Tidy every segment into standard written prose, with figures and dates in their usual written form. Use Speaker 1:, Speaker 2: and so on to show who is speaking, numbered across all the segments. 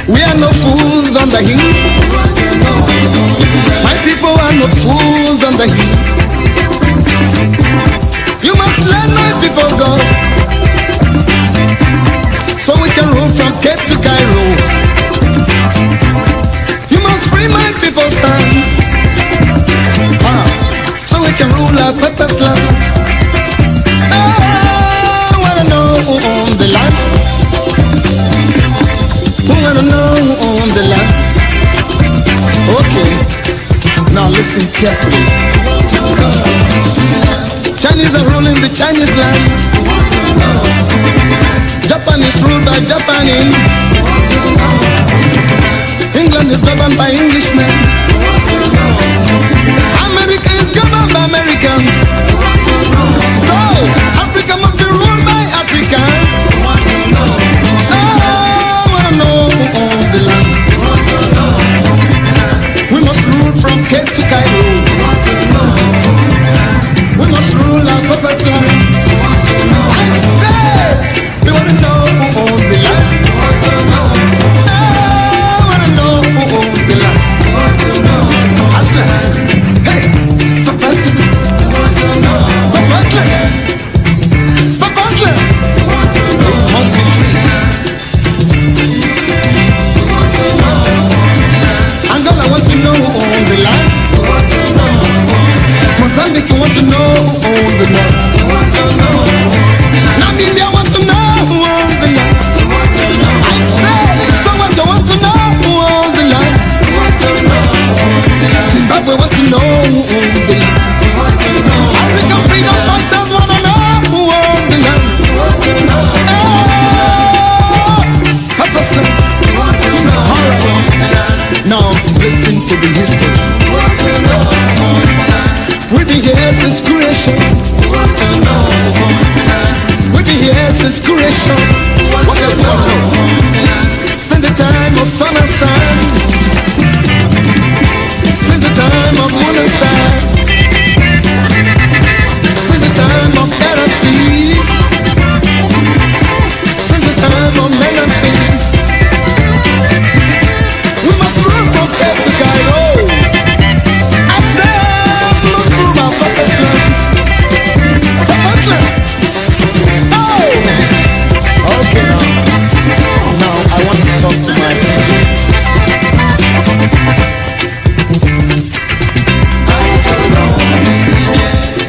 Speaker 1: We are no fools on the hill. My people are no fools on the hill. You must let my people go, so we can rule from Cape to Cairo. You must free my people's hands, so we can rule our purpose land. I wanna know who owns the land. Who wanna know who owns the land? Okay, now listen carefully. Chinese are ruling the Chinese land. Japan is ruled by Japanese. England is governed by Englishmen. America is governed by Americans. So, Africa must be ruled by Africans. I wanna know who owns the land. We must rule from Cape to Cairo. We must rule our purpose land. I say, we wanna know who owns the land. I wanna know who owns the land. Aslan, hey, Papa Aslan, Papa Aslan, Papa Aslan. It must be free. Angola want to know who owns the land. Mozambique want to know who owns the land. Namibia want to know who owns the land. I say, someone want to know who owns the land. Zimbabwe want to know who owns the land. African freedom fighters want to know who owns the land. Papa Slam. Alright. Now listen to the history. With the years since creation. With the years since creation. What else do I know? Since the time of sun and sand. Since the time of moon and stars. Since the time of air and sea. Since the time of men and things. We must run from Cape to Cairo. Okay, now I want to talk to my people.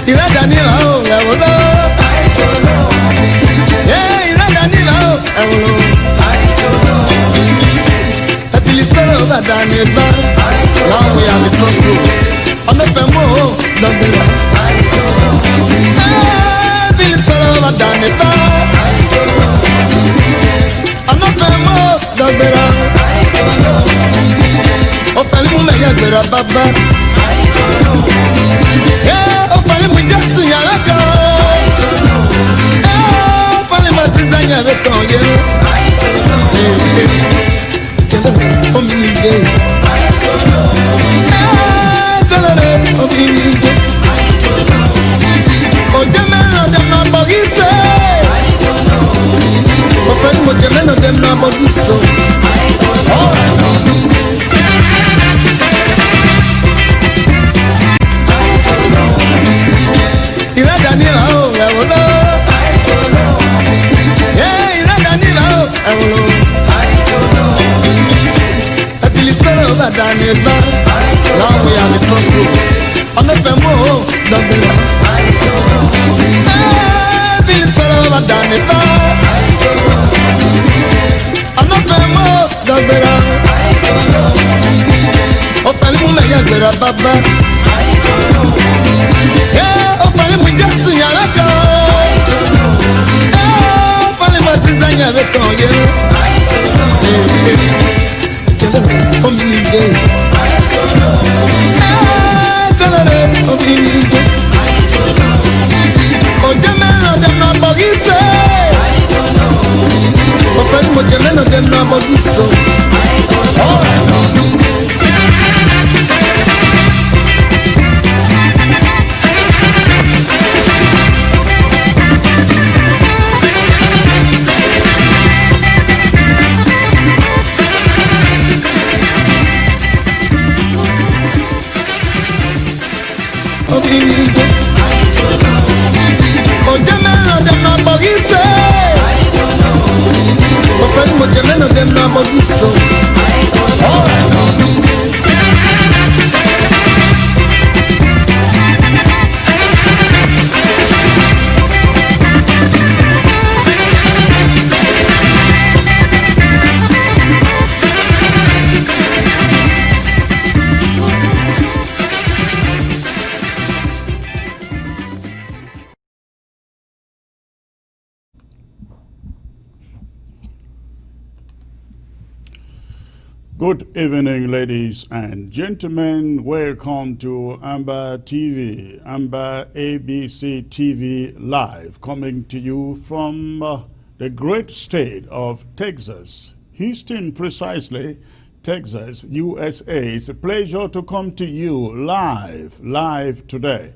Speaker 1: Ira Daniela, oh, Ewolo. Yeah, Ira Daniela, oh, Ewolo. Epilisoro over Daniela. Now we are the crossroad. On the Femo, Daniela. Epilisoro over Daniela. Baba, yeah, oh, Pali, we just see a record. Oh, Pali, my design, I don't get it. Oh, me, oh, the man of them, my buggy say. Oh, Pali, what the man of them, my buggy so. Ira Daniela, oh, Ewolo. Yeah, Ira Daniela, oh, Ewolo. Epilisoro over Daniela. Now we are the crossroad. On the Femo, Daniela. Epilisoro over Daniela. On the Femo, Daniela. Oh, Pali, me ya gbera baba. Yeah, oh, Pali, we just see a record. Oh, Pali, my design, I don't get it. Oh, me, oh, the man of them, my buggy say. Oh, Pali, what the man of them, my buggy so. na bogiso.
Speaker 2: Good evening, ladies and gentlemen. Welcome to Amber TV, Amber ABC TV Live, coming to you from the great state of Texas, Houston, precisely, Texas, USA. It's a pleasure to come to you live today.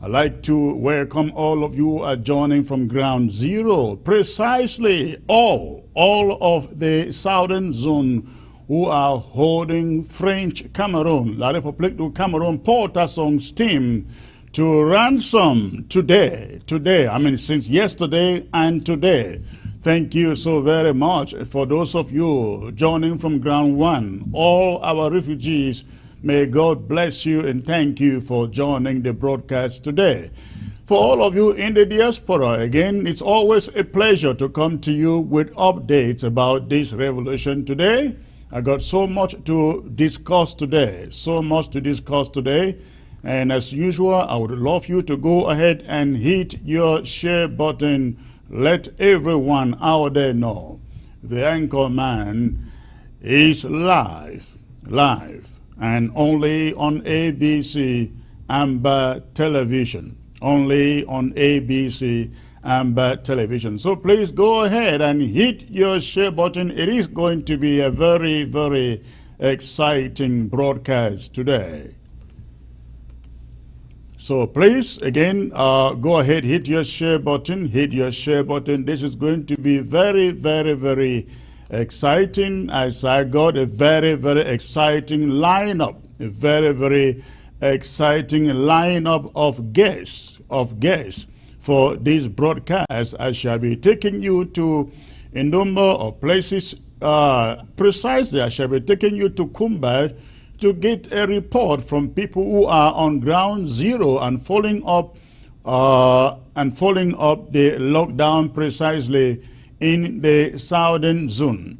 Speaker 2: I'd like to welcome all of you joining from ground zero, precisely all of the southern zone who are holding French Cameroon, La République du Cameroon, Port-à-Son's team to ransom today, I mean since yesterday and today. Thank you so very much for those of you joining from ground one. All our refugees, may God bless you and thank you for joining the broadcast today. For all of you in the diaspora, again, it's always a pleasure to come to you with updates about this revolution today. I got so much to discuss today, and as usual, I would love you to go ahead and hit your share button. Let everyone out there know the anchor man is live, and only on ABC Amber Television, only on ABC Amber Television. So please go ahead and hit your share button. It is going to be a very, very exciting broadcast today. So please, again, go ahead, hit your share button, This is going to be very, very, very exciting, as I got a very, very exciting lineup, of guests for this broadcast. I shall be taking you to a number of places. Precisely, I shall be taking you to Kumba to get a report from people who are on ground zero and following up the lockdown precisely in the southern zone.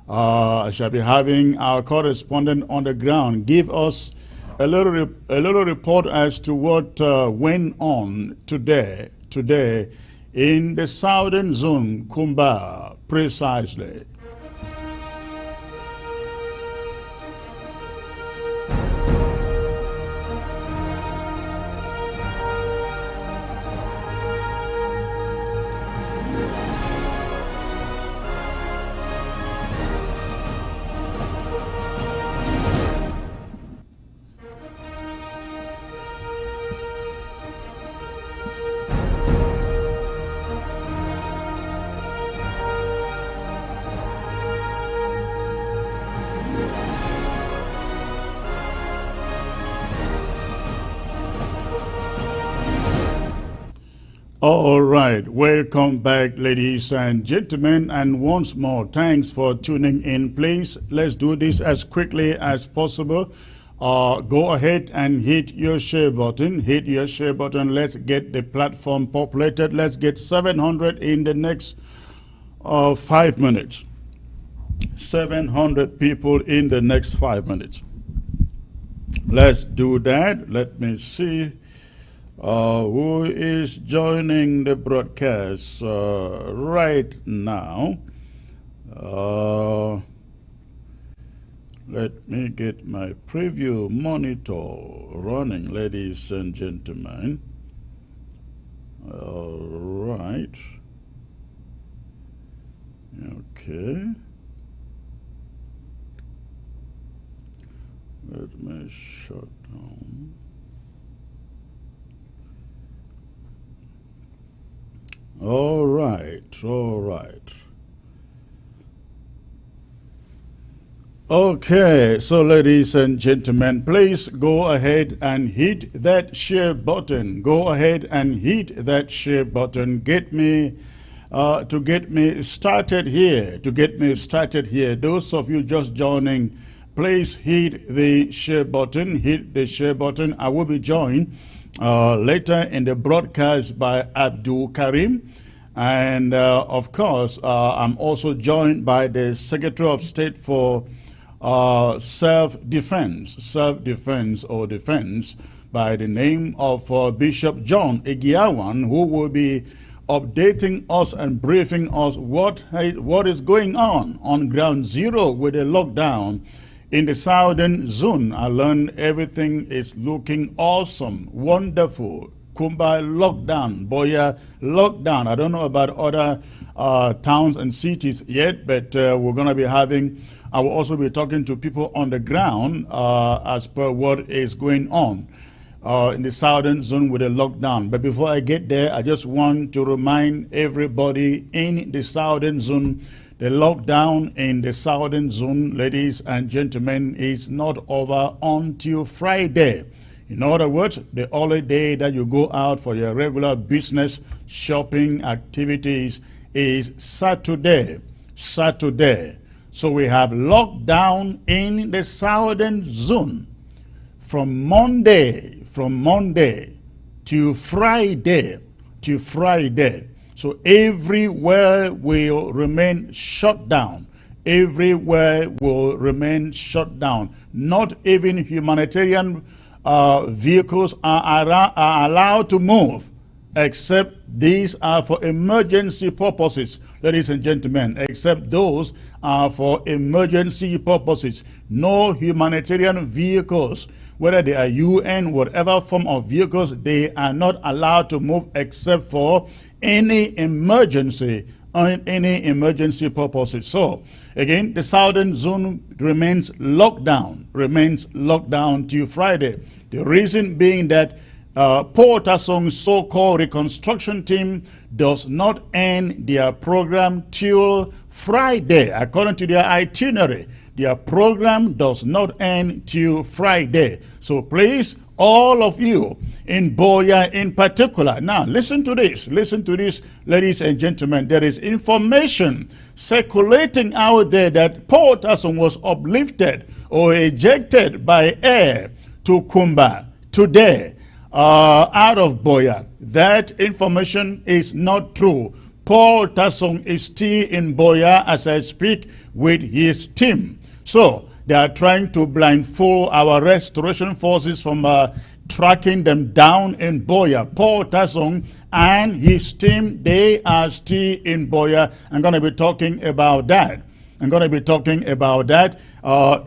Speaker 2: I shall be having our correspondent on the ground give us a little report as to what went on today in the southern zone, Kumba, precisely. All right, welcome back, ladies and gentlemen, and once more, thanks for tuning in. Please, let's do this as quickly as possible. Go ahead and hit your share button. Let's get the platform populated. Let's get 700 in the next 5 minutes. 700 people in the next 5 minutes. Let's do that. Let me see. Who is joining the broadcast right now? Let me get my preview monitor running, ladies and gentlemen. All right. Okay. Let me shut down. All right. Okay, so ladies and gentlemen, please go ahead and hit that share button. Get me to get me started here. Those of you just joining, please hit the share button. I will be joined later in the broadcast by Abdul Karim. And of course, I'm also joined by the Secretary of State for self-defense or defense by the name of Bishop John Egiawan, who will be updating us and briefing us what is going on ground zero with the lockdown in the southern zone. I learned everything is looking awesome, wonderful. Kumba lockdown, Boya lockdown. I don't know about other towns and cities yet, but we're going to be I will also be talking to people on the ground as per what is going on in the southern zone with the lockdown. But before I get there, I just want to remind everybody in the southern zone, the lockdown in the southern zone, ladies and gentlemen, is not over until Friday. In other words, the only day that you go out for your regular business shopping activities is Saturday. So we have lockdown in the southern zone from Monday to Friday. So everywhere will remain shut down. Not even humanitarian vehicles are allowed to move, except these are for emergency purposes, ladies and gentlemen, except those are for emergency purposes. No humanitarian vehicles, whether they are UN, whatever form of vehicles, they are not allowed to move except for any emergency purposes. So again, the southern zone remains locked down till Friday. The reason being that Port Asong's so-called reconstruction team does not end their program till Friday. According to their itinerary, their program does not end till Friday. So please, all of you in Boya in particular, now listen to this, ladies and gentlemen. There is information circulating out there that Port Asong was uplifted or ejected by air to Kumba today out of Boya. That information is not true. Paul Tasong is still in Boya as I speak with his team. So they are trying to blindfold our restoration forces from tracking them down in Boya. Paul Tasong and his team, they are still in Boya. I'm going to be talking about that.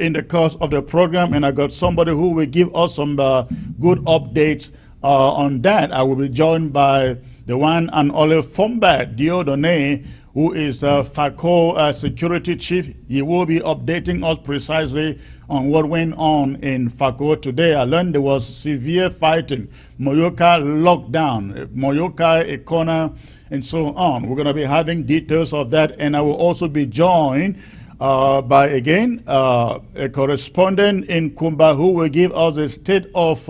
Speaker 2: In the course of the program, and I got somebody who will give us some good updates on that. I will be joined by the one and only Fomba Diodone, who is FACO security chief. He will be updating us precisely on what went on in FACO today. I learned there was severe fighting, Moyoka lockdown, Moyoka Ekona, and so on. We're going to be having details of that, and I will also be joined by again a correspondent in Kumba who will give us the state of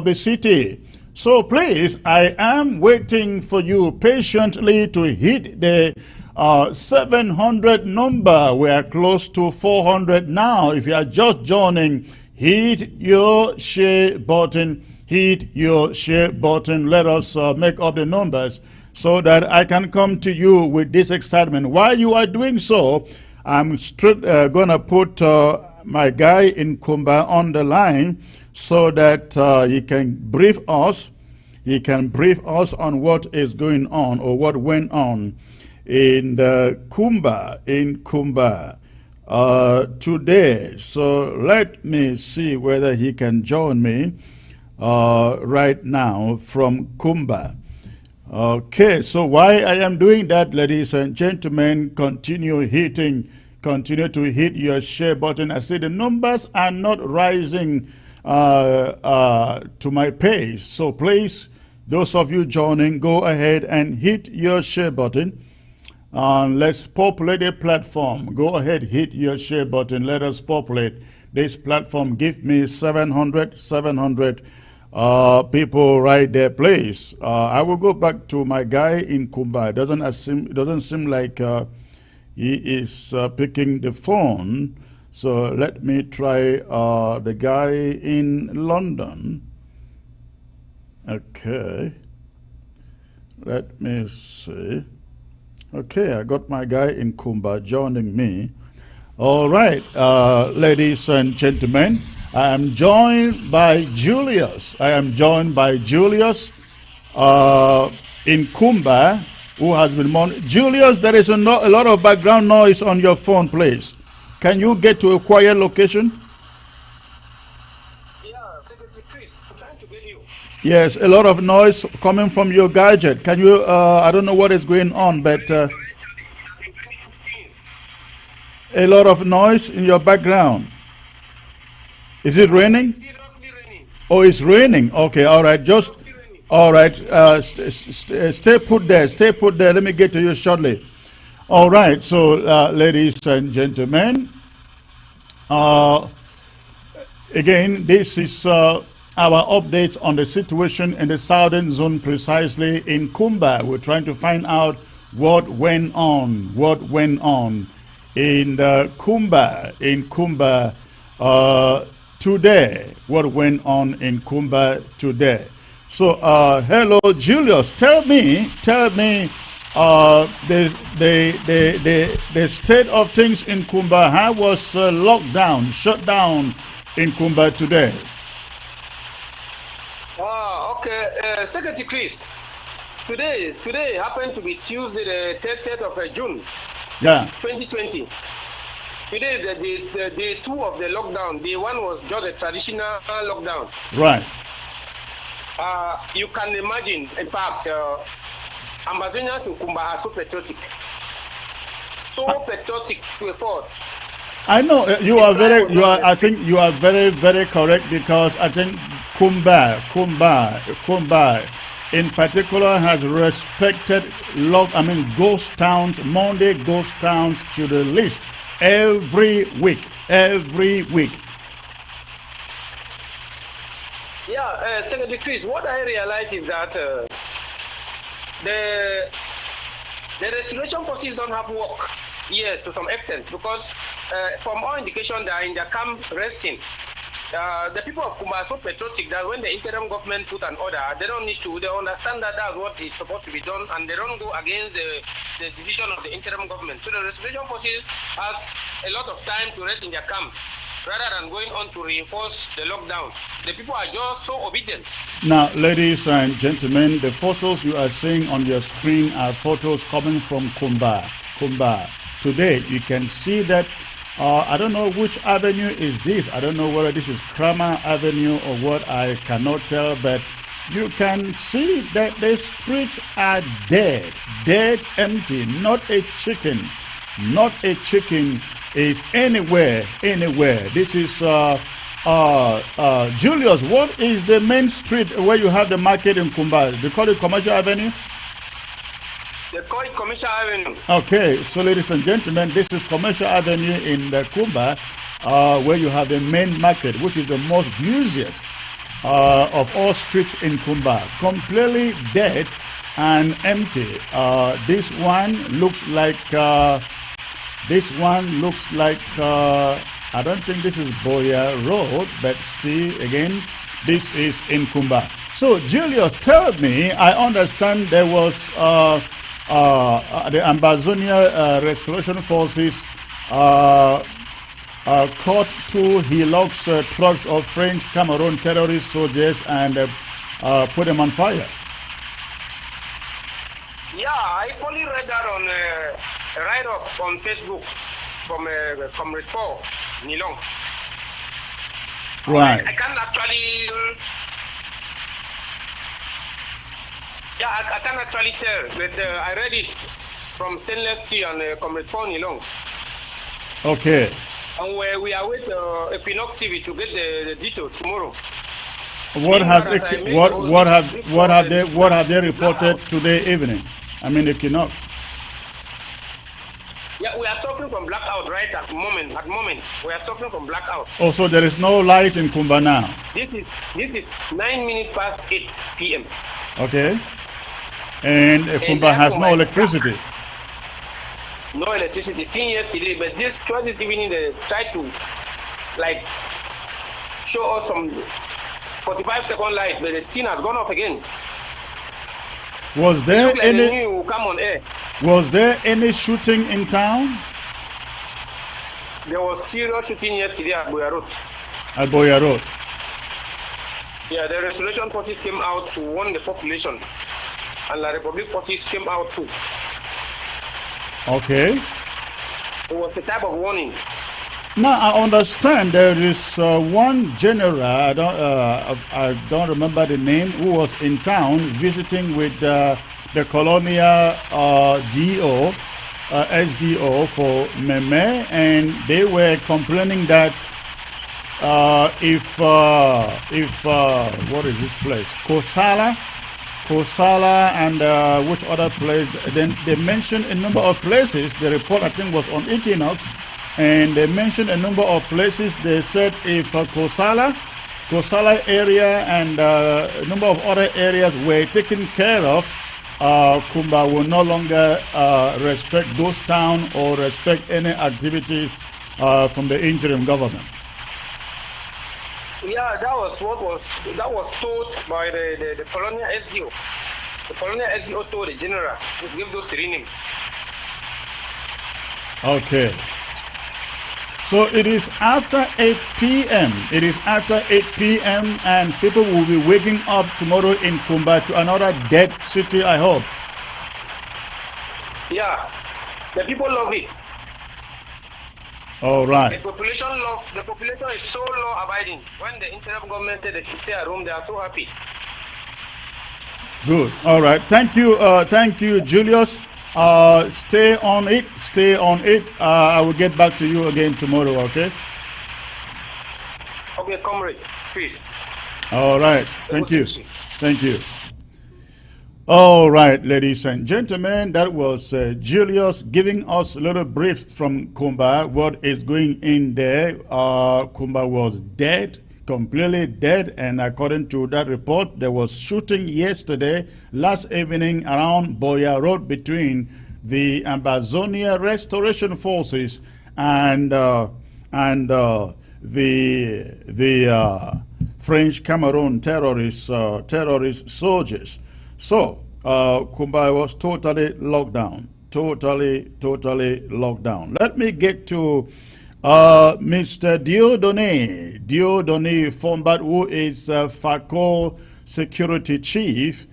Speaker 2: the city. So please, I am waiting for you patiently to hit the 700 number. We are close to 400 now. If you are just joining, hit your share button. Let us make up the numbers so that I can come to you with this excitement. While you are doing so, I'm going to put my guy in Kumba on the line so that he can brief us. On what is going on or what went on in Kumba today. So let me see whether he can join me right now from Kumba. Okay, so while I am doing that, ladies and gentlemen, continue to hit your share button. I see the numbers are not rising to my pace. So please, those of you joining, go ahead and hit your share button. Let's populate the platform. Go ahead, hit your share button. Let us populate this platform. Give me 700. people write their place. I will go back to my guy in Kumba. It doesn't seem like he is picking the phone. So let me try the guy in London. Okay. Let me see. Okay, I got my guy in Kumba joining me. All right, ladies and gentlemen, I am joined by Julius. in Kumba, who has been Julius, there is a lot of background noise on your phone, please. Can you get to a quiet location?
Speaker 3: Yeah, Secretary Chris, I'm trying to get you.
Speaker 2: Yes, a lot of noise coming from your gadget. Can you, I don't know what is going on, but a lot of noise in your background. Is it raining?
Speaker 3: Seriously raining.
Speaker 2: Oh, it's raining. Okay, all right. Just, all right. Stay put there. Stay put there. Let me get to you shortly. All right. So, ladies and gentlemen, again, this is our update on the situation in the southern zone, precisely in Kumba. We're trying to find out what went on. In Kumba today. What went on in Kumba today? So, hello, Julius. Tell me, the state of things in Kumba. How was locked down, shut down in Kumba today?
Speaker 3: Okay, Secretary Chris. Today happened to be Tuesday, the 30th of June.
Speaker 2: Yeah.
Speaker 3: 2020. Today, the day 2 of the lockdown. Day 1 was just a traditional lockdown.
Speaker 2: Right.
Speaker 3: You can imagine, in fact, Amazonians in Kumba are so patriotic. Patriotic to a fault.
Speaker 2: I know I think you are very, very correct, because I think Kumba in particular has respected ghost towns, Monday ghost towns to the list every week.
Speaker 3: Yeah, Secretary Chris, what I realize is that the restoration forces don't have work here to some extent, because from all indication they are in their camp resting. The people of Kumba are so patriotic that when the interim government put an order, they don't need to. They understand that that's what is supposed to be done, and they don't go against the decision of the interim government. So the restoration forces have a lot of time to rest in their camp, rather than going on to reinforce the lockdown. The people are just so obedient.
Speaker 2: Now, ladies and gentlemen, the photos you are seeing on your screen are photos coming from Kumba. Today, you can see that. I don't know which avenue is this. I don't know whether this is Kramer Avenue or what. I cannot tell, but you can see that the streets are dead, empty. Not a chicken is anywhere. This is Julius. What is the main street where you have the market in Kumba? They call it Commercial Avenue.
Speaker 3: They call it Commercial Avenue.
Speaker 2: Okay, so ladies and gentlemen, this is Commercial Avenue in the Kumba, where you have the main market, which is the most busiest of all streets in Kumba. Completely dead and empty. This one looks like I don't think this is Boya Road, but still, again, this is in Kumba. So, Julius, tell me, I understand there was the Ambazonia Restoration Forces caught 2 Hilux trucks of French Cameroon terrorist soldiers and put them on fire.
Speaker 3: Yeah, I only read that on a write-up on Facebook from Comrade 4, Nilong.
Speaker 2: Right.
Speaker 3: I can't actually... Yeah, I can't actually tell, but I read it from Stainless Tea on Comrade 4, Nilong.
Speaker 2: Okay.
Speaker 3: And we are with Equinox TV to get the detail tomorrow.
Speaker 2: What have they reported today evening? I mean, Equinox.
Speaker 3: Yeah, we are suffering from blackout right at the moment. At the moment, we are suffering from blackout.
Speaker 2: Oh, so there is no light in Kumba now.
Speaker 3: This is 9 minutes past 8 p.m.
Speaker 2: Okay. And Kumba has no electricity.
Speaker 3: No electricity. Seen yesterday, but this evening they tried to like show us some 45-second light, but the thing has gone off again.
Speaker 2: Was there any?
Speaker 3: Come on air.
Speaker 2: Was there any shooting in town?
Speaker 3: There was serious shooting yesterday at Boya Road.
Speaker 2: At Boya Road.
Speaker 3: Yeah, the restoration forces came out to warn the population, and the Republic forces came out too.
Speaker 2: Okay.
Speaker 3: It was a type of warning.
Speaker 2: Now I understand there is one general, I don't remember the name, who was in town visiting with the colonial DO, SDO for Meme, and they were complaining that if what is this place? Kosala and which other place? Then they mentioned a number of places. The report I think was on Equinox. And they mentioned a number of places. They said if Kosala area and a number of other areas were taken care of, Kumba will no longer respect those towns or respect any activities from the interim government.
Speaker 3: Yeah, that was told by the colonial SDO. The colonial SDO told the general to give those three names.
Speaker 2: Okay. So it is after 8 p.m. It is after 8 p.m. and people will be waking up tomorrow in Kumba to another dead city, I hope.
Speaker 3: Yeah, the people love it.
Speaker 2: All right.
Speaker 3: The population is so law abiding. When the interim government said they should stay at home, they are so happy.
Speaker 2: Good. All right. Thank you, Julius. Stay on it. Stay on it. I will get back to you again tomorrow. Okay.
Speaker 3: Okay, comrade. Peace.
Speaker 2: All right. Thank you. Thank you. All right, ladies and gentlemen, that was Julius giving us a little brief from Kumba. What is going in there? Kumba was dead, completely dead, and according to that report, there was shooting yesterday, last evening around Boya Road between the Ambazonia Restoration Forces and the French Cameroon terrorist soldiers. So Kumba was totally locked down, totally locked down. Let me get to Mr. Dieudonné Fombat, who is FACO security chief,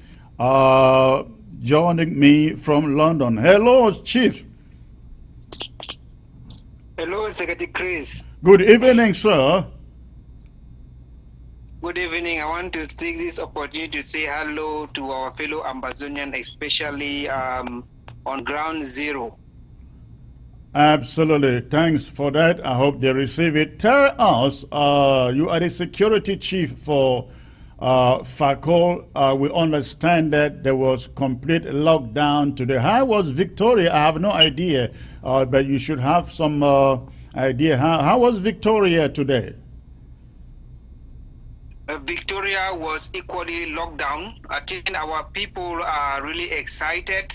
Speaker 2: joining me from London. Hello, Chief.
Speaker 4: Hello, Secretary Chris.
Speaker 2: Good evening, sir.
Speaker 4: Good evening. I want to take this opportunity to say hello to our fellow Ambazonian, especially on ground zero.
Speaker 2: Absolutely. Thanks for that. I hope they receive it. Tell us, you are the security chief for FACO. We understand that there was complete lockdown today. How was Victoria? I have no idea, but you should have some idea. How was Victoria today?
Speaker 4: Victoria was equally locked down. I think our people are really excited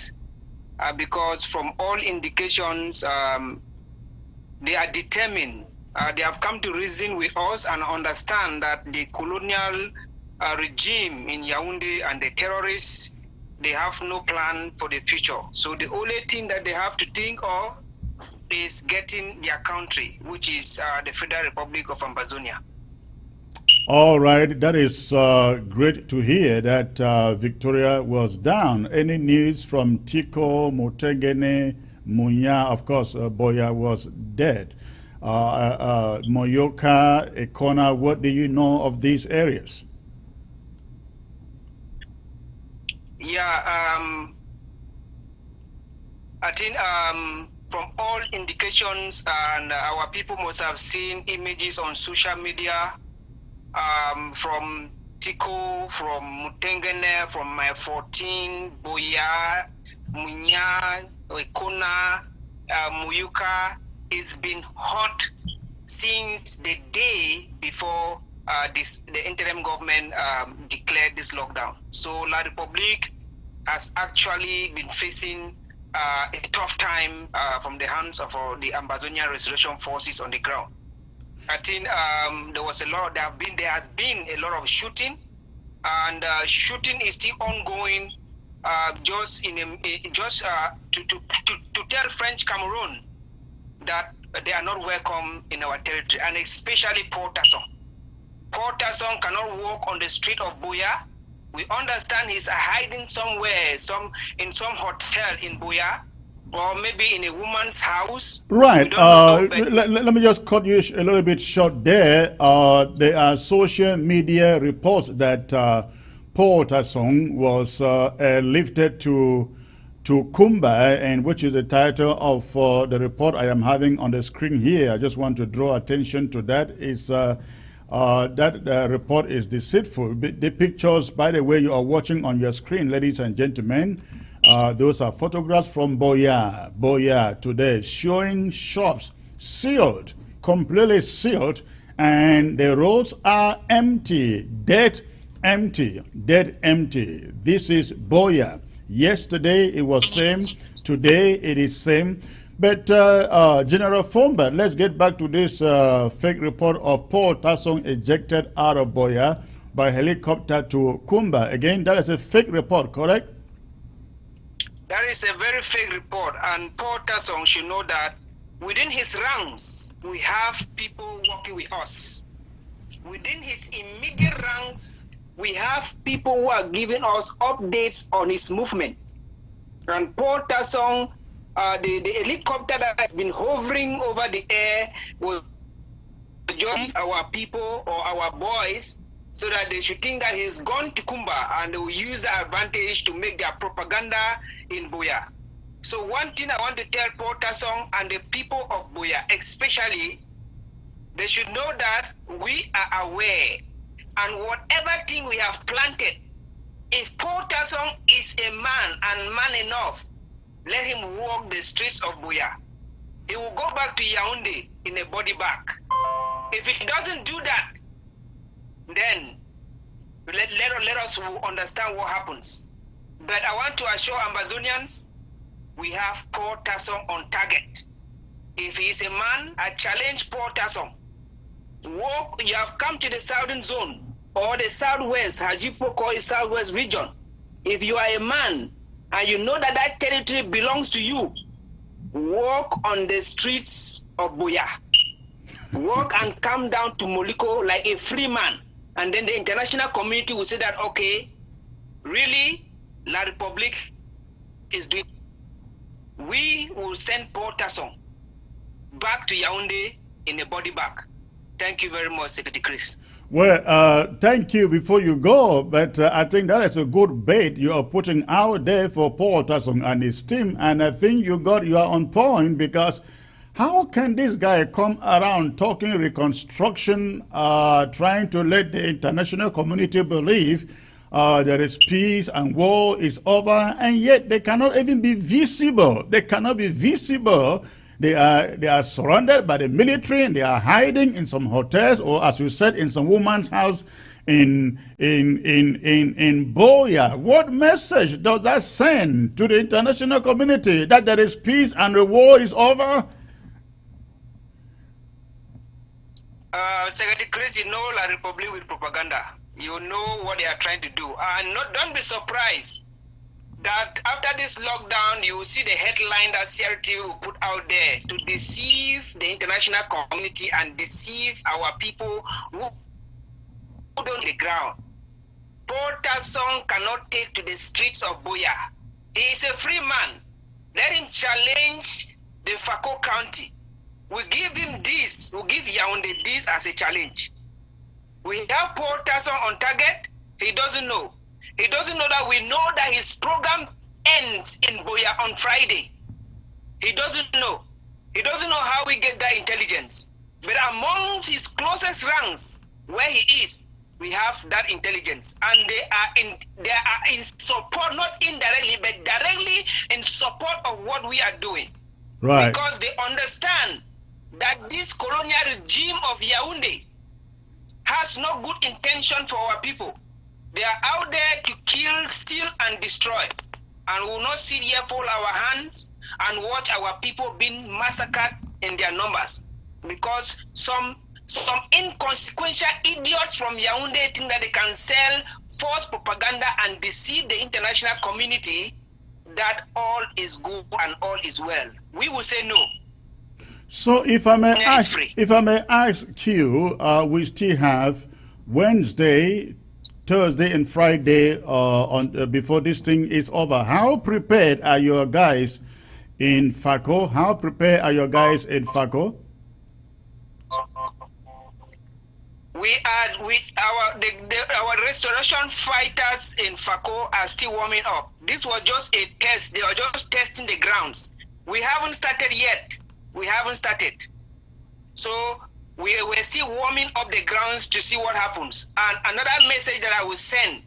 Speaker 4: because from all indications, they are determined. They have come to reason with us and understand that the colonial regime in Yaoundé and the terrorists, they have no plan for the future. So the only thing that they have to think of is getting their country, which is the Federal Republic of Ambazonia.
Speaker 2: All right, that is great to hear that Victoria was down. Any news from Tiko, Motengene, Munya? Of course, Boya was dead. Moyoka, Ekona, what do you know of these areas?
Speaker 4: Yeah, I think from all indications, and our people must have seen images on social media from Tiko, from Mutengene, from my 14, Boya, Munya, Ekona, Muyuka, it's been hot since the day before the interim government declared this lockdown. So La Republique has actually been facing a tough time from the hands of the Ambazonian Restoration Forces on the ground. I think there has been a lot of shooting, and shooting is still ongoing. To tell French Cameroon that they are not welcome in our territory, and especially Port Tasson. Port Tasson cannot walk on the street of Buea. We understand he's hiding somewhere, in some hotel in Buea, or maybe in a woman's house.
Speaker 2: Right. Let me just cut you a little bit short there. There are social media reports that Port Tasson was lifted to Kumba, and which is the title of the report I am having on the screen here. I just want to draw attention to that. Is that report is deceitful. The pictures, by the way, you are watching on your screen, ladies and gentlemen, those are photographs from Buea today, showing shops sealed, completely sealed, and the roads are empty, dead empty. This is Buea. Yesterday it was same, today it is same. But General Fomba, let's get back to this fake report of Port Tasson ejected out of Buea by helicopter to Kumba. Again, that is a fake report, correct?
Speaker 4: That is a very fake report, and Port Tasson should know that within his ranks, we have people working with us. Within his immediate ranks, we have people who are giving us updates on his movement. And Port Tasson, the helicopter that has been hovering over the air will join our people or our boys so that they should think that he's gone to Kumba, and they will use the advantage to make their propaganda in Buea. So one thing I want to tell Port Tasson and the people of Buea especially, they should know that we are aware, and whatever thing we have planted, if Port Tasson is a man and man enough, let him walk the streets of Buea. He will go back to Yaoundé in a body bag. If he doesn't do that, then let us understand what happens. But I want to assure Ambazonians, we have Port Tasson on target. If he is a man, I challenge Port Tasson. Walk, you have come to the southern zone or the southwest, Hajipo call it southwest region. If you are a man and you know that that territory belongs to you, walk on the streets of Buea. Walk and come down to Moliko like a free man. And then the international community will say that, okay, really, La Republique is doing. We will send Port Tasson back to Yaoundé in a body bag. Thank you very much, Secretary Chris.
Speaker 2: Well, thank you before you go, but I think that is a good bait you are putting out there for Port Tasson and his team, and I think you are on point, because how can this guy come around talking reconstruction, trying to let the international community believe there is peace and war is over, and yet they cannot even be visible. They cannot be visible. They are surrounded by the military, and they are hiding in some hotels, or as you said, in some woman's house in Buea. What message does that send to the international community, that there is peace and the war is over?
Speaker 4: Secretary Chris, you know La Republique with propaganda. You know what they are trying to do. And don't be surprised that after this lockdown, you will see the headline that CRT will put out there to deceive the international community and deceive our people who don't on the ground. Port Tasson cannot take to the streets of Buea. He is a free man. Let him challenge the Fako County. We give him this, we give Yaoundé this as a challenge. We have Port Tasson on target. He doesn't know. He doesn't know that we know that his program ends in Buea on Friday. He doesn't know. He doesn't know how we get that intelligence. But amongst his closest ranks, where he is, we have that intelligence. And they are in support, not indirectly, but directly in support of what we are doing.
Speaker 2: Right.
Speaker 4: Because they understand that this colonial regime of Yaoundé has no good intention for our people. They are out there to kill, steal, and destroy. And we will not sit here, fold our hands, and watch our people being massacred in their numbers. Because some inconsequential idiots from Yaoundé think that they can sell false propaganda and deceive the international community that all is good and all is well. We will say no.
Speaker 2: So if I may ask you, we still have Wednesday, Thursday, and Friday before this thing is over. How prepared are your guys in Fako? How prepared are your guys in Fako?
Speaker 4: Our restoration fighters in Fako are still warming up. This was just a test. They were just testing the grounds. We haven't started yet. We haven't started. So we're still warming up the grounds to see what happens. And another message that I will send,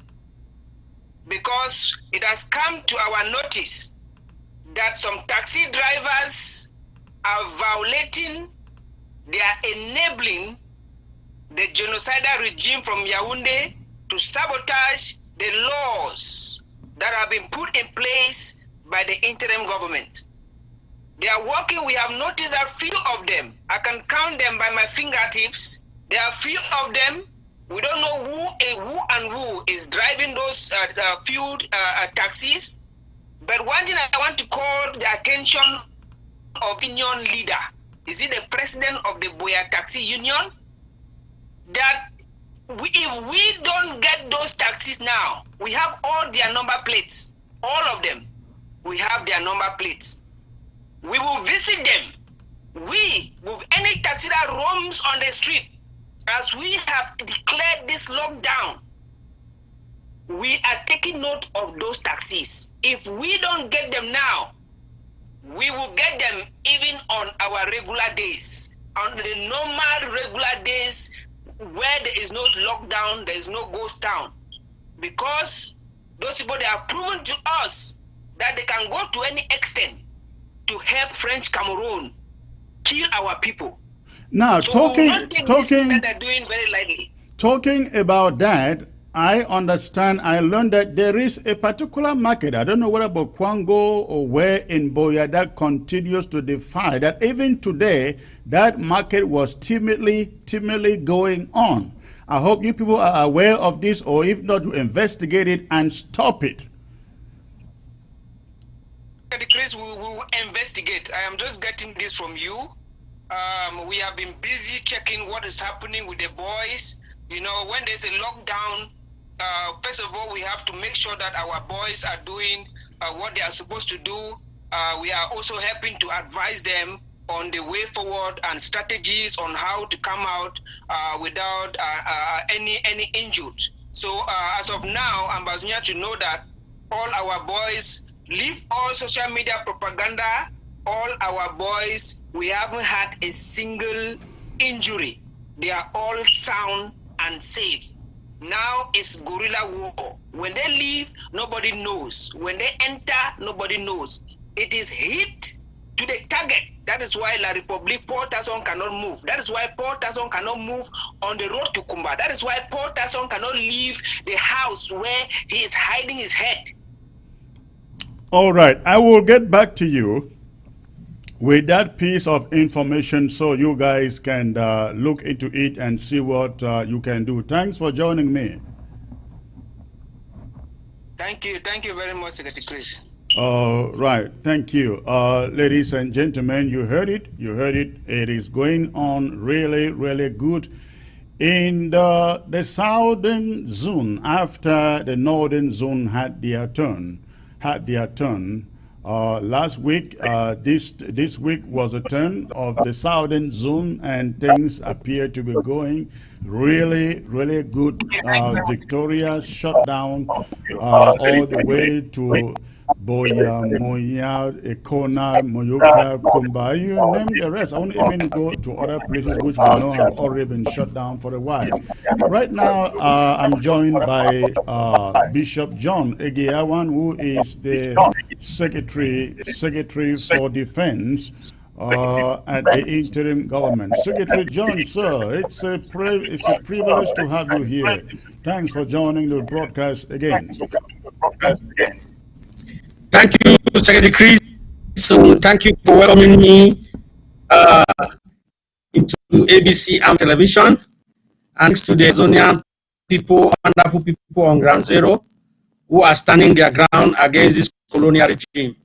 Speaker 4: because it has come to our notice that some taxi drivers are violating, they are enabling the genocidal regime from Yaoundé to sabotage the laws that have been put in place by the interim government. They are working. We have noticed that few of them, I can count them by my fingertips. There are few of them. We don't know who is driving those few taxis. But one thing I want to call the attention of the union leader, is it the president of the Boya Taxi Union? That if we don't get those taxis now, we have all their number plates, all of them. We have their number plates. We will visit them. We, with any taxi that roams on the street, as we have declared this lockdown, we are taking note of those taxis. If we don't get them now, we will get them even on our regular days, on the normal regular days where there is no lockdown, there is no ghost town. Because those people, they have proven to us that they can go to any extent to help French Cameroon kill our people.
Speaker 2: Now,
Speaker 4: so
Speaker 2: talking
Speaker 4: that they're doing very lightly.
Speaker 2: Talking about that, I understand, I learned that there is a particular market, I don't know whether about Kwango or where in Boya, that continues to defy, that even today, that market was timidly going on. I hope you people are aware of this, or if not, to investigate it and stop it.
Speaker 4: Chris, we will investigate. I am just getting this from you. We have been busy checking what is happening with the boys. You know, when there's a lockdown, first of all, we have to make sure that our boys are doing what they are supposed to do. We are also helping to advise them on the way forward and strategies on how to come out without any injured. So as of now, Ambassador, to know that all our boys leave all social media propaganda. All our boys, we haven't had a single injury. They are all sound and safe. Now it's guerrilla war. When they leave, nobody knows. When they enter, nobody knows. It is hit to the target. That is why La République, Paul Tasson cannot move. That is why Paul Tasson cannot move on the road to Kumba. That is why Paul Tasson cannot leave the house where he is hiding his head.
Speaker 2: All right, I will get back to you with that piece of information so you guys can look into it and see what you can do. Thanks for joining me.
Speaker 4: Thank you very much, Secretary Chris.
Speaker 2: All right, thank you. Ladies and gentlemen, you heard it. It is going on really good in the southern zone after the northern zone had their turn. Last week, this week was a turn of the southern zone, and things appear to be going really good. Victoria shut down all the way to Boya, Moya, Ekona, Moyoka, Kumba, you name the rest. I won't even go to other places which I know have already been shut down for a while. Right now, I'm joined by Bishop John Egeawan, who is the Secretary for Defense at the interim government. Secretary John, sir, it's a privilege to have you here. Thanks for joining the broadcast again.
Speaker 5: Thank you, Secretary Chris. So thank you for welcoming me into ABC and television, and to the Amazonian people, wonderful people on Ground Zero, who are standing their ground against this colonial regime.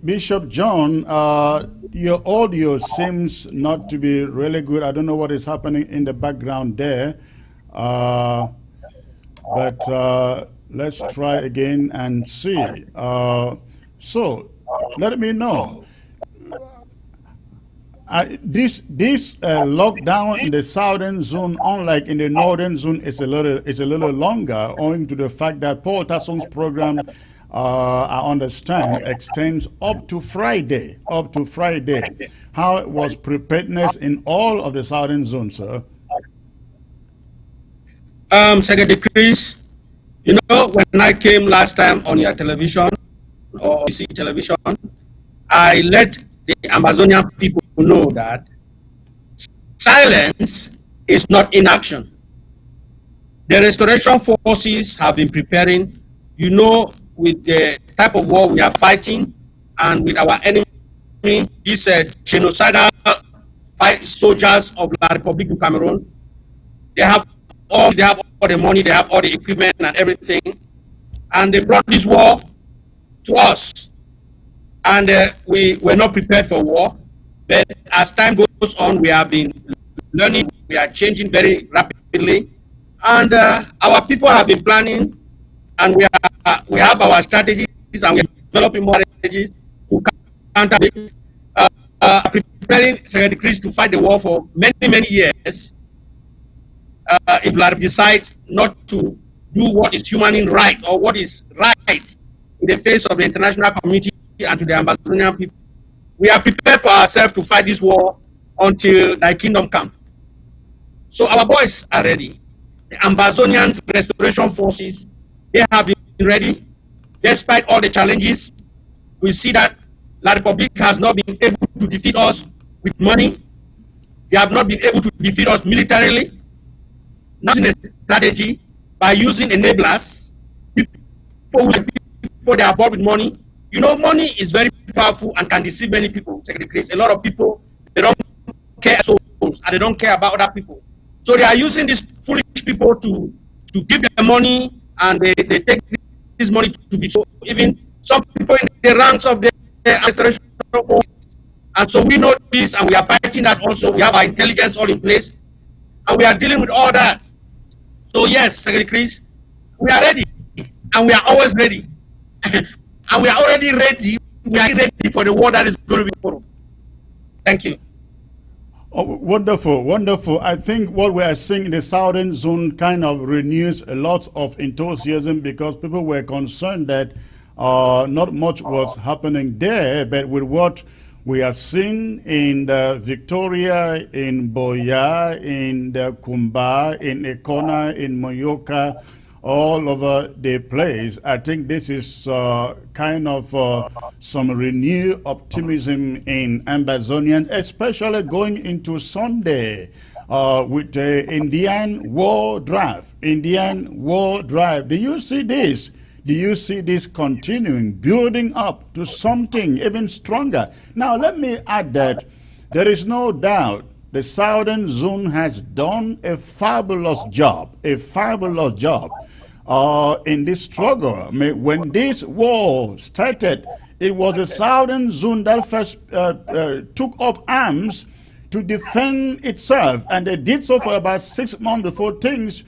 Speaker 2: Bishop John, your audio seems not to be really good. I don't know what is happening in the background there, but let's try again and see. So let me know. This lockdown in the southern zone, unlike in the northern zone, is a little longer, owing to the fact that Paul Tassong's program, I understand, extends up to Friday. How was preparedness in all of the southern zone, sir?
Speaker 5: Secretary Chris, you know, when I came last time on your television or ABC television, I let the Amazonian people know that silence is not inaction. The restoration forces have been preparing, you know, with the type of war we are fighting and with our enemy, these genocidal soldiers of La Republique du Cameroon. They have all the money, they have all the equipment and everything, and they brought this war to us. And we were not prepared for war. But as time goes on, we have been learning, we are changing very rapidly. And our people have been planning, and we have our strategies, and we are developing more strategies to counter it. Preparing Secretary Chris to fight the war for many years. If Larry decides not to do what is humanly right or what is right in the face of the international community and to the Amazonian people, we are prepared for ourselves to fight this war until thy kingdom come. So our boys are ready. The Amazonian restoration forces, they have been ready. Despite all the challenges, we see that La Republique has not been able to defeat us with money. They have not been able to defeat us militarily. Not in a strategy by using enablers, people they are bought with money. You know, money is very powerful and can deceive many people, Secretary Chris. A lot of people, they don't care souls and they don't care about other people. So they are using these foolish people to give them money, and they take this money to be so even some people in the ranks of the restoration force. And so we know this, and we are fighting that also. We have our intelligence all in place, and we are dealing with all that. So yes, Secretary Chris, we are ready, and we are always ready. And we are already ready. We are ready for the war that is going to be formed. Thank you.
Speaker 2: Oh, wonderful. I think what we are seeing in the southern zone kind of renews a lot of enthusiasm, because people were concerned that not much was happening there, but with what we have seen in Victoria, in Boya, in Kumba, in Ekona, in Moyoka, all over the place. I think this is kind of some renewed optimism in Amazonians, especially going into Sunday with the Indian war drive. Do you see this? Do you see this continuing, building up to something even stronger? Now, let me add that there is no doubt the southern zone has done a fabulous job, in this struggle. I mean, when this war started, it was the southern zone that first took up arms to defend itself, and they did so for about 6 months before things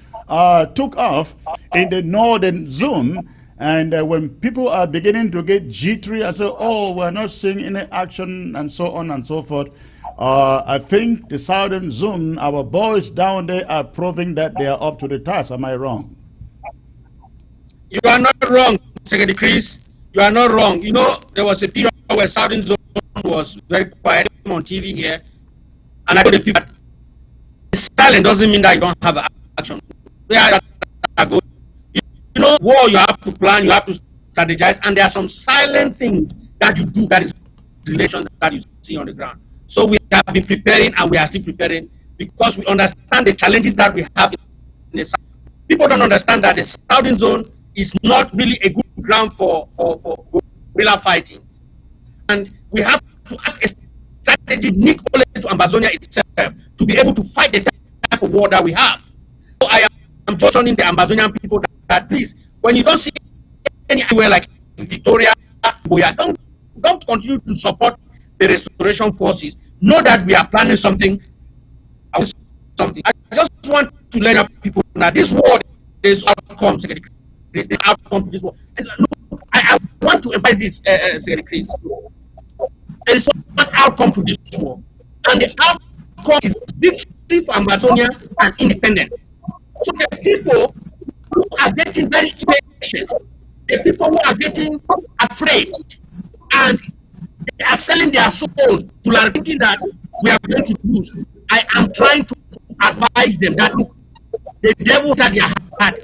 Speaker 2: took off in the northern zone. And when people are beginning to get jittery and say, oh, we're not seeing any action, and so on and so forth, I think the southern zone, our boys down there are proving that they are up to the task. Am I wrong?
Speaker 5: You are not wrong, Secretary Chris. You are not wrong. You know, there was a period where southern zone was very quiet on TV here, and I told the people that silent doesn't mean that you don't have action. Where are you going? You know, war you have to plan, you have to strategize, and there are some silent things that you do that is relations that you see on the ground. So we have been preparing and we are still preparing because we understand the challenges that we have in the south. People don't understand that the southern zone is not really a good ground for guerrilla fighting. And we have to act a strategy unique only to Amazonia itself to be able to fight the type of war that we have. So I am cautioning the Amazonian people that please, when you don't see anywhere like Victoria, don't continue to support the restoration forces. Know that we are planning something. I just want to let our people know that this war, there's outcome, Secretary Chris, the outcome to this war. And look, I want to emphasize this, Secretary Chris. There is one outcome to this war, and the outcome is victory for Amazonia and independence. So the people who are getting very impatient, the people who are getting afraid, and they are selling their souls to like thinking that we are going to lose. I am trying to advise them that look, the devil that they had,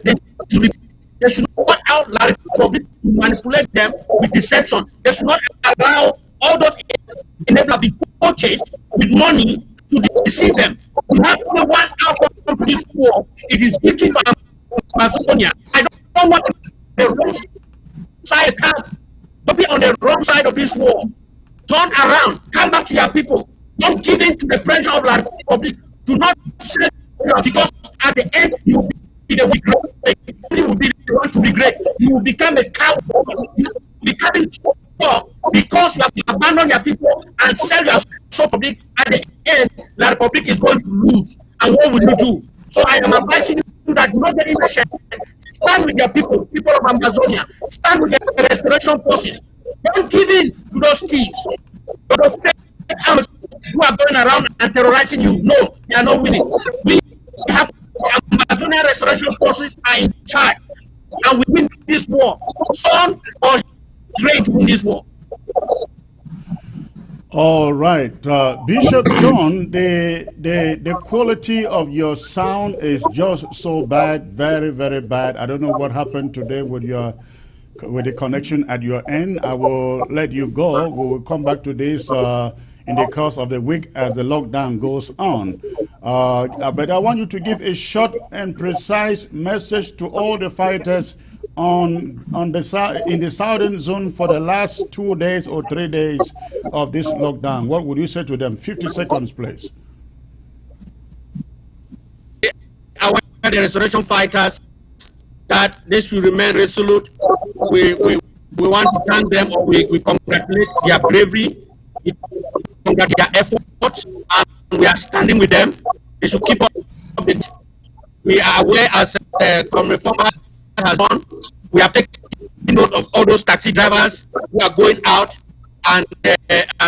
Speaker 5: they should not allow the public to manipulate them with deception. They should not allow all those enablers be purchased with money to deceive them. We have only one outcome to this war. It is victory for Amazonia. I don't want the wrong side to be on the wrong side of this war. Turn around, come back to your people. Don't give in to the pressure of the public. Do not say because at the end you will be the weak. You will be the one to regret. You will become a coward. You will become poor because you have abandoned your people and sell your soul public. At the end, the republic is going to lose. And what will you do? So I am advising you that do not get impatient. Stand with your people, people of Amazonia. Stand with the restoration forces. Don't give in to those thieves. Those fake who are going around and terrorizing you. No, they are not winning. We have Amazonian restoration forces are in charge, and we win this war. Son or great win this war.
Speaker 2: All right, Bishop John, the quality of your sound is just so bad, very, very bad. I don't know what happened today with the connection at your end. I will let you go. We will come back to this in the course of the week as the lockdown goes on. But I want you to give a short and precise message to all the fighters in the southern zone for the last 2 days or 3 days of this lockdown. What would you say to them? 50 seconds, please.
Speaker 5: I want the restoration fighters that they should remain resolute. We want to thank them, or we congratulate their bravery, we congratulate their efforts, and we are standing with them. They should keep up with it. We are aware, as Comrade Kumba has done, we have taken note of all those taxi drivers who are going out and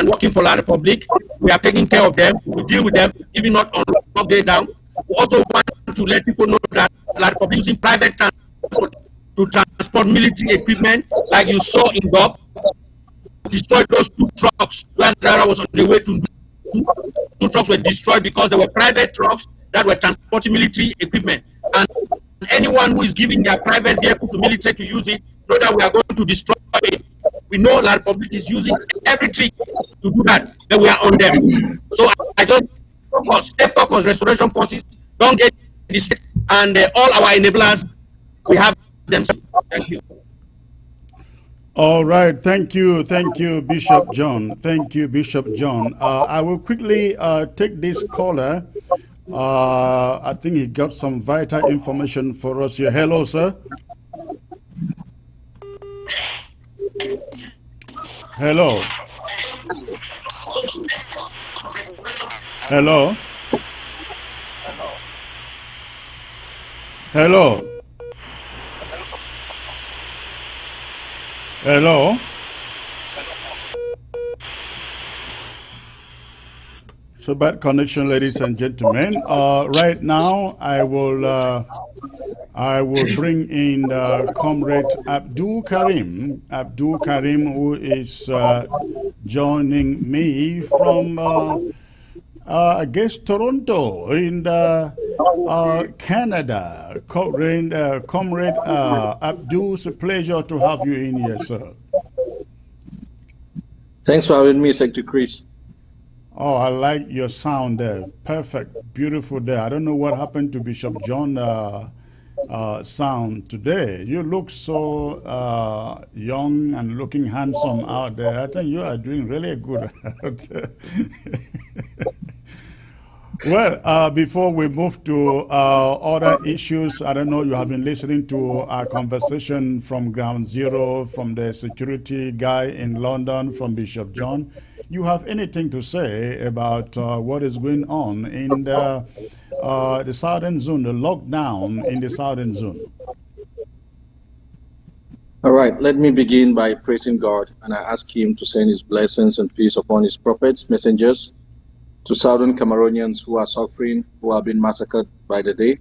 Speaker 5: working for La Republic. We have taken care of them. We deal with them, even not on lockdown. We also want to let people know that La Republic using private transport to transport military equipment, like you saw in Bob, destroyed those 2 trucks. When driver was on the way to 2 trucks were destroyed because they were private trucks that were transporting military equipment. And anyone who is giving their private vehicle to military to use it, know that we are going to destroy it. We know La Republic is using every trick to do that, but we are on them. So I just stay focused, restoration forces, don't get distracted, and all our enablers, we have them. Thank you.
Speaker 2: All right, thank you, Bishop John. Thank you, Bishop John. I will quickly take this caller. I think he got some vital information for us here. Hello, sir. Hello. Hello. Hello. Hello. So bad connection, ladies and gentlemen. Right now, I will bring in Comrade Abdul Karim. Abdul Karim, who is joining me from against Toronto in Canada. Comrade Abdul, it's a pleasure to have you in here, sir.
Speaker 6: Thanks for having me, Secretary Chris.
Speaker 2: Oh, I like your sound there. Perfect, beautiful there. I don't know what happened to Bishop John sound today. You look so young and looking handsome out there. I think you are doing really good. Well, before we move to other issues, I don't know, you have been listening to our conversation from Ground Zero, from the security guy in London, from Bishop John. You have anything to say about what is going on in the southern zone, the lockdown in the southern zone?
Speaker 6: All right, let me begin by praising God, and I ask Him to send His blessings and peace upon His prophets, messengers, to southern Cameroonians who are suffering, who have been massacred by the day.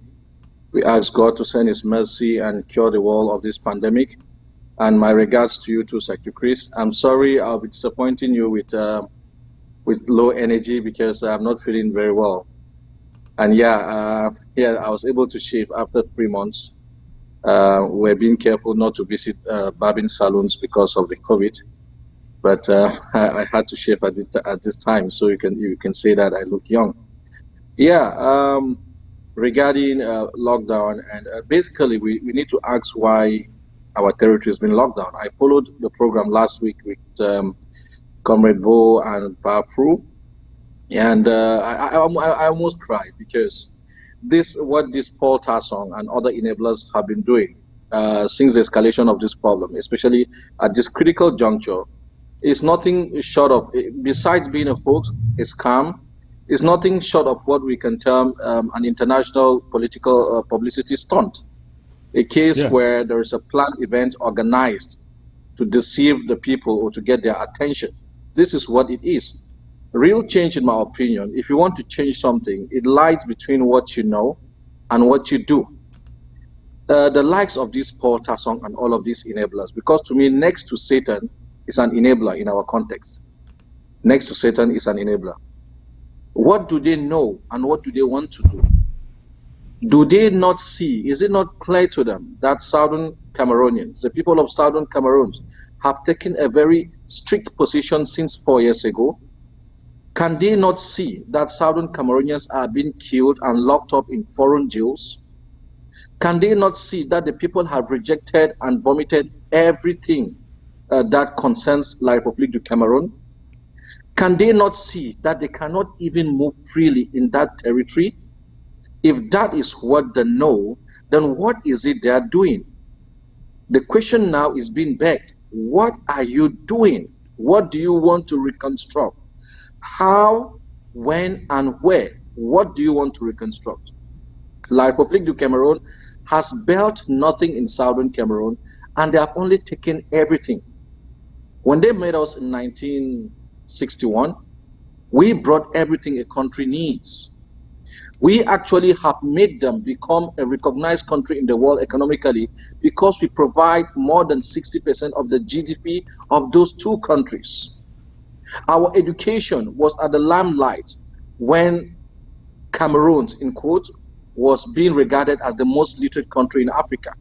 Speaker 6: We ask God to send His mercy and cure the world of this pandemic. And my regards to you too, Secretary Chris. I'm sorry I'll be disappointing you with low energy because I'm not feeling very well. And I was able to shave after 3 months. We're being careful not to visit barbing salons because of the COVID. But I had to shave at this time, so you can say that I look young. Regarding lockdown, and basically we need to ask why our territory has been locked down. I followed the program last week with Comrade Bo and Bafru, and I almost cried because what this Paul Tarsong and other enablers have been doing since the escalation of this problem, especially at this critical juncture, is nothing short of, besides being a hoax, a scam, is nothing short of what we can term an international political publicity stunt. A case where there is a planned event organized to deceive the people or to get their attention. This is what it is. Real change, in my opinion, if you want to change something, it lies between what you know and what you do. The likes of this Paul Tarsong and all of these enablers, because to me, next to Satan is an enabler in our context. Next to Satan is an enabler. What do they know and what do they want to do? Do they not see, is it not clear to them that Southern Cameroonians, the people of Southern Cameroons, have taken a very strict position since 4 years ago? Can they not see that Southern Cameroonians are being killed and locked up in foreign jails? Can they not see that the people have rejected and vomited everything that concerns La République du Cameroon? Can they not see that they cannot even move freely in that territory? If that is what they know, then what is it they are doing? The question now is being begged. What are you doing? What do you want to reconstruct? How, when, and where? What do you want to reconstruct? La République du Cameroon has built nothing in southern Cameroon, and they have only taken everything. When they made us in 1961, we brought everything a country needs. We actually have made them become a recognized country in the world economically because we provide more than 60% of the GDP of those two countries. Our education was at the limelight when Cameroon, in quotes, was being regarded as the most literate country in Africa.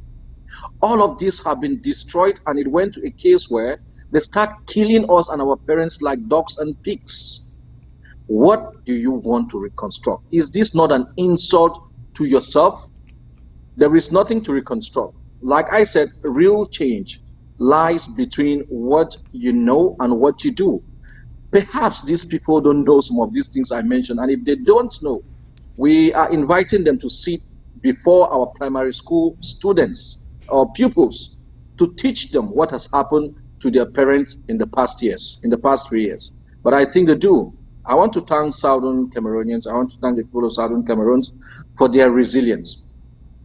Speaker 6: All of this have been destroyed, and it went to a case where they start killing us and our parents like dogs and pigs. What do you want to reconstruct? Is this not an insult to yourself? There is nothing to reconstruct. Like I said, real change lies between what you know and what you do. Perhaps these people don't know some of these things I mentioned, and if they don't know, we are inviting them to sit before our primary school students or pupils to teach them what has happened to their parents in the past years, in the past 3 years. But I think they do. I want to thank Southern Cameroonians, I want to thank the people of Southern Cameroons for their resilience.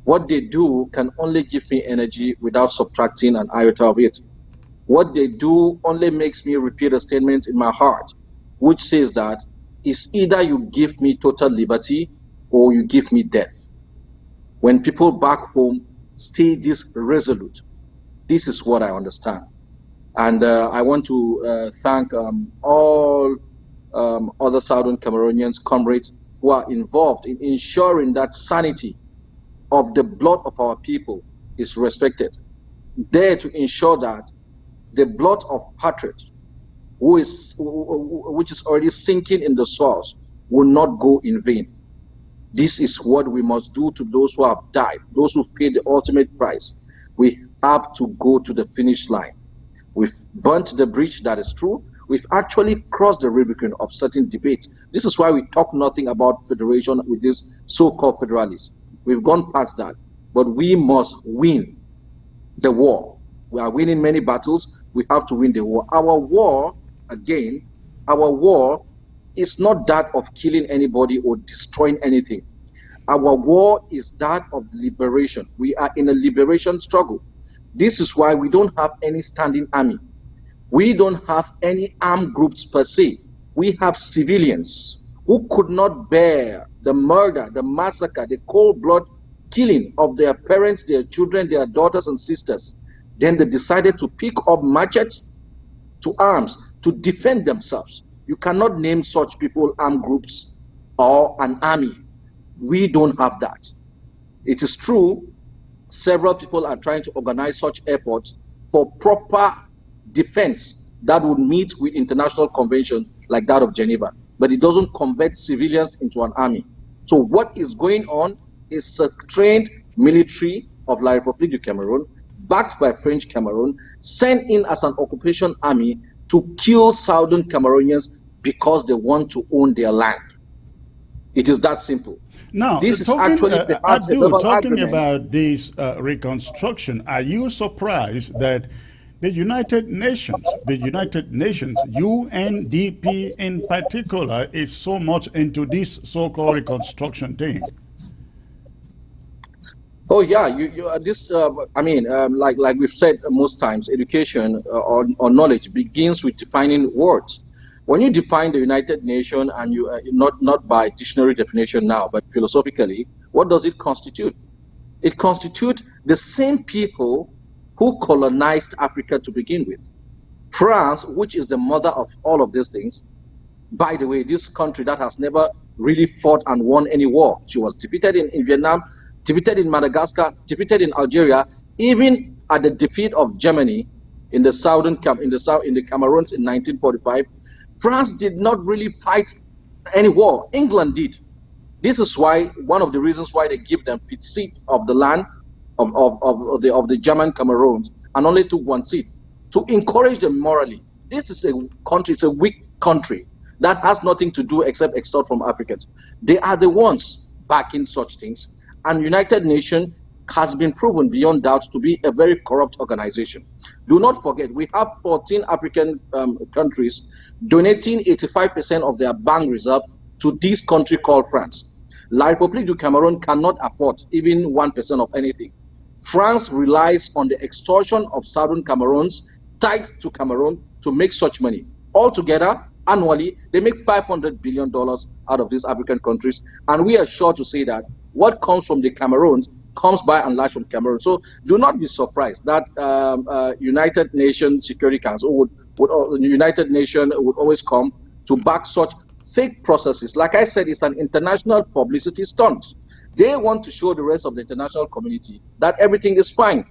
Speaker 6: What they do can only give me energy without subtracting an iota of it. What they do only makes me repeat a statement in my heart, which says that it's either you give me total liberty or you give me death. When people back home stay this resolute, this is what I understand. And I want to thank all other Southern Cameroonians, comrades who are involved in ensuring that sanity of the blood of our people is respected. There to ensure that the blood of patriots, which is already sinking in the soils, will not go in vain. This is what we must do to those who have died, those who paid the ultimate price. We have to go to the finish line. We've burnt the bridge, that is true. We've actually crossed the Rubicon of certain debates. This is why we talk nothing about federation with these so-called federalists. We've gone past that, but we must win the war. We are winning many battles. We have to win the war. Our war, again, our war is not that of killing anybody or destroying anything. Our war is that of liberation. We are in a liberation struggle. This is why we don't have any standing army. We don't have any armed groups per se. We have civilians who could not bear the murder, the massacre, the cold blood killing of their parents, their children, their daughters and sisters. Then they decided to pick up machetes to arms to defend themselves. You cannot name such people armed groups or an army. We don't have that. It is true, several people are trying to organize such efforts for proper defense that would meet with international conventions like that of Geneva, but it doesn't convert civilians into an army. So what is going on is a trained military of La République du Cameroon, backed by French Cameroon, sent in as an occupation army to kill Southern Cameroonians because they want to own their land. It is that simple.
Speaker 2: Now,
Speaker 6: this is actually the
Speaker 2: talking about this reconstruction, are you surprised that the United Nations, UNDP in particular, is so much into this so-called reconstruction thing?
Speaker 6: Oh yeah, like we've said most times, education or knowledge begins with defining words. When you define the United Nations, and you not by dictionary definition now, but philosophically, what does it constitute? It constitutes the same people who colonized Africa to begin with. France, which is the mother of all of these things, by the way, this country that has never really fought and won any war. She was defeated in Vietnam, defeated in Madagascar, defeated in Algeria, even at the defeat of Germany in the Cameroons in 1945. France did not really fight any war. England did. This is why one of the reasons why they give them 5th seat of the land of the German Cameroons and only took 1 seat to encourage them morally. This is a country, it's a weak country that has nothing to do except extort from Africans. They are the ones backing such things, and United Nations has been proven beyond doubt to be a very corrupt organization. Do not forget, we have 14 African countries donating 85% of their bank reserve to this country called France. La République du Cameroon cannot afford even 1% of anything. France relies on the extortion of Southern Cameroons tied to Cameroon to make such money. Altogether, annually, they make $500 billion out of these African countries, and we are sure to say that what comes from the Cameroons comes by and large from Cameroon. So do not be surprised that United Nations Security Council United Nations would always come to back such fake processes. Like I said, it's an international publicity stunt. They want to show the rest of the international community that everything is fine.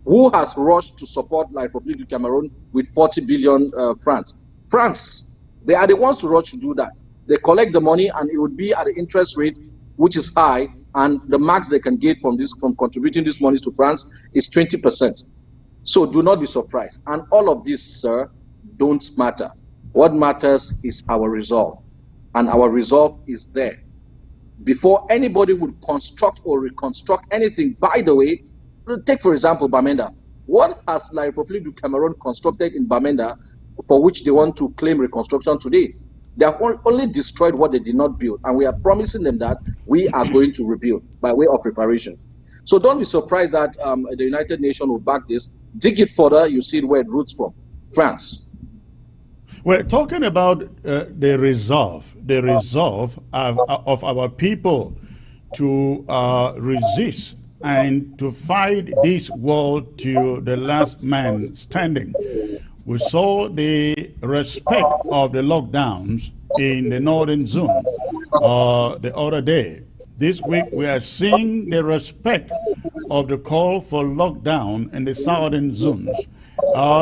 Speaker 6: Who has rushed to support La République du Cameroon with 40 billion francs? France. They are the ones to rush to do that. They collect the money, and it would be at the interest rate which is high, and the max they can get from contributing this money to France is 20%. So do not be surprised. And all of this, sir, don't matter. What matters is our resolve, and our resolve is there. Before anybody would construct or reconstruct anything, by the way, take for example Bamenda. What has La République du Cameroon constructed in Bamenda for which they want to claim reconstruction today? They have only destroyed what they did not build, and we are promising them that we are going to rebuild by way of preparation. So don't be surprised that the United Nations will back this. Dig it further, you see where it roots from. France.
Speaker 2: We're talking about the resolve of our people to resist and to fight this war to the last man standing. We saw the respect of the lockdowns in the northern zone the other day. This week, we are seeing the respect of the call for lockdown in the southern zones.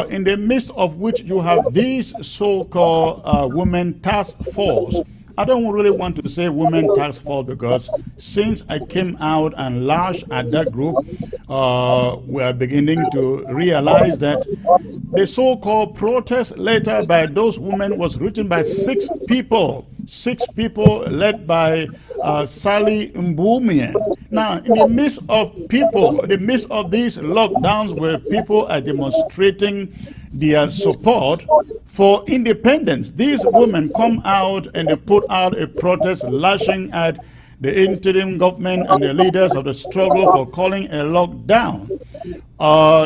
Speaker 2: In the midst of which you have these so-called women task force. I don't really want to say women task force because since I came out and lashed at that group, we are beginning to realize that the so-called protest letter by those women was written by six people led by Sally Mbumian. Now, in the midst of people, in the midst of these lockdowns where people are demonstrating their support for independence, these women come out and they put out a protest lashing at the interim government and the leaders of the struggle for calling a lockdown.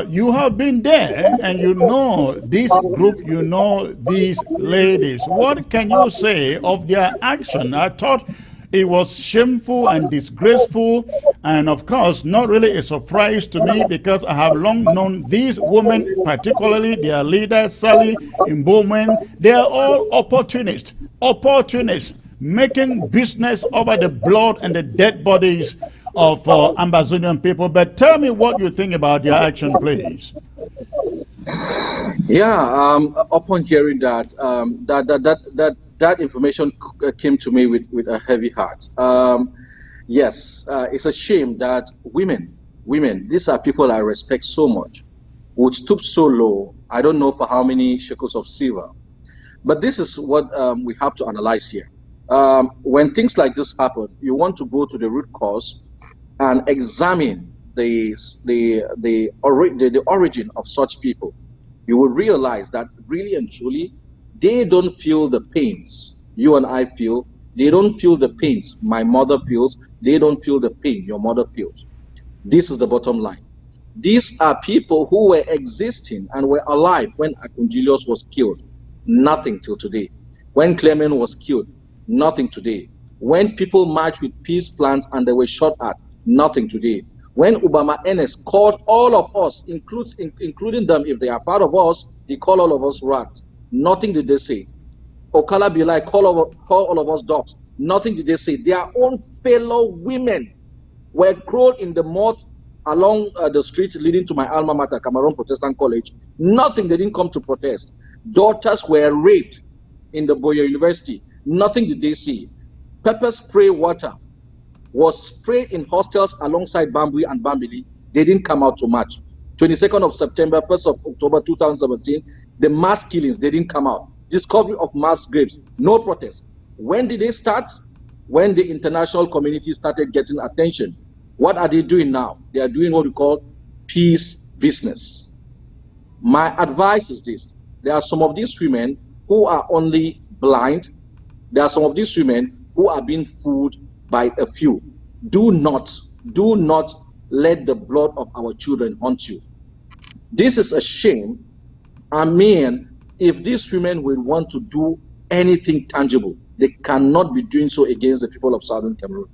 Speaker 2: You have been there and you know this group, you know these ladies. What can you say of their action? I thought it was shameful and disgraceful, and of course, not really a surprise to me because I have long known these women, particularly their leader, Sally Mbomen. They are all opportunists, making business over the blood and the dead bodies of Amazonian people. But tell me what you think about their action, please.
Speaker 6: Yeah, upon hearing that, that information came to me with a heavy heart. Yes, it's a shame that women, these are people I respect so much, would stoop so low. I don't know for how many shekels of silver. But this is what we have to analyze here. When things like this happen, you want to go to the root cause and examine the origin of such people. You will realize that really and truly, they don't feel the pains you and I feel. They don't feel the pains my mother feels. They don't feel the pain your mother feels. This is the bottom line. These are people who were existing and were alive when Akunjulius was killed. Nothing till today. When Clement was killed, nothing today. When people marched with peace plans and they were shot at, nothing today. When Obama Enes called all of us, including them, if they are part of us, he called all of us rats. Nothing did they say. Okala Bilai called all of us dogs. Nothing did they say. Their own fellow women were crawled in the mud along the street leading to my alma mater, Cameroon Protestant College. Nothing, they didn't come to protest. Daughters were raped in the Boyer University. Nothing did they see. Pepper spray water was sprayed in hostels alongside Bambui and Bambili. They didn't come out to march. 22nd of September, 1st of October 2017, the mass killings, they didn't come out. Discovery of mass graves, no protest. When did they start? When the international community started getting attention. What are they doing now? They are doing what we call peace business. My advice is this. There are some of these women who are only blind. There are some of these women who are being fooled by a few. Do not let the blood of our children haunt you. This is a shame. I mean, if these women will want to do anything tangible, they cannot be doing so against the people of Southern Cameroon.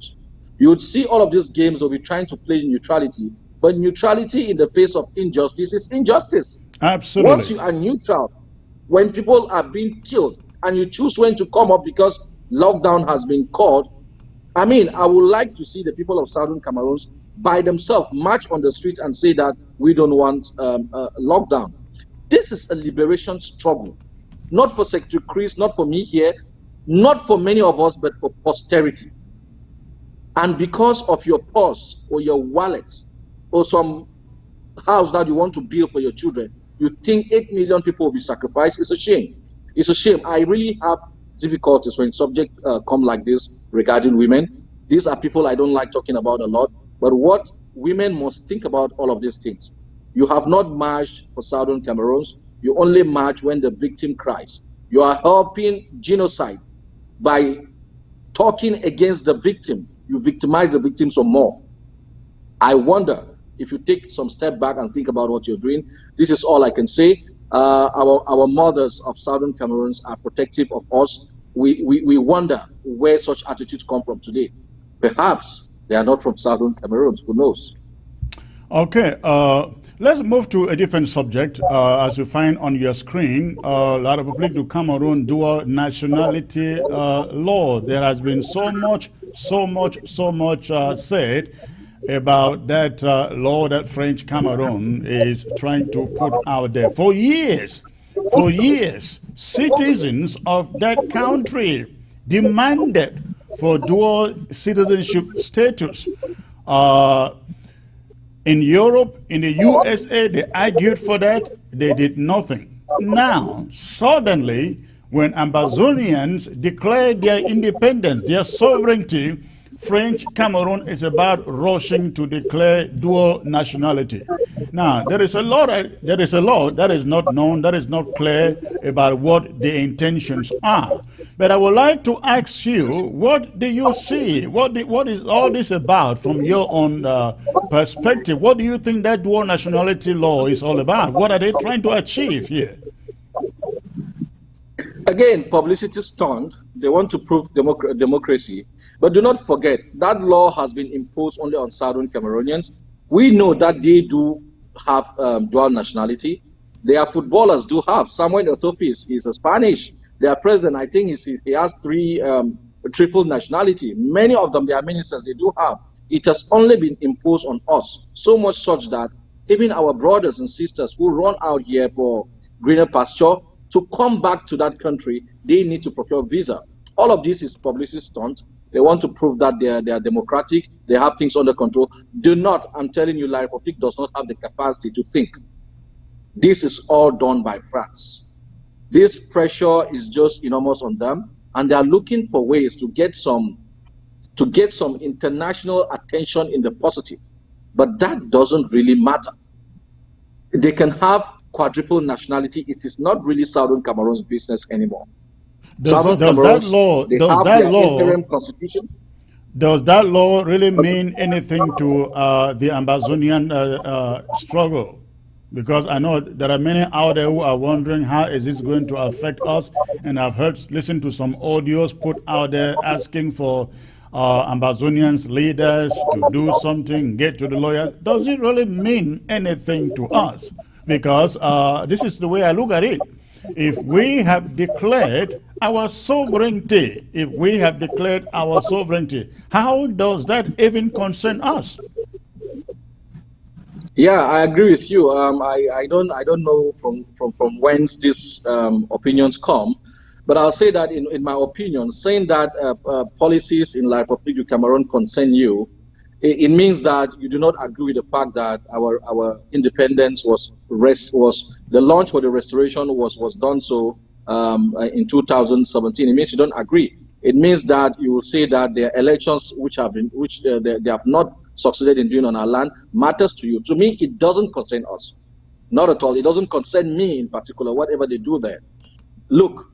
Speaker 6: You would see all of these games will be trying to play neutrality, but neutrality in the face of injustice is injustice.
Speaker 2: Absolutely.
Speaker 6: Once you are neutral, when people are being killed and you choose when to come up because lockdown has been called, I mean, I would like to see the people of Southern Cameroon by themselves march on the street and say that we don't want lockdown. This is a liberation struggle, not for Secretary Chris, not for me here, not for many of us, but for posterity. And because of your purse or your wallet or some house that you want to build for your children, you think 8 million people will be sacrificed. It's a shame. It's a shame. I really have difficulties when subjects come like this regarding women. These are people I don't like talking about a lot. But what women must think about all of these things. You have not marched for Southern Cameroons. You only march when the victim cries. You are helping genocide by talking against the victim. You victimize the victim some more. I wonder if you take some step back and think about what you're doing. This is all I can say. Our mothers of Southern Cameroons are protective of us. We wonder where such attitudes come from today. Perhaps they are not from Southern Cameroons. Who knows?
Speaker 2: Okay. Let's move to a different subject. As you find on your screen, La République du Cameroon dual nationality law. There has been so much said about that law that French Cameroon is trying to put out there. For years, citizens of that country demanded for dual citizenship status. In Europe, in the USA, they argued for that. They did nothing. Now, suddenly, when Ambazonians declared their independence, their sovereignty, French Cameroon is about rushing to declare dual nationality. Now, there is a law that is not known, that is not clear about what the intentions are. But I would like to ask you, what do you see? What is all this about from your own perspective? What do you think that dual nationality law is all about? What are they trying to achieve here?
Speaker 6: Again, publicity stunt. They want to prove democracy. But do not forget, that law has been imposed only on Southern Cameroonians. We know that they do have dual nationality. Their footballers do have. Samuel Eto'o is a Spanish. Their president, I think, he has three triple nationality. Many of them, their ministers, they do have. It has only been imposed on us, so much such that even our brothers and sisters who run out here for greener pasture, to come back to that country, they need to procure visa. All of this is publicity stunt. They want to prove that they are democratic, they have things under control. Do not, I'm telling you, La République does not have the capacity to think. This is all done by France. This pressure is just enormous on them, and they are looking for ways to get some international attention in the positive. But that doesn't really matter. They can have quadruple nationality. It is not really Southern Cameroon's business anymore.
Speaker 2: Does that law really mean anything to the Ambazonian struggle? Because I know there are many out there who are wondering how is this going to affect us, and I've listened to some audios put out there asking for Ambazonians leaders to do something, get to the lawyer. Does it really mean anything to us? Because this is the way I look at it. If we have declared our sovereignty, how does that even concern us?
Speaker 6: Yeah, I agree with you. I don't know from whence these opinions come, but I'll say that in my opinion, saying that policies in La République du Cameroon concern you, it means that you do not agree with the fact that our independence the launch for the restoration was done so in 2017. It means you don't agree. It means that you will say that the elections which they have not succeeded in doing on our land matters to you. To me, it doesn't concern us. Not at all. It doesn't concern me in particular, whatever they do there. Look,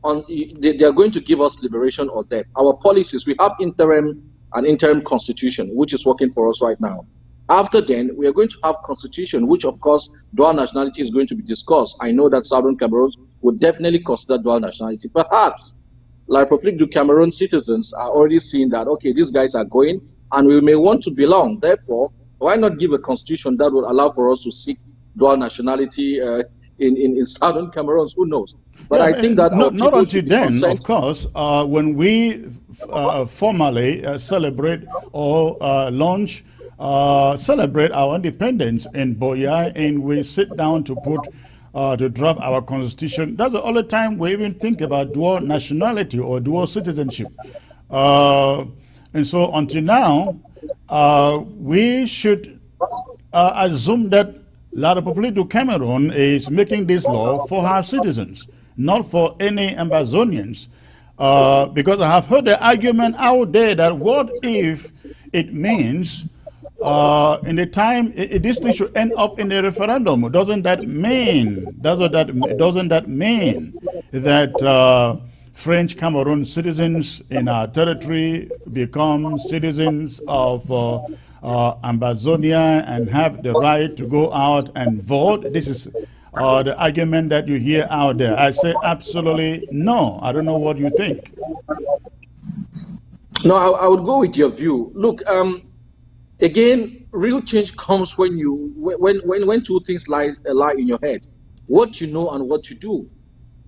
Speaker 6: they are going to give us liberation or death. Our policies, we have an interim constitution, which is working for us right now. After then, we are going to have constitution, which of course, dual nationality is going to be discussed. I know that Southern Cameroon would definitely consider dual nationality. Perhaps La République du Cameroon citizens are already seeing that, okay, these guys are going, and we may want to belong. Therefore, why not give a constitution that will allow for us to seek dual nationality in Southern Cameroon? Who knows? But yeah, I think that
Speaker 2: not until then, of course, when we formally celebrate or celebrate our independence in Boya, and we sit down to draft our constitution, that's the only time we even think about dual nationality or dual citizenship. And so until now, we should assume that La République du Cameroon is making this law for her citizens, not for any Ambazonians. Because I have heard the argument out there that what if it means in the time this thing should end up in a referendum? Doesn't that mean that French Cameroon citizens in our territory become citizens of Ambazonia and have the right to go out and vote? This is the argument that you hear out there. I say absolutely no. I don't know what you think.
Speaker 6: No, I would go with your view. Look, Again, real change comes when two things lie in your head: what you know and what you do.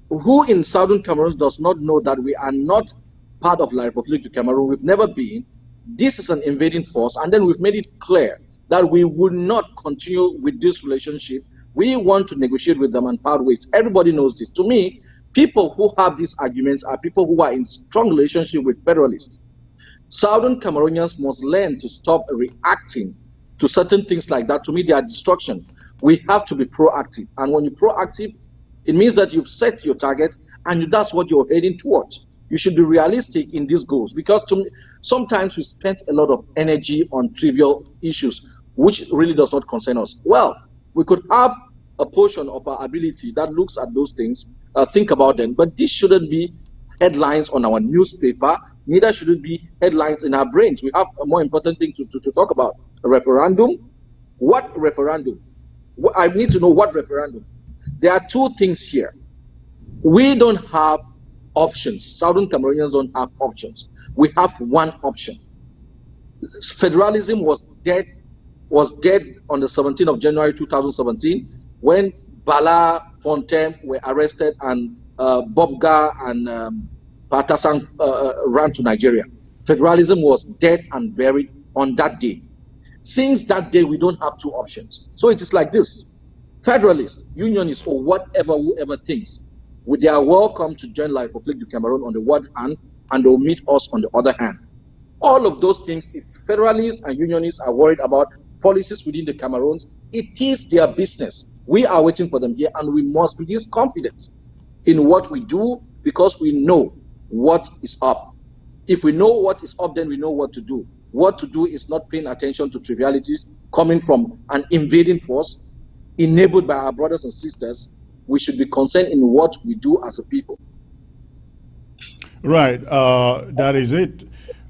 Speaker 6: Who in Southern Cameroon does not know that we are not part of La République du Cameroon? We've never been. This is an invading force, and then we've made it clear that we will not continue with this relationship. We want to negotiate with them and part ways. Everybody knows this. To me, people who have these arguments are people who are in strong relationship with federalists. Southern Cameroonians must learn to stop reacting to certain things like that. To me, they are destruction. We have to be proactive. And when you're proactive, it means that you've set your target and that's what you're heading towards. You should be realistic in these goals, because to me, sometimes we spend a lot of energy on trivial issues, which really does not concern us. Well, we could have a portion of our ability that looks at those things, think about them, but this shouldn't be headlines on our newspaper, neither should it be headlines in our brains. We have a more important thing to talk about. A referendum? What referendum? I need to know what referendum. There are two things here. We don't have options. Southern Cameroonians don't have options. We have one option. Federalism was dead on the 17th of January 2017 when Bala, Fontaine were arrested and Bobga and Patasang ran to Nigeria. Federalism was dead and buried on that day. Since that day, we don't have two options. So it is like this. Federalists, unionists, or whoever thinks, they are welcome to join La République du Cameroon on the one hand, and they'll meet us on the other hand. All of those things, if federalists and unionists are worried about policies within the Cameroons, it is their business. We are waiting for them here, and we must produce confidence in what we do, because we know what is up. If we know what is up, then we know what to do. What to do is not paying attention to trivialities coming from an invading force enabled by our brothers and sisters. We should be concerned in what we do as a people.
Speaker 2: Right, that is it.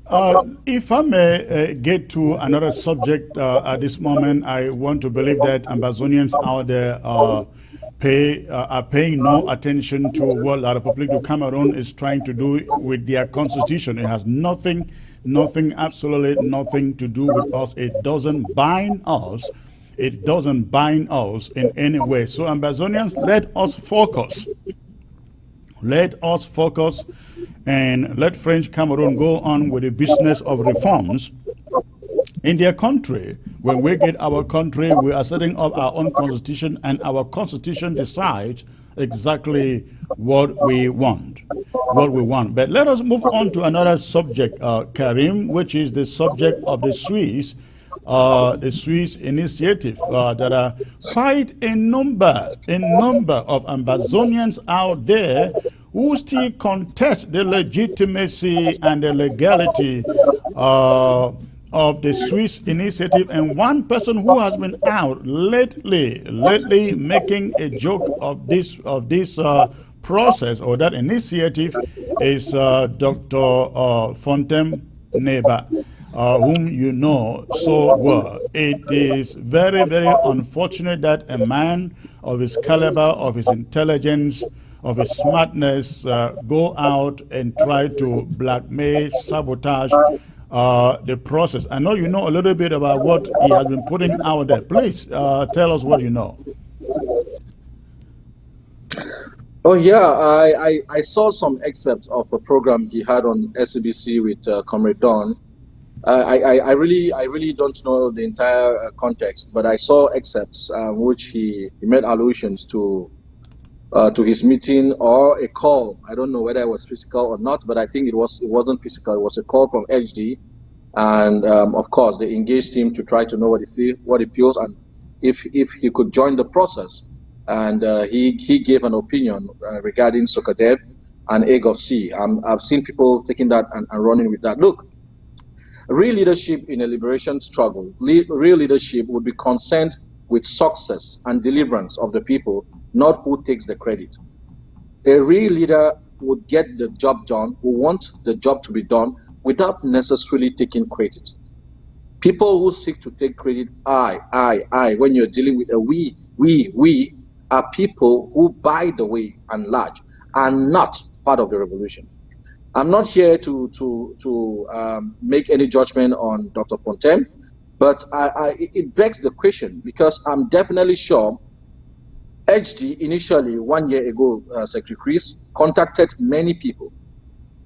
Speaker 2: If I may get to another subject at this moment, I want to believe that Ambazonians out there are paying no attention to what La République du Cameroon is trying to do with their constitution. It has nothing, absolutely nothing to do with us. It doesn't bind us. It doesn't bind us in any way. So Ambazonians, let us focus. Let us focus and let French Cameroon go on with the business of reforms in their country. When we get our country, we are setting up our own constitution, and our constitution decides exactly what we want. But let us move on to another subject, Karim, which is the subject of the Swiss initiative. There are quite a number of Ambazonians out there who still contest the legitimacy and the legality of the Swiss initiative. And one person who has been out lately making a joke of this process or that initiative is Dr. Fontaine Neba, whom you know so well. It is very, very unfortunate that a man of his caliber, of his intelligence, of his smartness go out and try to blackmail, sabotage the process. I know you know a little bit about what he has been putting out there. Please tell us what you know.
Speaker 6: Oh yeah, I saw some excerpts of a program he had on SABC with Comrade Don. I really don't know the entire context, but I saw excerpts which he made allusions to his meeting or a call. I don't know whether it was physical or not, but I think it wasn't physical. It was a call from HD, and of course they engaged him to try to know what he feels, and if he could join the process. And he gave an opinion regarding Sokadev and Egg of Sea. I've seen people taking that and running with that. Look, real leadership in a liberation struggle, real leadership would be concerned with success and deliverance of the people, not who takes the credit. A real leader would get the job done, who wants the job to be done without necessarily taking credit. People who seek to take credit, I, when you're dealing with a we, are people who, by the way and large, are not part of the revolution. I'm not here to make any judgment on Dr. Fontaine. But it begs the question, because I'm definitely sure HD initially 1 year ago, Secretary Chris, contacted many people.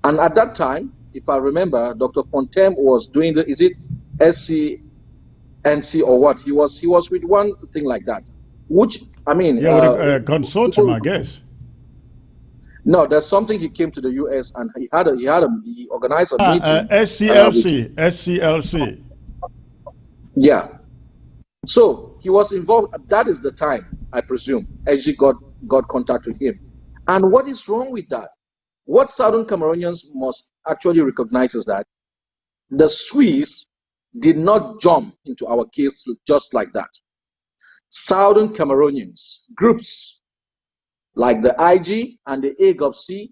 Speaker 6: And at that time, if I remember, Dr. Fontem was doing the, is it SCNC or what? He was with one thing like that, which, I mean,
Speaker 2: Yeah, with a consortium, I guess.
Speaker 6: No, there's something. He came to the US and he organized a meeting.
Speaker 2: SCLC.
Speaker 6: Yeah. So he was involved. That is the time, I presume, SG got contact with him. And what is wrong with that? What Southern Cameroonians must actually recognize is that the Swiss did not jump into our case just like that. Southern Cameroonians, groups like the IG and the AGOPC,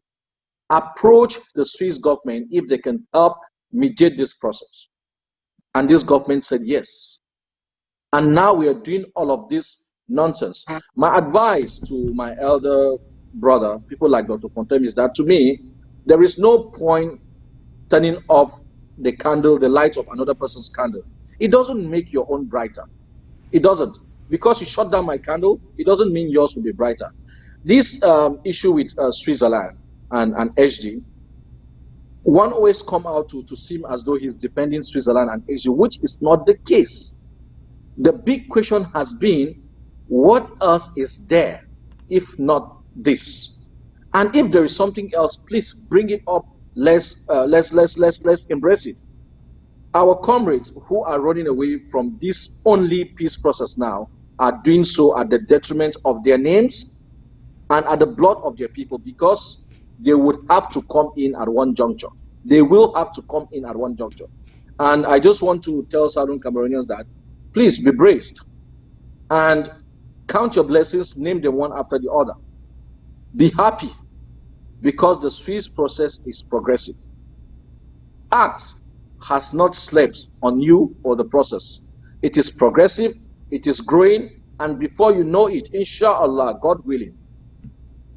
Speaker 6: approach the Swiss government if they can help mediate this process. And this government said yes. And now we are doing all of this nonsense. My advice to my elder brother, people like Dr. Fontem, is that to me, there is no point turning off the candle, the light of another person's candle. It doesn't make your own brighter. It doesn't. Because you shut down my candle, it doesn't mean yours will be brighter. This issue with Switzerland and HD, one always come out to seem as though he's defending Switzerland and HD, which is not the case. The big question has been, what else is there if not this? And if there is something else, please bring it up. Let's embrace it. Our comrades who are running away from this only peace process now are doing so at the detriment of their names and at the blood of their people, because they would have to come in at one juncture. They will have to come in at one juncture. And I just want to tell Southern Cameroonians that please be braced and count your blessings, name them one after the other. Be happy, because the Swiss process is progressive. ACT has not slept on you or the process. It is progressive, it is growing, and before you know it, inshallah, God willing,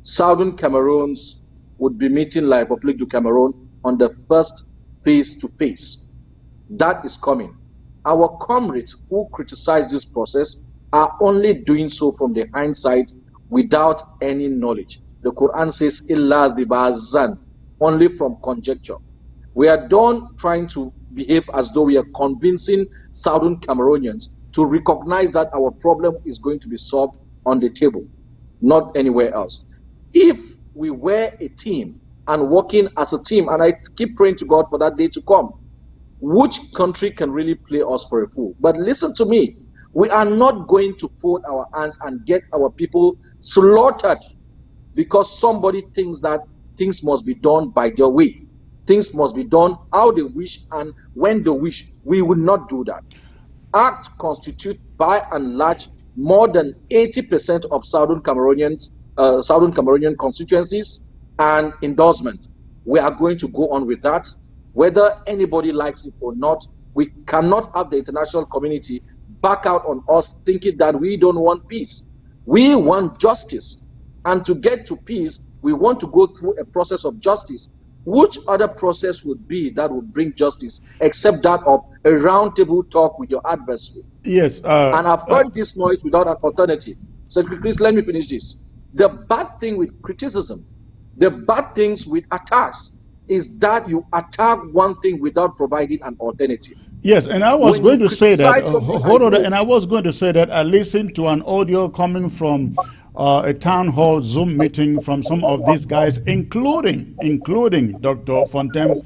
Speaker 6: Southern Cameroons would be meeting La République du Cameroon on the first face-to-face. That is coming. Our comrades who criticize this process are only doing so from the hindsight without any knowledge. The Quran says, Illa dhibazan, only from conjecture. We are done trying to behave as though we are convincing Southern Cameroonians to recognize that our problem is going to be solved on the table, not anywhere else. If we were a team and working as a team, and I keep praying to God for that day to come, which country can really play us for a fool? But listen to me, we are not going to fold our hands and get our people slaughtered because somebody thinks that things must be done by their way. Things must be done how they wish and when they wish. We will not do that. ACT constitutes by and large more than 80% of Southern Cameroonian constituencies and endorsement. We are going to go on with that. Whether anybody likes it or not, we cannot have the international community back out on us thinking that we don't want peace. We want justice. And to get to peace, we want to go through a process of justice. Which other process would be that would bring justice except that of a roundtable talk with your adversary?
Speaker 2: Yes.
Speaker 6: And I've heard this noise without an alternative. So please let me finish this. The bad thing with criticism, the bad things with attacks, is that you attack one thing without providing an alternative.
Speaker 2: Yes, and I was going to say that, hold on, and I was going to say that I listened to an audio coming from a town hall Zoom meeting from some of these guys, including Dr. Fontem,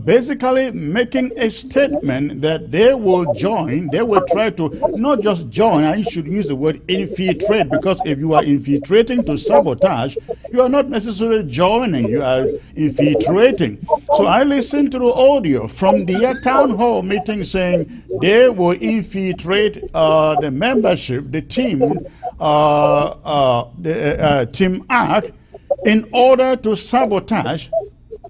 Speaker 2: basically making a statement that they will join, they will try to not just join, I should use the word infiltrate, because if you are infiltrating to sabotage, you are not necessarily joining, you are infiltrating. So I listened to the audio from the town hall meeting saying they will infiltrate the membership, the team, Team ARC, in order to sabotage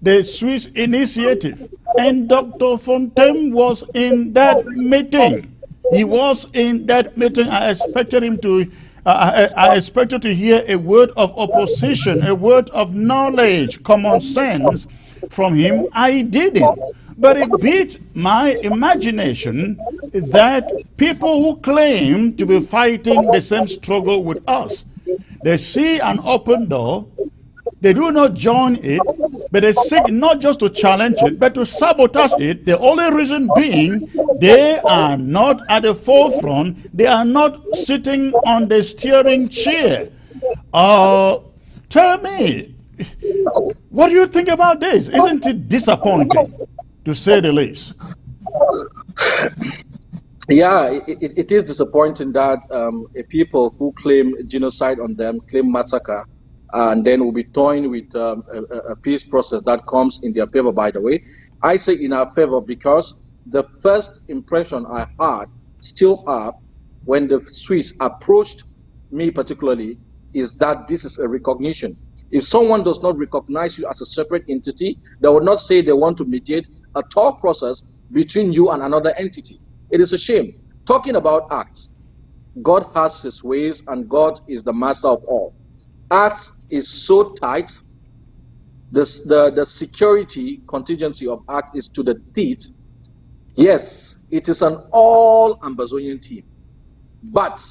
Speaker 2: the Swiss initiative. And Dr. Fontem was in that meeting. He was in that meeting. I expected him to I expected to hear a word of opposition, a word of knowledge, common sense from him. I didn't. But it beat my imagination that people who claim to be fighting the same struggle with us, they see an open door, they do not join it, but they seek not just to challenge it, but to sabotage it. The only reason being they are not at the forefront, they are not sitting on the steering chair. Tell me, what do you think about this? Isn't it disappointing, to say the least?
Speaker 6: Yeah, it is disappointing that people who claim genocide on them, claim massacre, and then will be toying with a peace process that comes in their favor, by the way. I say in our favor because the first impression I had, still have, when the Swiss approached me particularly, is that this is a recognition. If someone does not recognize you as a separate entity, they will not say they want to mediate a talk process between you and another entity. It is a shame. Talking about acts, God has his ways and God is the master of all. Acts is so tight, the security contingency of acts is to the teeth. Yes, it is an all Ambazonian team, but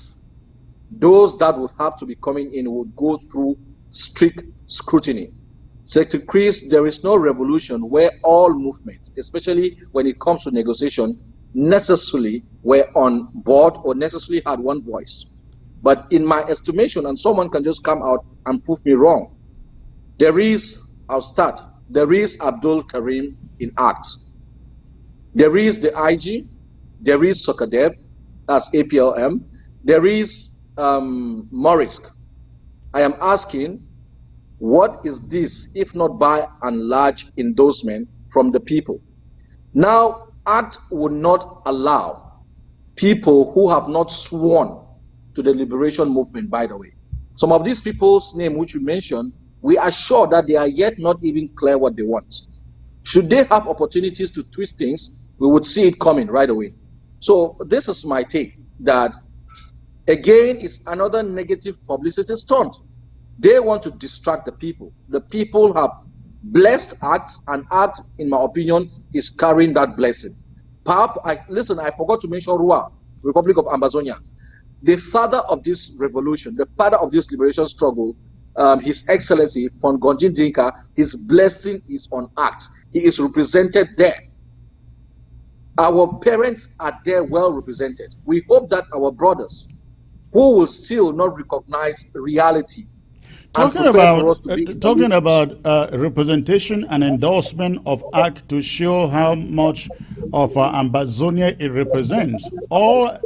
Speaker 6: those that would have to be coming in would go through strict scrutiny. Secretary Chris, there is no revolution where all movements, especially when it comes to negotiation, necessarily were on board or necessarily had one voice. But in my estimation, and someone can just come out and prove me wrong, there is Abdul Karim in acts. There is the IG, there is Sokadev, that's APLM, there is Morisk. I am asking, what is this, if not by and large endorsement from the people? Now, ACT would not allow people who have not sworn to the liberation movement, by the way. Some of these people's name, which you mentioned, we are sure that they are yet not even clear what they want. Should they have opportunities to twist things, we would see it coming right away. So this is my take, that again is another negative publicity stunt. They want to distract the people. The people have blessed ACT, and ACT, in my opinion, is carrying that blessing. Listen, I forgot to mention Rua, Republic of Amazonia. The father of this revolution, the father of this liberation struggle, His Excellency Fongonjin Dinka, his blessing is on ACT. He is represented there. Our parents are there well represented. We hope that our brothers, who will still not recognize reality,
Speaker 2: talking about representation and endorsement of ACT to show how much of Ambazonia it represents, all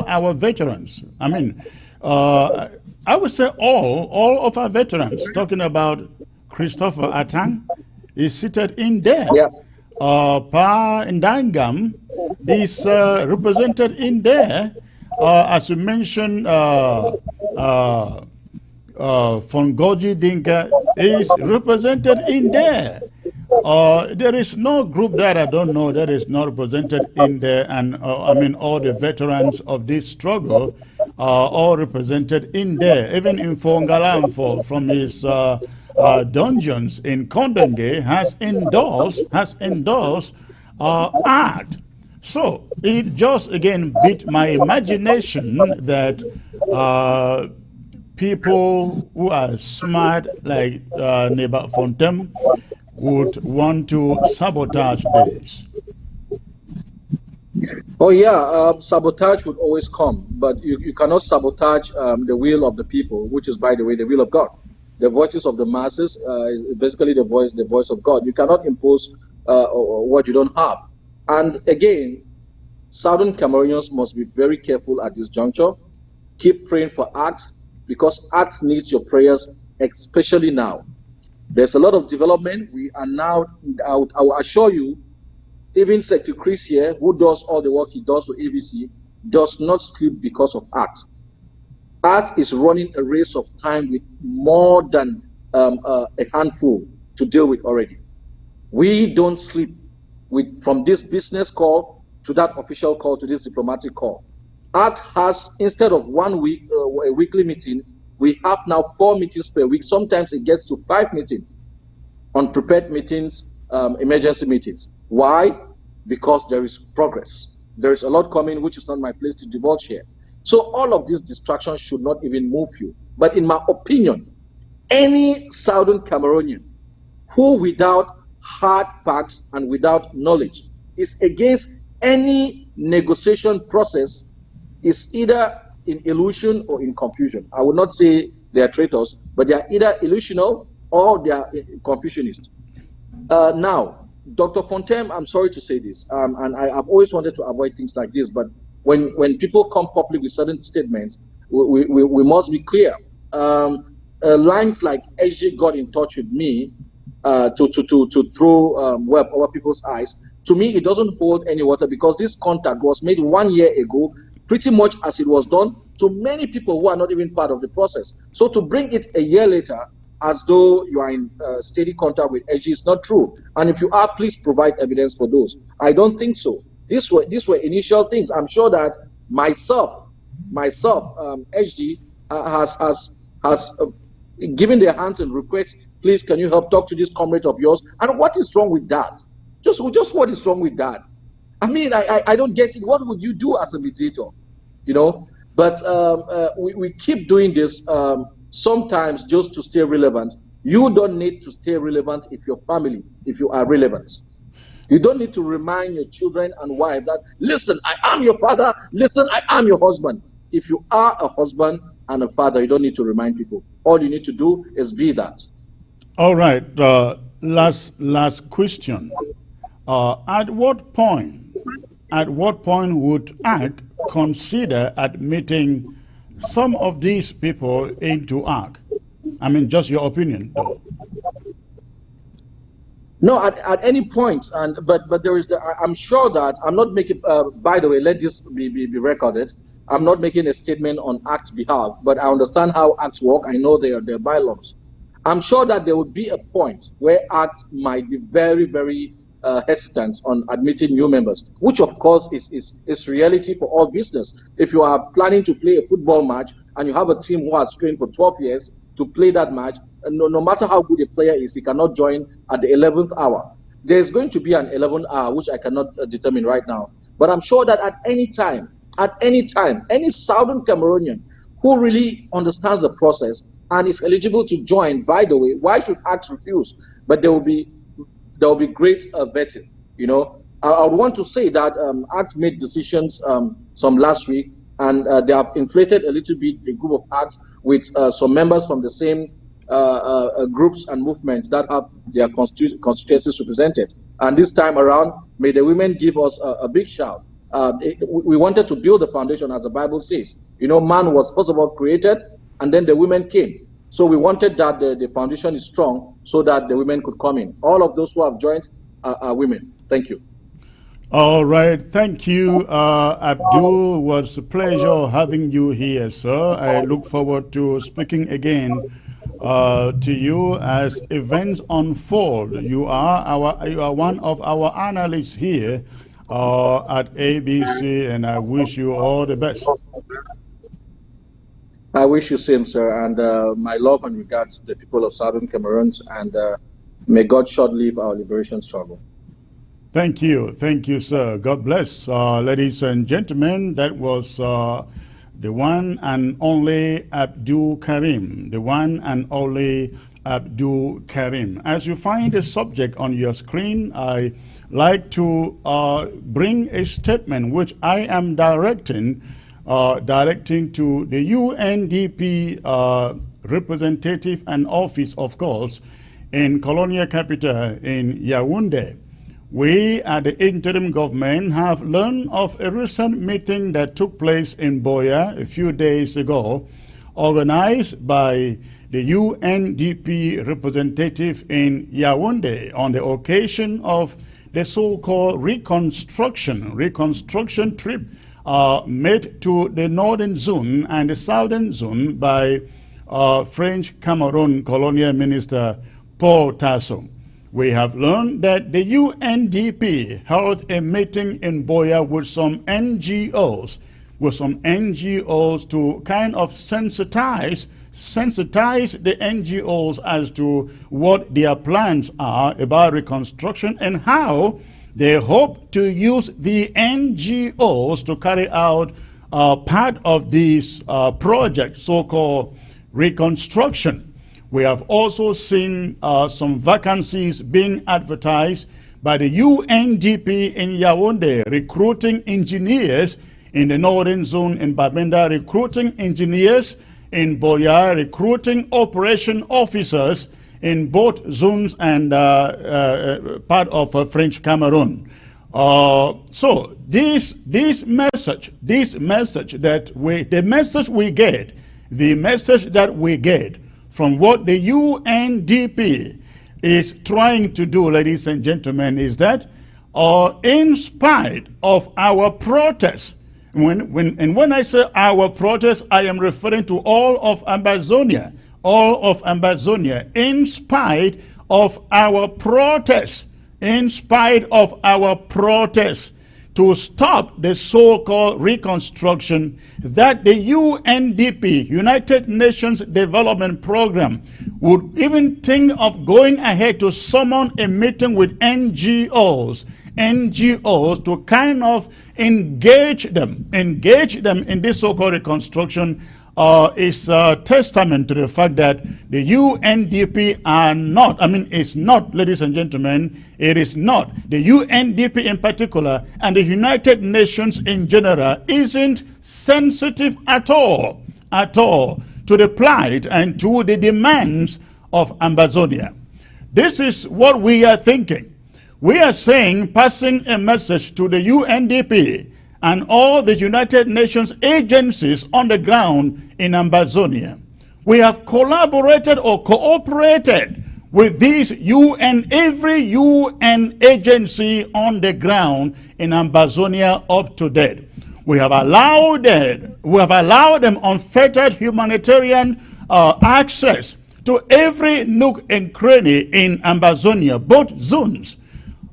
Speaker 2: our veterans. I mean, I would say all of our veterans. Talking about Christopher Atang is seated in there.
Speaker 6: Yeah.
Speaker 2: Pa Ndangam is represented in there. As you mentioned, Fongoji Dinka is represented in there. There is no group that I don't know that is not represented in there, and I mean all the veterans of this struggle are all represented in there. Even in Fongalamfo, from his dungeons in Kondenge, has endorsed art. So it just again beat my imagination that people who are smart like Neba Fontem would want to sabotage this.
Speaker 6: Oh yeah, sabotage would always come, but you cannot sabotage the will of the people, which is, by the way, the will of God. The voices of the masses is basically the voice of God. You cannot impose what you don't have. And again, Southern Cameroonians must be very careful at this juncture. Keep praying for ACT, because ACT needs your prayers, especially now. There's a lot of development. We are now, I will assure you, even Secretary Chris here, who does all the work he does for ABC, does not sleep because of ACT. ACT is running a race of time with more than a handful to deal with already. We don't sleep from this business call to that official call to this diplomatic call. ACT has, instead of 1 week, a weekly meeting, we have now 4 meetings per week. Sometimes it gets to 5 meetings, unprepared meetings, emergency meetings. Why? Because there is progress. There is a lot coming, which is not my place to divulge here. So all of these distractions should not even move you. But in my opinion, any Southern Cameroonian who without hard facts and without knowledge is against any negotiation process is either in illusion or in confusion. I would not say they are traitors, but they are either illusional or they are confusionists. Now, Dr. Fontaine, I'm sorry to say this, and I've always wanted to avoid things like this, but when people come public with certain statements, we must be clear. Lines like SG got in touch with me to throw web over people's eyes. To me, it doesn't hold any water because this contact was made 1 year ago, pretty much as it was done to many people who are not even part of the process. So to bring it a year later, as though you are in steady contact with SG is not true. And if you are, please provide evidence for those. I don't think so. These were initial things. I'm sure that myself, SG has given their hands and request, please, can you help talk to this comrade of yours? And what is wrong with that? Just what is wrong with that? I mean, I don't get it. What would you do as a mediator? You know? But we keep doing this sometimes just to stay relevant. You don't need to stay relevant if you are relevant. You don't need to remind your children and wife that, listen, I am your father, listen, I am your husband. If you are a husband and a father, you don't need to remind people. All you need to do is be that.
Speaker 2: All right. Last question. At what point would ACT consider admitting some of these people into ACT? I mean, just your opinion, though.
Speaker 6: No, at any point, but there is I'm sure that I'm not making. By the way, let this be recorded. I'm not making a statement on ACT's behalf, but I understand how ACTs work. I know their bylaws. I'm sure that there would be a point where ACT might be very, very hesitant on admitting new members, which of course is reality for all business. If you are planning to play a football match and you have a team who has trained for 12 years to play that match, no matter how good a player is, he cannot join at the 11th hour. There's going to be an 11th hour, which I cannot determine right now. But I'm sure that at any time, any Southern Cameroonian who really understands the process and is eligible to join, by the way, why should ACT refuse? But there will be great vetting. You know, I would want to say that ACT made decisions some last week, and they have inflated a little bit the group of ACT with some members from the same groups and movements that have their constituencies represented. And this time around, may the women give us a big shout. We wanted to build the foundation, as the Bible says. You know, man was first of all created, and then the women came. So we wanted that the foundation is strong so that the women could come in. All of those who have joined are women. Thank you.
Speaker 2: All right. Thank you, Abdul. It was a pleasure having you here, sir. I look forward to speaking again to you as events unfold. You are one of our analysts here at ABC, and I wish you all the best.
Speaker 6: I wish you same, sir, and my love and regards to the people of Southern Cameroon, and may God short live our liberation struggle.
Speaker 2: Thank you, sir. God bless. Ladies and gentlemen, that was the one and only Abdul Karim, the one and only Abdul Karim. As you find the subject on your screen, I like to bring a statement which I am directing to the UNDP representative and office, of course, in colonial capital in Yaoundé. We at the interim government have learned of a recent meeting that took place in Boya a few days ago, organized by the UNDP representative in Yaoundé on the occasion of the so-called reconstruction trip made to the northern zone and the southern zone by French Cameroon colonial minister Paul Tasso. We have learned that the UNDP held a meeting in Boya with some NGOs, to kind of sensitize the NGOs as to what their plans are about reconstruction and how They hope to use the NGOs to carry out part of this project, so-called Reconstruction. We have also seen some vacancies being advertised by the UNDP in Yaoundé, recruiting engineers in the northern zone in Bamenda, recruiting engineers in Boya, recruiting operation officers in both zones and part of French Cameroon. So the message that we get from what the UNDP is trying to do, ladies and gentlemen, is that in spite of our protests, when I say our protests, I am referring to all of Ambazonia, in spite of our protests, to stop the so-called reconstruction that the UNDP, United Nations Development Program, would even think of going ahead to summon a meeting with NGOs to kind of engage them in this so-called reconstruction is a testament to the fact that the UNDP are not, it's not, ladies and gentlemen, it is not. The UNDP in particular and the United Nations in general isn't sensitive at all to the plight and to the demands of Ambazonia. This is what we are thinking. We are saying, passing a message to the UNDP and all the United Nations agencies on the ground in Ambazonia. We have collaborated or cooperated with every UN agency on the ground in Ambazonia up to date. We have allowed them unfettered humanitarian access to every nook and cranny in Ambazonia, both zones.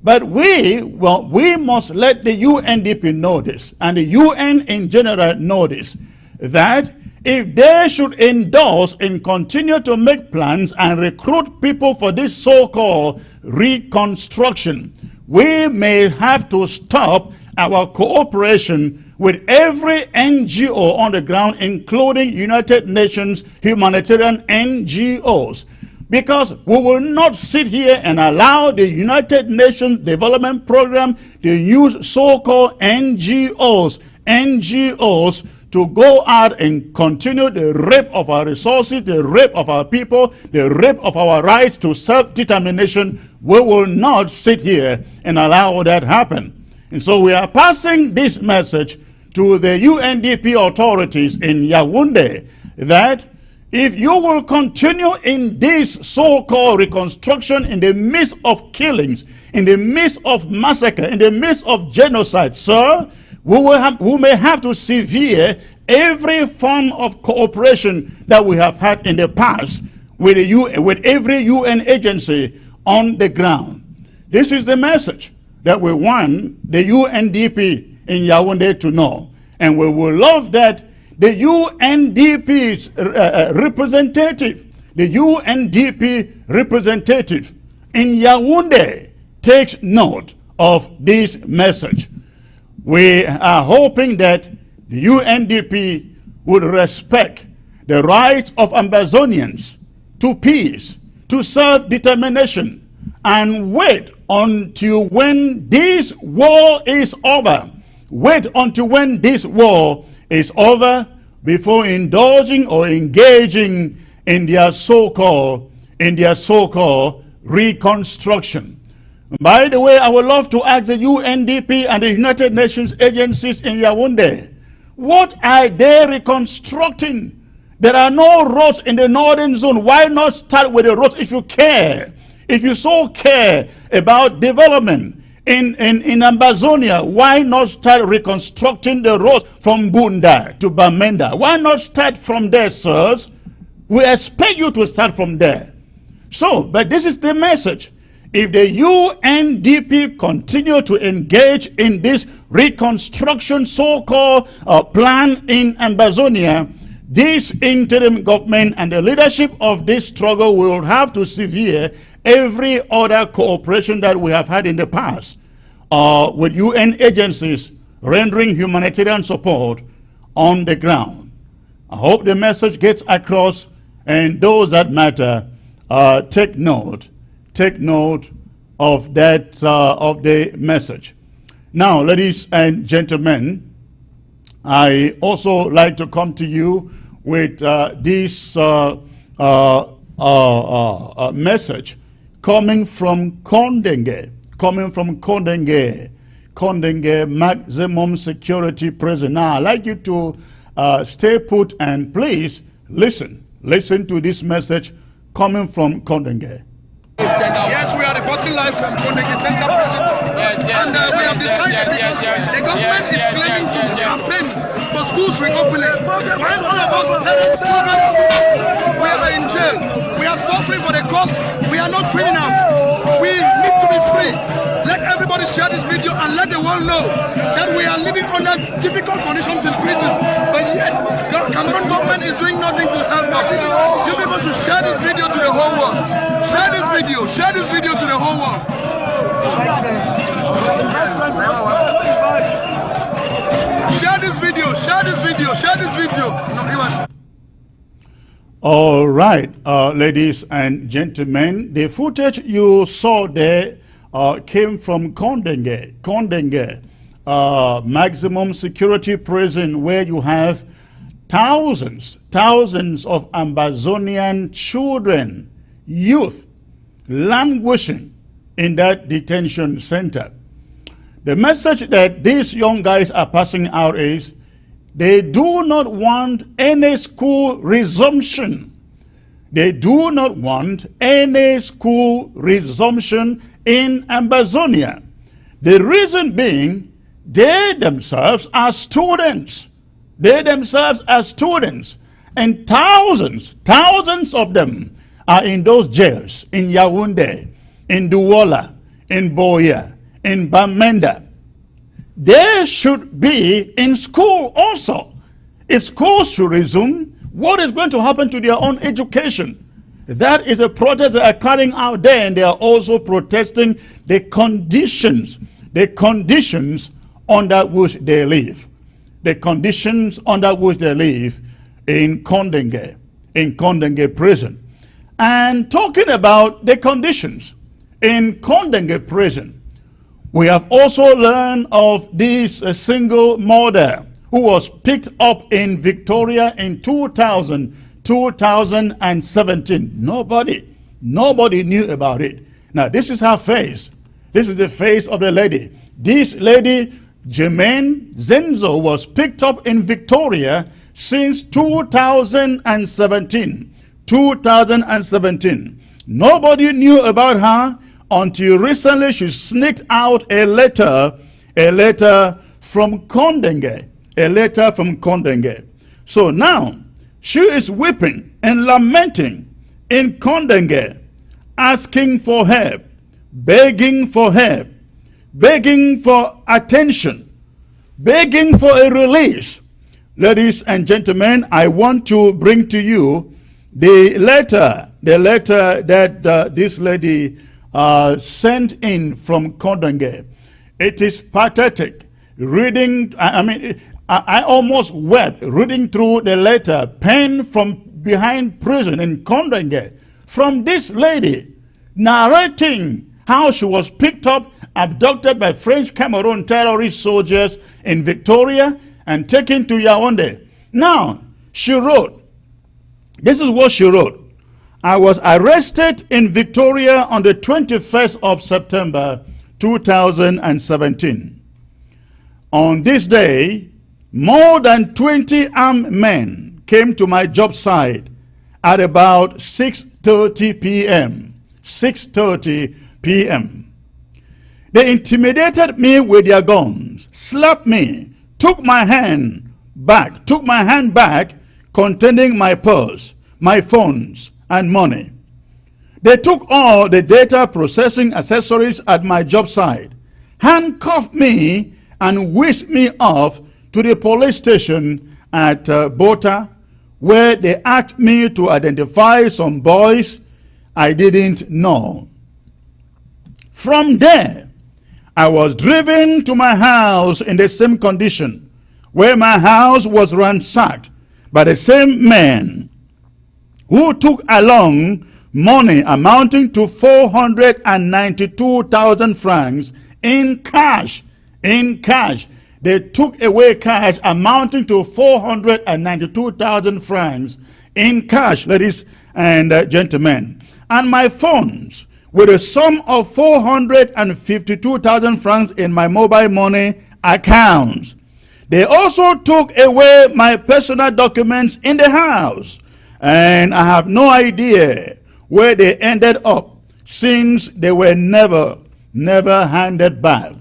Speaker 2: But we must let the UNDP know this, and the UN in general know this, that if they should endorse and continue to make plans and recruit people for this so-called reconstruction, we may have to stop our cooperation with every NGO on the ground, including United Nations humanitarian NGOs. Because we will not sit here and allow the United Nations Development Program to use so-called NGOs to go out and continue the rape of our resources, the rape of our people, the rape of our rights to self-determination. We will not sit here and allow that happen. And so we are passing this message to the UNDP authorities in Yaoundé that if you will continue in this so-called reconstruction in the midst of killings, in the midst of massacre, in the midst of genocide, sir, we may have to sever every form of cooperation that we have had in the past with every UN agency on the ground. This is the message that we want the UNDP in Yaoundé to know. And we will love that the UNDP's representative in Yaoundé takes note of this message. We are hoping that the UNDP would respect the rights of Ambazonians to peace, to self-determination, and wait until when this war is over. Wait until when this war is over before indulging or engaging in their so-called reconstruction. By the way, I would love to ask the UNDP and the United Nations agencies in Yaoundé, what are they reconstructing? There are no roads in the northern zone. Why not start with the roads if you care? If you so care about development in Ambazonia, why not start reconstructing the roads from Bunda to Bamenda? Why not start from there, sirs? We expect you to start from there. So, but this is the message. If the UNDP continue to engage in this reconstruction so-called plan in Ambazonia, this interim government and the leadership of this struggle will have to sever every other cooperation that we have had in the past. with UN agencies rendering humanitarian support on the ground. I hope the message gets across, and those that matter take note of that of the message. Now, ladies and gentlemen, I also like to come to you with this message coming from Kondenge, Kondenge Maximum Security Prison. Now, I'd like you to stay put and please listen to this message coming from Kondenge.
Speaker 1: Yes, we are reporting live from Kondenge Central Prison. And we have decided because the government is claiming to campaign for schools reopening. While all of us parents, children, we are in jail. We are suffering for the cause. We are not criminals. We need to be free. Let everybody share this video and let the world know that we are living under difficult conditions in prison. But yet, the Cameroon government is doing nothing to help us. You people should share this video to the whole world. Share this video to the whole world. Share this video. No, Iwan.
Speaker 2: All right, ladies and gentlemen, the footage you saw there came from Kondenge, maximum security prison, where you have thousands of Amazonian children, youth, languishing in that detention center. The message that these young guys are passing out is they do not want any school resumption. They do not want any school resumption in Amazonia. The reason being, they themselves are students. And thousands of them are in those jails, in Yaoundé, in Douala, in Boya, in Bamenda. They should be in school also. If schools should resume, what is going to happen to their own education? That is a protest they are carrying out there, and they are also protesting the conditions under which they live. The conditions under which they live in Kondenge prison. And talking about the conditions in Kondenge prison, we have also learned of this single mother who was picked up in Victoria in 2017. Nobody knew about it. Now, this is her face. This is the face of the lady. This lady, Jermaine Zenzo, was picked up in Victoria since 2017. Nobody knew about her until recently she sneaked out a letter from Kondenge. So now, she is weeping and lamenting in Kondenge, asking for help, begging for attention, begging for a release. Ladies and gentlemen, I want to bring to you the letter that this lady sent in from Kondenge. It is pathetic. Reading, I almost wept reading through the letter penned from behind prison in Kondenge from this lady, narrating how she was picked up, abducted by French Cameroon terrorist soldiers in Victoria and taken to Yaoundé. Now, she wrote, this is what she wrote. I was arrested in Victoria on the 21st of September 2017. On this day, more than 20 armed men came to my job site at about 6:30 p.m. 6:30 p.m. They intimidated me with their guns, slapped me, took my hand back containing my purse, my phones, and money. They took all the data processing accessories at my job site, handcuffed me, and whisked me off to the police station at Bota, where they asked me to identify some boys I didn't know. From there, I was driven to my house in the same condition, where my house was ransacked by the same men who took along money amounting to 492,000 francs in cash. In cash. They took away cash amounting to 492,000 francs in cash, ladies and gentlemen. And my funds, with a sum of 452,000 francs in my mobile money accounts. They also took away my personal documents in the house, and I have no idea where they ended up, since they were never handed back.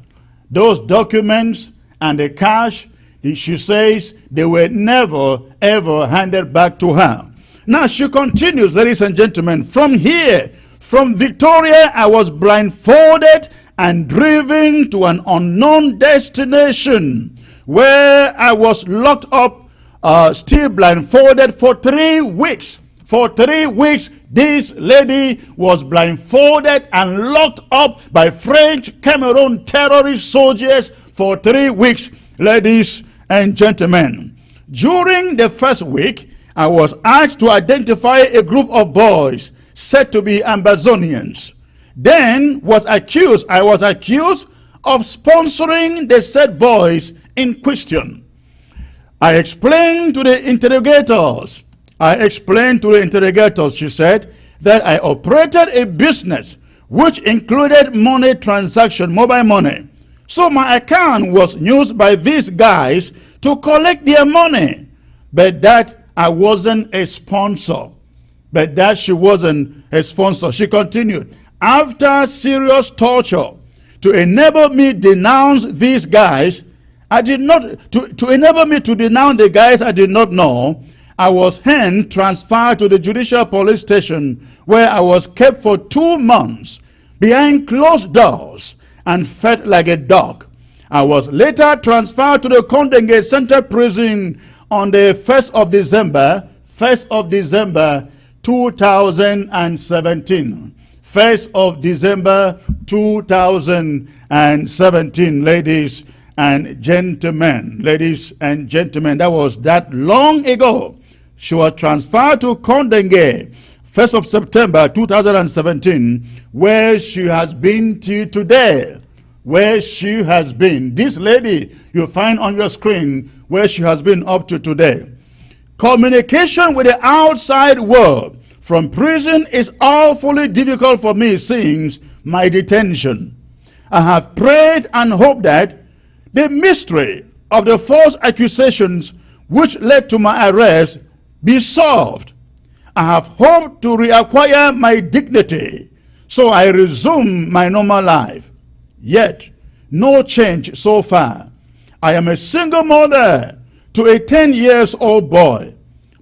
Speaker 2: Those documents and the cash, she says, they were never ever handed back to her. Now she continues, ladies and gentlemen, from here, from Victoria, I was blindfolded and driven to an unknown destination, where I was locked up, still blindfolded for 3 weeks. For 3 weeks, this lady was blindfolded and locked up by French Cameroon terrorist soldiers for 3 weeks, ladies and gentlemen. During the first week, I was asked to identify a group of boys said to be Ambazonians. Then I was accused of sponsoring the said boys in question. I explained to the interrogators, she said, that I operated a business which included money transaction, mobile money. So my account was used by these guys to collect their money, but that I wasn't a sponsor. But that she wasn't a sponsor. She continued, after serious torture to enable me denounce these guys, to enable me to denounce the guys I did not know, I was transferred to the judicial police station, where I was kept for 2 months behind closed doors and fed like a dog. I was later transferred to the Kondenge Central Prison on the 1st of December 2017. 1st of December 2017, ladies and gentlemen. Ladies and gentlemen, that was that long ago. She was transferred to Kondenge, 1st of September 2017, where she has been till today. Where she has been. This lady you find on your screen, where she has been up to today. Communication with the outside world from prison is awfully difficult for me since my detention. I have prayed and hoped that the mystery of the false accusations which led to my arrest be solved. I have hoped to reacquire my dignity, so I resume my normal life. Yet, no change so far. I am a single mother to a 10-year-old boy.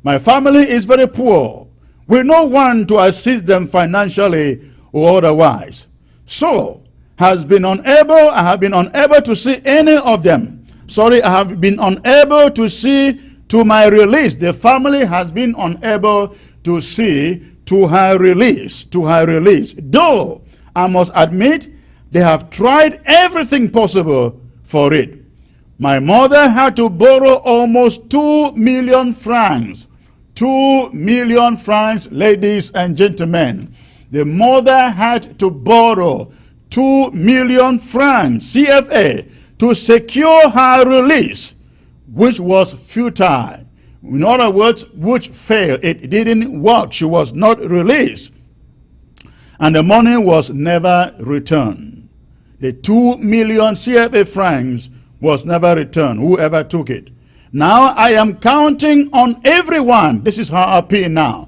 Speaker 2: My family is very poor, with no one to assist them financially or otherwise. So, I have been unable to see any of them. I have been unable to see to my release. The family has been unable to see to her release. Though, I must admit, they have tried everything possible for it. My mother had to borrow almost 2 million francs. 2 million francs, ladies and gentlemen. The mother had to borrow 2 million francs CFA to secure her release, which was futile. In other words, which failed. It didn't work. She was not released. And the money was never returned. The 2 million CFA francs was never returned, whoever took it. Now I am counting on everyone. This is her appeal now.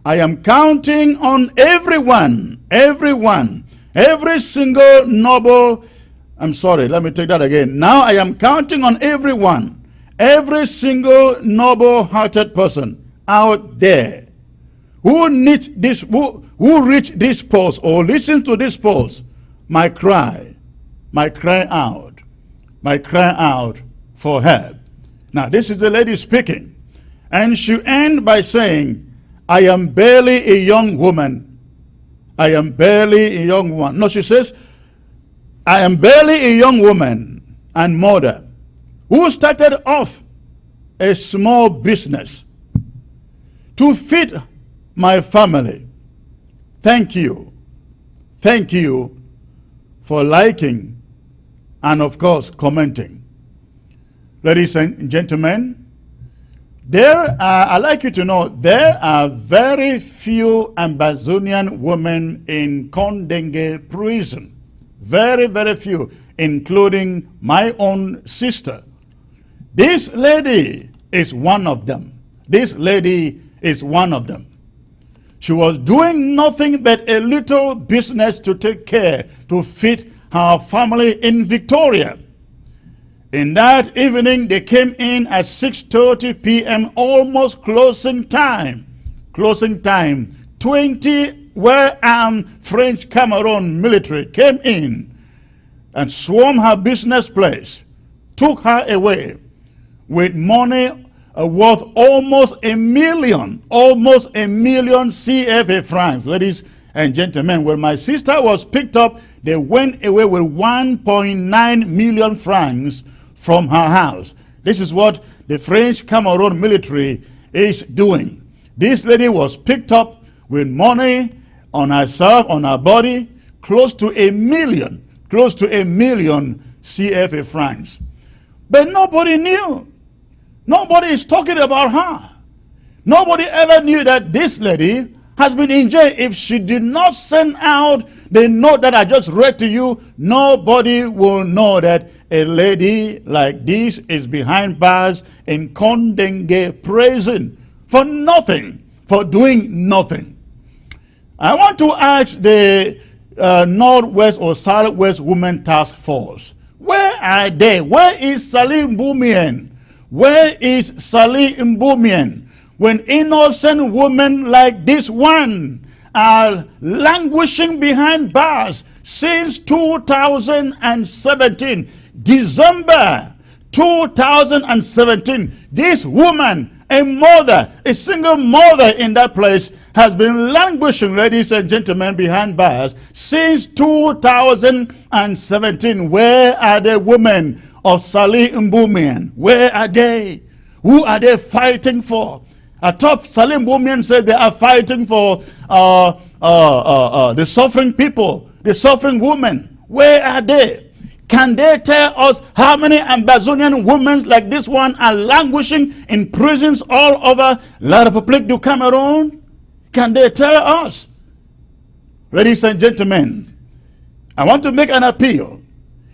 Speaker 2: I am counting on everyone, every single noble, Now I am counting on everyone, every single noble-hearted person out there who reach this post or listen to this post, my cry out for help. Now this is the lady speaking, and she ends by saying, I am barely a young woman. No, she says, I am barely a young woman and mother who started off a small business to feed my family. Thank you. Thank you for liking and, of course, commenting. Ladies and gentlemen, I'd like you to know there are very few Amazonian women in Kondenge prison. Very, very few, including my own sister. This lady is one of them. This lady is one of them. She was doing nothing but a little business to take care, to feed her family in Victoria. In that evening, they came in at 6:30 p.m., almost closing time. Closing time. 20 well-armed French Cameroon military came in and swarmed her business place, took her away with money worth almost a million CFA francs. Ladies and gentlemen, when my sister was picked up, they went away with 1.9 million francs from her house. This is what the French Cameroon military is doing. This lady was picked up with money on herself, on her body, close to a million CFA francs. But nobody knew. Nobody is talking about her. Nobody ever knew that this lady has been in jail. If she did not send out the note that I just read to you, nobody will know that a lady like this is behind bars in Kondenge prison for nothing, for doing nothing. I want to ask the Northwest or Southwest Women Task Force, where are they? Where is Salih Mbumien? Where is Salih Mbumien? When innocent women like this one are languishing behind bars since 2017, December 2017, this woman, a mother, a single mother in that place, has been languishing, ladies and gentlemen, behind bars since 2017. Where are the women of Salih Mbumien? Where are they? Who are they fighting for? I thought Salih Mbumien said they are fighting for the suffering people, the suffering women. Where are they? Can they tell us how many Amazonian women like this one are languishing in prisons all over La République du Cameroon? Can they tell us? Ladies and gentlemen, I want to make an appeal.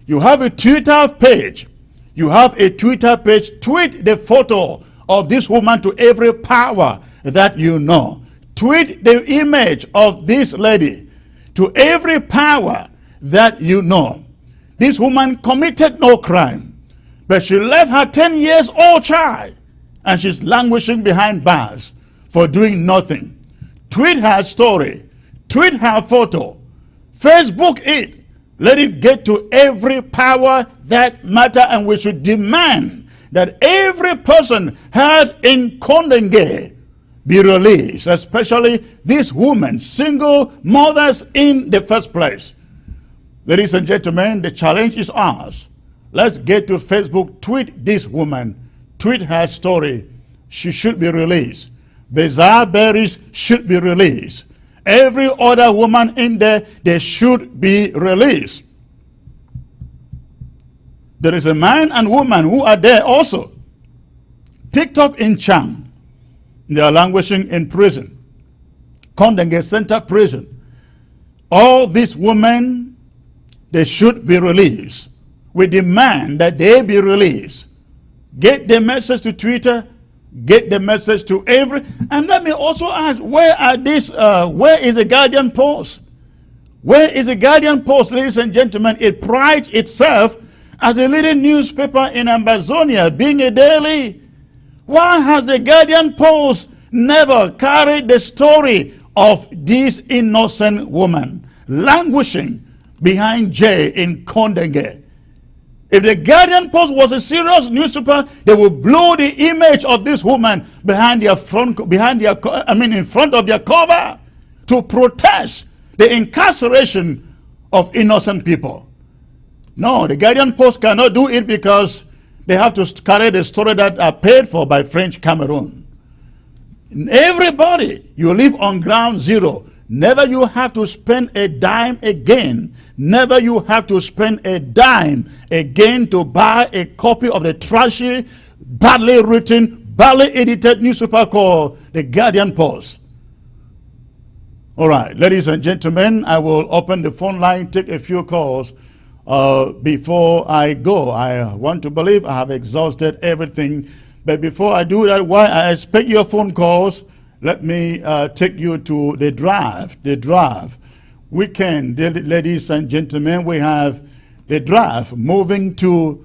Speaker 2: You have a Twitter page. You have a Twitter page. Tweet the photo of this woman to every power that you know. Tweet the image of this lady to every power that you know. This woman committed no crime, but she left her 10-year-old child, and she's languishing behind bars for doing nothing. Tweet her story. Tweet her photo. Facebook it. Let it get to every power that matter, and we should demand that every person held in Kondenge be released, especially these women, single mothers in the first place. Ladies and gentlemen, the challenge is ours. Let's get to Facebook, tweet this woman, tweet her story. She should be released. Bizarre Berries should be released. Every other woman in there, they should be released. There is a man and woman who are there also, picked up in Chang. They are languishing in prison, Kondenge Center prison. All these women, they should be released. We demand that they be released. Get the message to Twitter. Get the message to every. And let me also ask, where are these? Where is the Guardian Post? Where is the Guardian Post, ladies and gentlemen? It prides itself as a leading newspaper in Amazonia, being a daily. Why has the Guardian Post never carried the story of this innocent woman languishing behind jail in Kondenge? If the Guardian Post was a serious newspaper, they would blow the image of this woman in front of their cover to protest the incarceration of innocent people. No, the Guardian Post cannot do it because they have to carry the story that are paid for by French Cameroon. Everybody, you live on ground zero. Never you have to spend a dime again. Never you have to spend a dime again to buy a copy of the trashy, badly written, badly edited newspaper called the Guardian Post. All right, ladies and gentlemen, I will open the phone line, take a few calls. Before I go, I want to believe I have exhausted everything. But before I do that, while I expect your phone calls, let me take you to the drive. The drive. Weekend, ladies and gentlemen, we have the drive moving to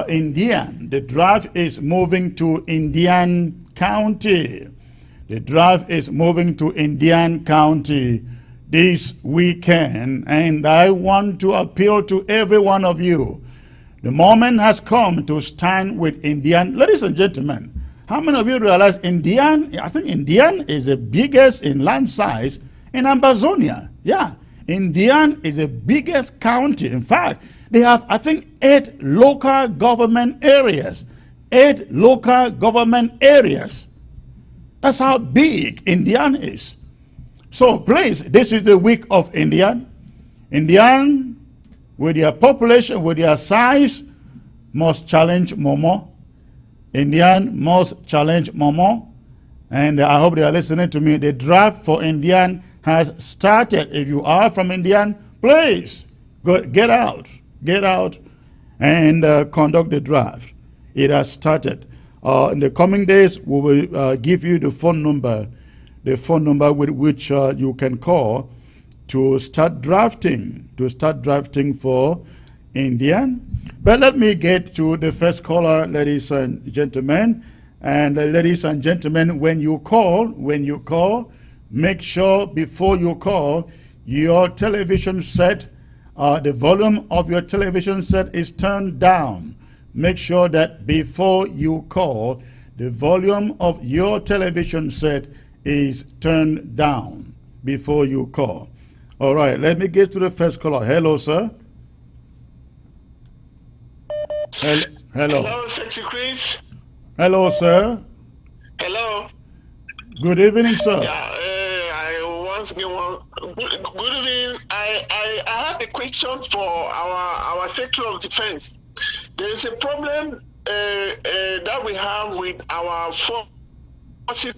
Speaker 2: Indian. The drive is moving to Indian County. The drive is moving to Indian County this weekend, and I want to appeal to every one of you. The moment has come to stand with Indian. Ladies and gentlemen, how many of you realize Indian? I think Indian is the biggest in land size in Amazonia. Yeah, Indian is the biggest county. In fact, they have, I think, 8 local government areas. 8 local government areas. That's how big Indian is. So please, this is the week of Indian. Indian, with their population, with their size, must challenge Momo. Indian must challenge Momo. And I hope they are listening to me. The draft for Indian has started. If you are from Indian, please get out and conduct the draft. It has started. In the coming days, we will give you the phone number with which you can call to start drafting for Indian. But let me get to the first caller, ladies and gentlemen. And ladies and gentlemen, when you call, make sure before you call, your television set, the volume of your television set is turned down. Make sure that before you call, the volume of your television set is turned down before you call. All right, let me get to the first caller. Hello, sir. Hello.
Speaker 7: Hello, Sexy Chris.
Speaker 2: Hello, sir.
Speaker 7: Hello.
Speaker 2: Good evening, sir.
Speaker 7: Yeah, I once again good evening. I have a question for our Secretary of Defense. There is a problem that we have with our forces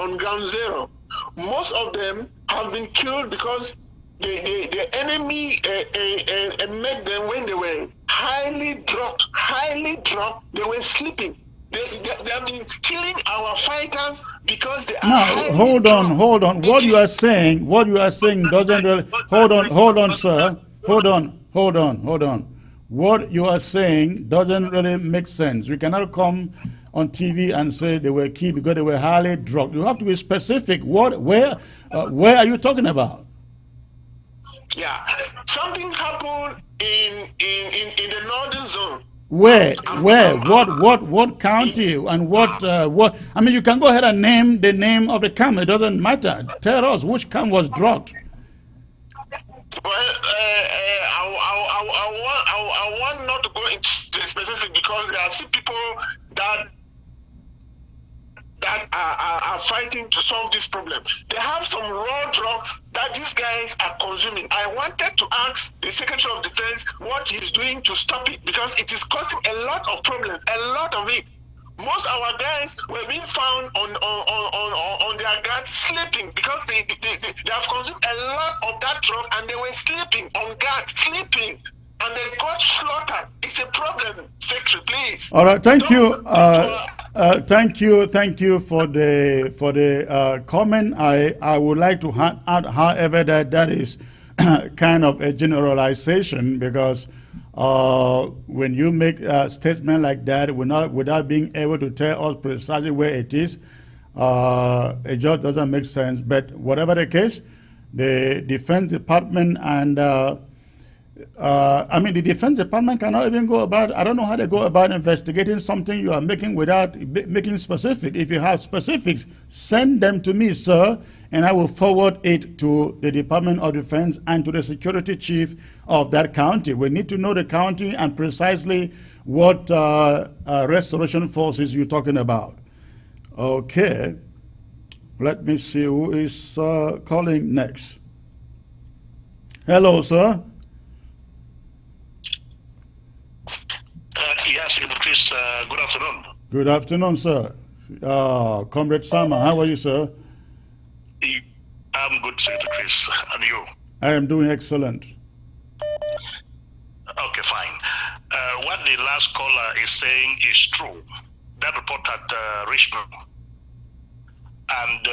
Speaker 7: on ground zero. Most of them have been killed because the enemy met them when they were highly drugged. They were sleeping. They have been killing our fighters because they are
Speaker 2: now hold on. What you are saying doesn't really hold on, sir. Hold on. What you are saying doesn't really make sense. We cannot come on TV and say they were killed because they were highly drugged. You have to be specific. Where are you talking about?
Speaker 7: Yeah, something happened in the northern zone.
Speaker 2: Where? What county and what? I mean, you can go ahead and name the name of the camp. It doesn't matter. Tell us which camp was drugged.
Speaker 7: Well, I want not to go into specific because there are still people that are fighting to solve this problem. They have some raw drugs that these guys are consuming. I wanted to ask the Secretary of Defense what he's doing to stop it because it is causing a lot of problems, a lot of it. Most of our guys were being found on their guards sleeping because they have consumed a lot of that drug and they were sleeping on guard, sleeping, and they got slaughtered. It's a problem, Secretary, please.
Speaker 2: All right, thank you. Thank you for the comment. I would like to add, however, that is kind of a generalization because when you make a statement like that without being able to tell us precisely where it is, it just doesn't make sense. But whatever the case, the Defense Department and I mean, the Defense Department cannot even go about, I don't know how they go about investigating something you are making without making specific. If you have specifics, send them to me, sir, and I will forward it to the Department of Defense and to the security chief of that county. We need to know the county and precisely what restoration forces you're talking about. Okay. Let me see who is calling next. Hello, sir.
Speaker 8: Yes, Chris, good afternoon.
Speaker 2: Good afternoon, sir. Comrade Sama, how are you, sir?
Speaker 8: I'm good, Senator Chris. And you?
Speaker 2: I am doing excellent.
Speaker 8: Okay, fine. What the last caller is saying is true. That report had Richmond, and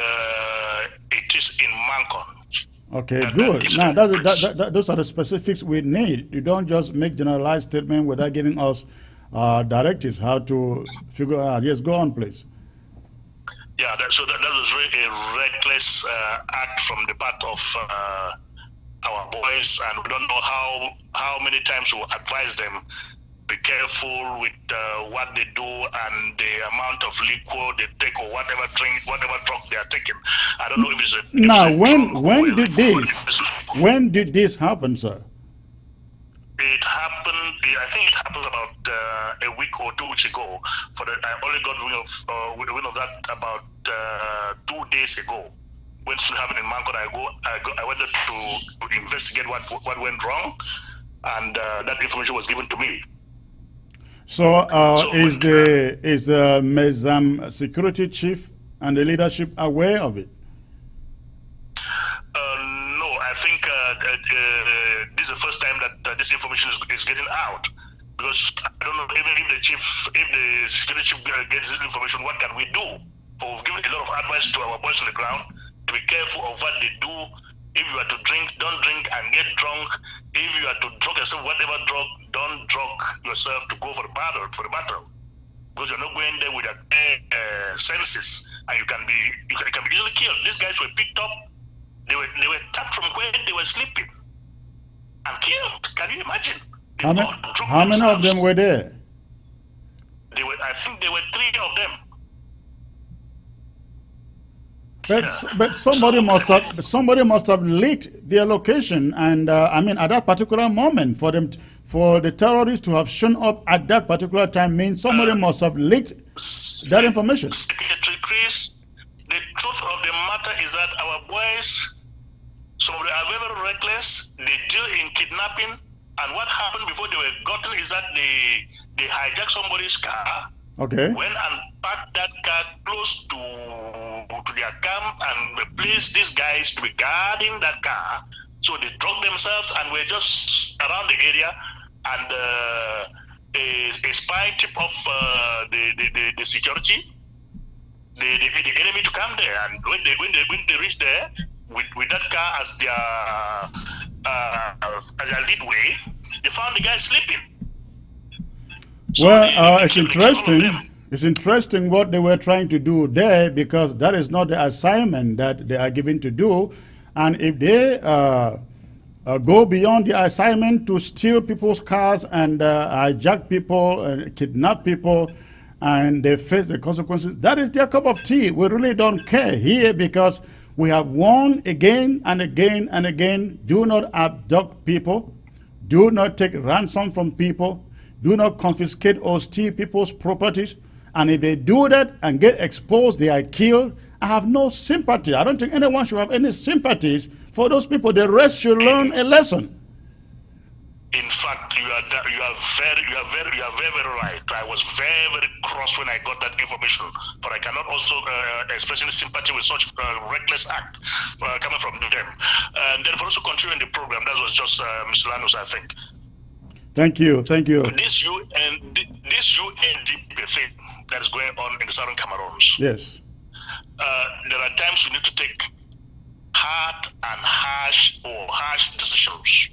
Speaker 8: it is in Mancon.
Speaker 2: Okay, good. Now, those are the specifics we need. You don't just make generalized statement without giving us directives how to figure out. Yes, go on, please.
Speaker 8: Yeah, that was really a reckless act from the part of our boys, and we don't know how many times we advise them, be careful with what they do and the amount of liquid they take or whatever drug they are taking. I don't know if it's a
Speaker 2: now when did this happen, sir?
Speaker 8: It happened. I think it happened about a week or 2 weeks ago. I only got wind of that about 2 days ago. When it happened in Mancon, I went there to investigate what went wrong, and that information was given to me.
Speaker 2: So, is the Mezam security chief and the leadership aware of it?
Speaker 8: No, I think this is the first time that this information is getting out. Because I don't know, even if the security chief gets this information, what can we do? We've given a lot of advice to our boys on the ground to be careful of what they do. If you are to drink, don't drink and get drunk. If you are to drug yourself, whatever drug, don't drug yourself to go for the battle. Because you're not going there with your senses, and you can be easily killed. These guys were picked up. They were tapped from where they were sleeping and killed. Can you imagine?
Speaker 2: How many of them were there?
Speaker 8: I think there were 3 of them.
Speaker 2: But somebody must have leaked their location, and I mean, at that particular moment, for the terrorists to have shown up at that particular time means somebody must have leaked that information.
Speaker 8: Secretary Chris, the truth of the matter is that our boys, some of them are very reckless. They deal in kidnapping, and what happened before they were gotten is that they hijacked somebody's car.
Speaker 2: Okay.
Speaker 8: Went and parked that car close to their camp and placed these guys to be guarding that car. So they drugged themselves and were just around the area, and a spy tip off the security, the enemy to come there. And when they reached there with that car as their lead way, they found the guy sleeping. So
Speaker 2: well, it's interesting. It's interesting what they were trying to do there, because that is not the assignment that they are given to do. And if they go beyond the assignment to steal people's cars and hijack people and kidnap people, and they face the consequences, that is their cup of tea. We really don't care here, because we have warned again and again and again: do not abduct people, do not take ransom from people, do not confiscate or steal people's properties. And if they do that and get exposed, they are killed. I have no sympathy. I don't think anyone should have any sympathies for those people. The rest should learn a lesson.
Speaker 8: In fact, you are very right. I was very cross when I got that information, but I cannot also express any sympathy with such reckless act coming from them. And then for us to continue in the program, that was just Mr. Lanos, I think.
Speaker 2: Thank you.
Speaker 8: This UNDP thing that is going on in the Southern Cameroons.
Speaker 2: Yes.
Speaker 8: There are times we need to take hard and harsh decisions.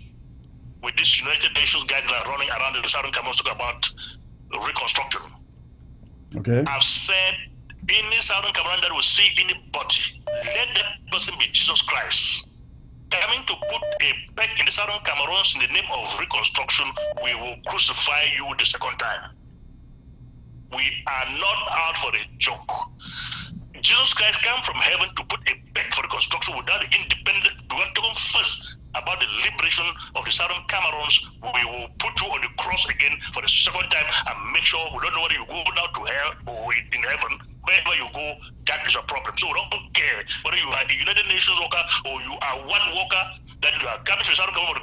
Speaker 8: With these United Nations guys that are running around the Southern Cameroons talking about reconstruction.
Speaker 2: Okay.
Speaker 8: I've said any Southern Cameroon that will see anybody, let that person be Jesus Christ. coming to put a peg in the southern Cameroons in the name of reconstruction, we will crucify you the second time. We are not out for a joke. Jesus Christ came from heaven to put a peg for reconstruction without the independent. We want to come first about the liberation of the southern Cameroons. We will put you on the cross again for the second time and make sure we don't know whether you go now to hell or in heaven. Wherever you go, that is a problem. So we don't care whether you are a United Nations worker or you are one worker, that you are coming to the southern Cameroon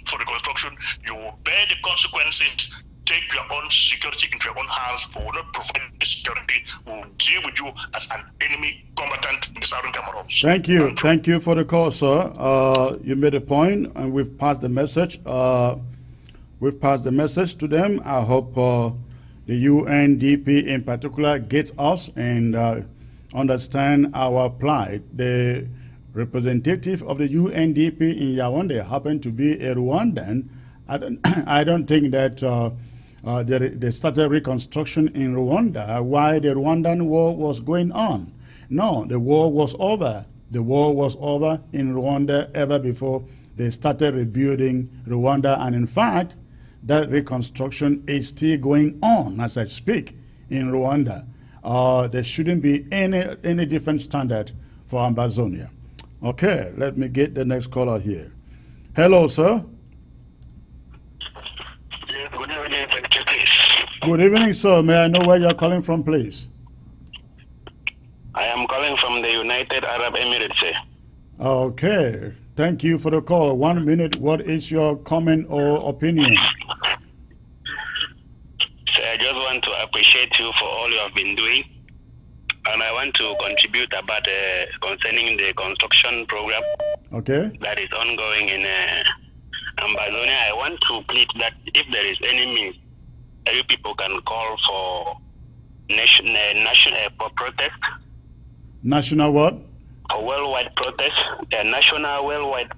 Speaker 8: for reconstruction, you will bear the consequences. Take your own security into your own hands. We will not provide the security. We will deal with you as an enemy combatant in the southern Cameroon.
Speaker 2: Thank you. Thank you for the call, sir. You made a point, and we've passed the message. We've passed the message to them. I hope the UNDP in particular gets us and understand our plight. The representative of the UNDP in Yaoundé happened to be a Rwandan. I don't think that they started reconstruction in Rwanda while the Rwandan war was going on. No, the war was over. The war was over in Rwanda ever before they started rebuilding Rwanda. And in fact, that reconstruction is still going on as I speak in Rwanda. There shouldn't be any different standard for Ambazonia. Okay, let me get the next caller here. Hello, sir.
Speaker 9: Good evening, please.
Speaker 2: Good evening, sir. May I know where you're calling from, please?
Speaker 9: I am calling from the United Arab Emirates, sir.
Speaker 2: Okay. Thank you for the call. 1 minute. What is your comment or opinion?
Speaker 9: Sir, I just want to appreciate you for all you have been doing. And I want to contribute about concerning the construction program that is ongoing in Ambazonia. I want to plead that if there is any means, you people can call for national protest.
Speaker 2: National what?
Speaker 9: A worldwide protest. A national worldwide.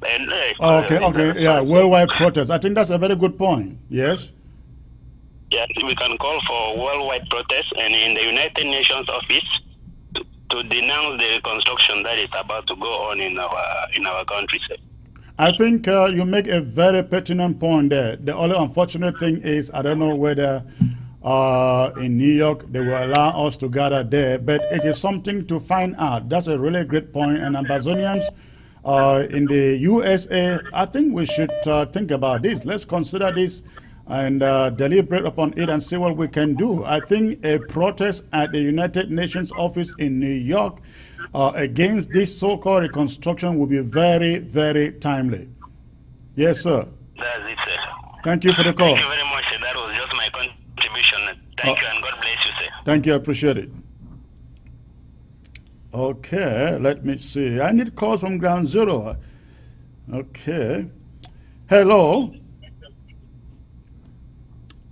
Speaker 2: Yeah, worldwide protest. I think that's a very good point. Yes.
Speaker 9: Yeah, we can call for worldwide protest, and in the United Nations office to denounce the reconstruction that is about to go on in our country. Sir.
Speaker 2: I think you make a very pertinent point there. The only unfortunate thing is, I don't know whether in New York they will allow us to gather there, but it is something to find out. That's a really great point. And Ambazonians in the USA, I think we should think about this. Let's consider this and deliberate upon it and see what we can do. I think a protest at the United Nations office in New York against this so-called reconstruction will be very, very timely. Yes, sir.
Speaker 9: That's it, sir.
Speaker 2: Thank you for the call.
Speaker 9: Thank you very much, sir. That was just my contribution. Thank you, and God bless you, sir.
Speaker 2: Thank you. I appreciate it. Okay, let me see. I need calls from ground zero. Okay. Hello.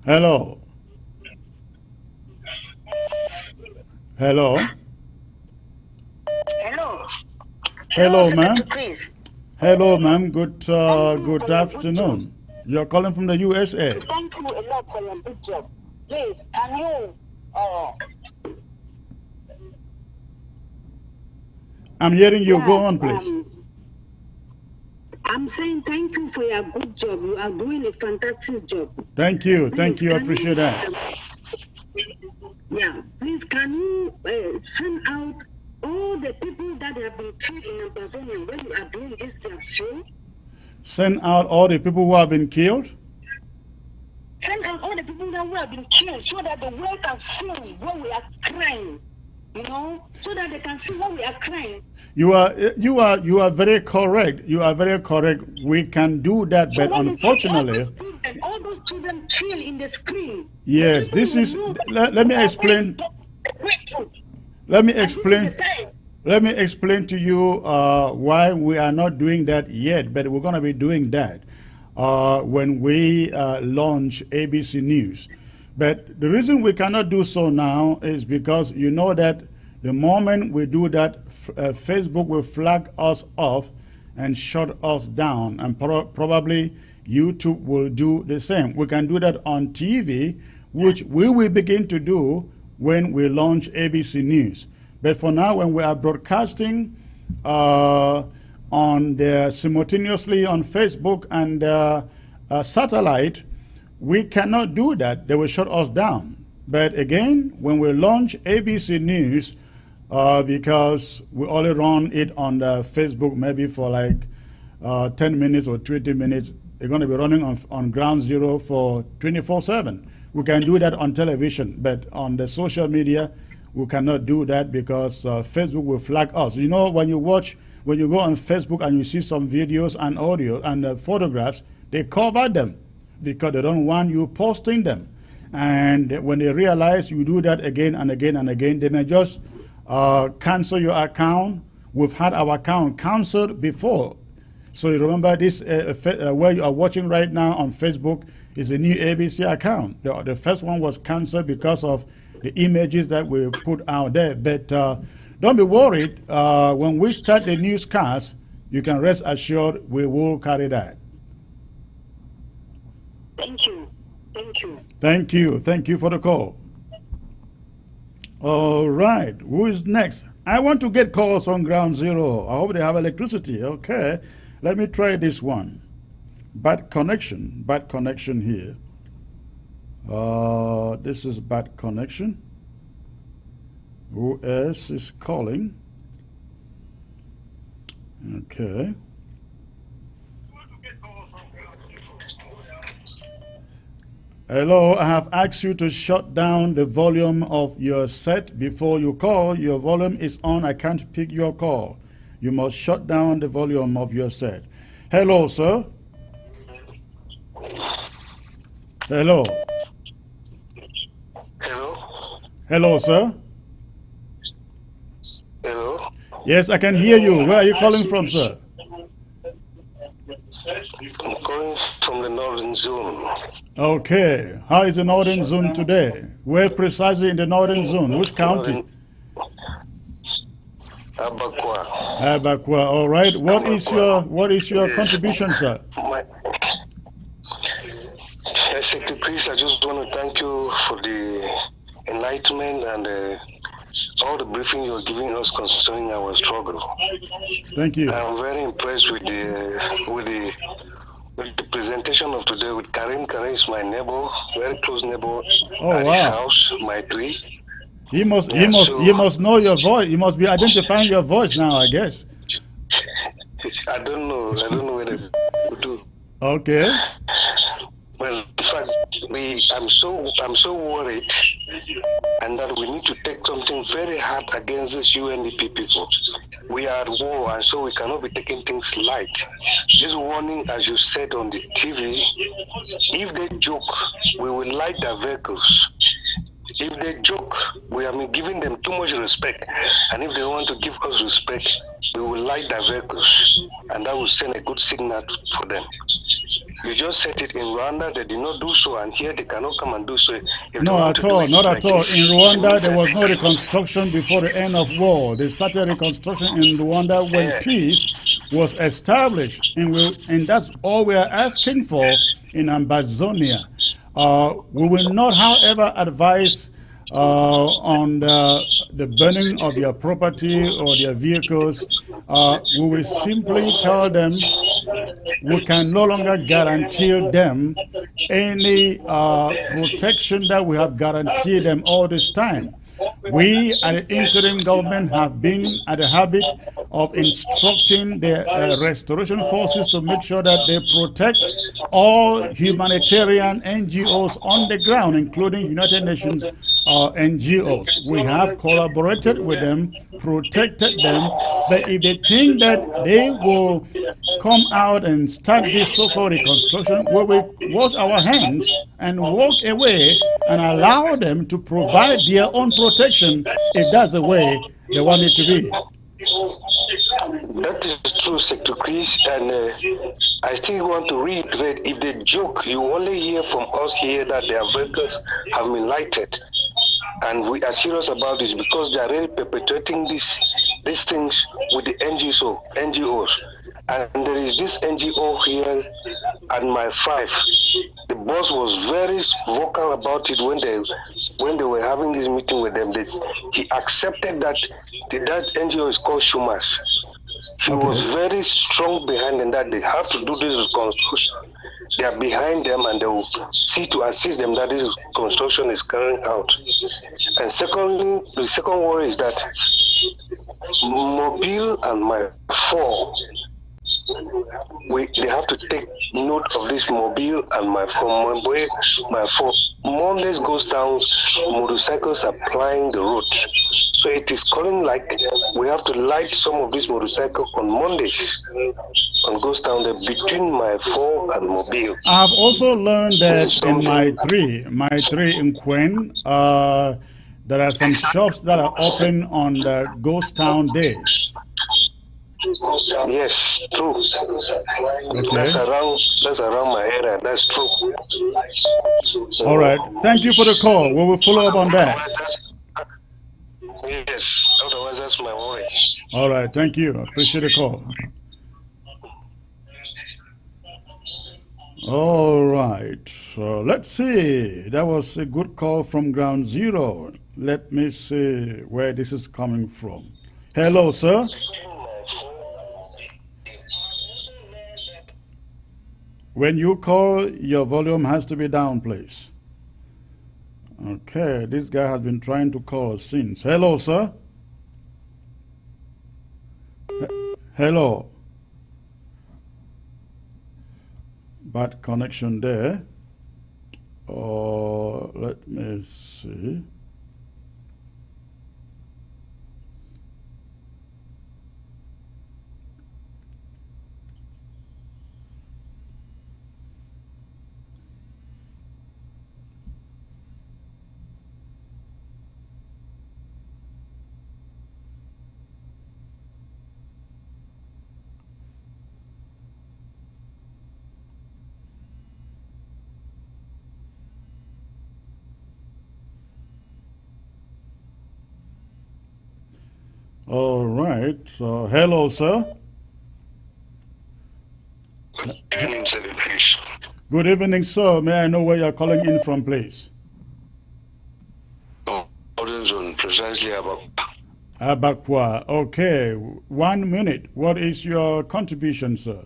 Speaker 2: Hello. Hello.
Speaker 10: Hello.
Speaker 2: Hello, ma'am.
Speaker 10: Please.
Speaker 2: Hello, ma'am. Good afternoon. You're calling from the USA.
Speaker 10: Thank you a lot for your good job. Please, can you?
Speaker 2: I'm hearing you. Go on, please.
Speaker 10: I'm saying thank you for your good job. You are doing a fantastic job.
Speaker 2: Thank you. Thank you. I appreciate that.
Speaker 10: Yeah. Please, can you send out all the people that have been killed in Ambazonia when you are doing this show?
Speaker 2: Send out all the people who have been killed?
Speaker 10: Send out all the people that have been killed so that the world can see when we are crying. You know, so that they can see when we are crying. You
Speaker 2: are very correct. You are very correct. We can do that, but unfortunately,
Speaker 10: all those children killed in the screen.
Speaker 2: Yes, this is. Let me explain. Let me explain. Let me explain to you why we are not doing that yet, but we're going to be doing that when we launch ABC News. But the reason we cannot do so now is because you know that the moment we do that, Facebook will flag us off and shut us down, and probably YouTube will do the same. We can do that on TV, which we will begin to do when we launch ABC News. But for now, when we are broadcasting on on the simultaneously on Facebook and satellite, we cannot do that. They will shut us down. But again, when we launch ABC News, because we only run it on the Facebook maybe for like 10 minutes or 20 minutes, they're going to be running on ground zero for 24/7. We can do that on television, but on the social media, we cannot do that because Facebook will flag us. You know, when you go on Facebook and you see some videos and audio and photographs, they cover them because they don't want you posting them. And when they realize you do that again and again and again, they may just cancel your account. We've had our account canceled before. So you remember this, where you are watching right now on Facebook is a new ABC account. The first one was canceled because of the images that we put out there. But don't be worried. When we start the newscast, you can rest assured we will carry that.
Speaker 10: Thank you. Thank you.
Speaker 2: Thank you. Thank you for the call. All right. Who is next? I want to get calls on ground zero. I hope they have electricity. Okay. Let me try this one. Bad connection here. This is bad connection. Who else is calling? Okay. Hello, I have asked you to shut down the volume of your set before you call. Your volume is on. I can't pick your call. You must shut down the volume of your set. Hello, sir. Hello.
Speaker 11: Hello.
Speaker 2: Hello, sir.
Speaker 11: Hello.
Speaker 2: Yes, I can hear you. Where are you calling from, sir?
Speaker 11: I'm calling from the northern zone.
Speaker 2: Okay. How is the northern zone today? Where precisely in the northern zone? Which county?
Speaker 11: Abakwa.
Speaker 2: Abakwa. All right. What is your contribution, sir?
Speaker 11: Secretary Chris, I just want to thank you for the enlightenment and all the briefing you're giving us concerning our struggle.
Speaker 2: Thank you.
Speaker 11: I'm very impressed with the presentation of today with Karim. Karim is my neighbor, very close neighbor at his house, my tree.
Speaker 2: He must know your voice. He must be identifying your voice now, I guess.
Speaker 11: I don't know whether to do.
Speaker 2: Okay.
Speaker 11: Well, in fact, I'm so worried, and that we need to take something very hard against this UNDP people. We are at war, and so we cannot be taking things light. This warning, as you said on the TV, if they joke, we will light their vehicles. If they joke, we have been giving them too much respect, and if they want to give us respect, we will light their vehicles, and that will send a good signal for them. You just said it in Rwanda, they did not do so, and here they cannot come and do so.
Speaker 2: Not at all. In Rwanda, there was no reconstruction before the end of war. They started reconstruction in Rwanda when peace was established, and that's all we are asking for in Ambazonia. We will not, however, advise on the burning of their property or their vehicles. We will simply tell them we can no longer guarantee them any protection that we have guaranteed them all this time. We at the interim government have been at the habit of instructing the restoration forces to make sure that they protect all humanitarian NGOs on the ground, including United Nations NGOs. We have collaborated with them, protected them, but if they think that they will come out and start this so-called reconstruction, we will wash our hands and walk away and allow them to provide their own protection if that's the way they want it to be.
Speaker 11: That is true, Secretary Chris, and I still want to reiterate, if they joke, you only hear from us here that their vehicles have been lighted. And we are serious about this because they are really perpetuating these things with the NGOs. And there is this NGO here at my 5. The boss was very vocal about it when they were having this meeting with them. He accepted that NGO is called Shumas. She was very strong behind them that they have to do this reconstruction. They are behind them and they will see to assist them that this construction is carrying out. And secondly, the second worry is that Mobile and my four, they have to take note of this Mobile and my four. My four. Mondays goes down, motorcycles are plying the road. So it is calling like we have to light some of these motorcycles on Mondays and goes down there between my four and Mobile.
Speaker 2: I've also learned that in my three in Queen, there are some shops that are open on the ghost town days.
Speaker 11: Yes, true.
Speaker 2: Okay.
Speaker 11: That's around my area. That's true.
Speaker 2: All right. Thank you for the call. We will follow up on that.
Speaker 11: Yes. Otherwise, that's my worry.
Speaker 2: All right. Thank you. I appreciate the call. All right. So let's see. That was a good call from Ground Zero. Let me see where this is coming from. Hello, sir. When you call, your volume has to be down, please. Okay, this guy has been trying to call since. Hello, sir. Hello. Bad connection there. Let me see. All right. So, hello, sir.
Speaker 11: Good evening, sir, please.
Speaker 2: Good evening, sir. May I know where you're calling in from, please?
Speaker 11: Zone, precisely about.
Speaker 2: Abakwa. Okay. 1 minute. What is your contribution, sir?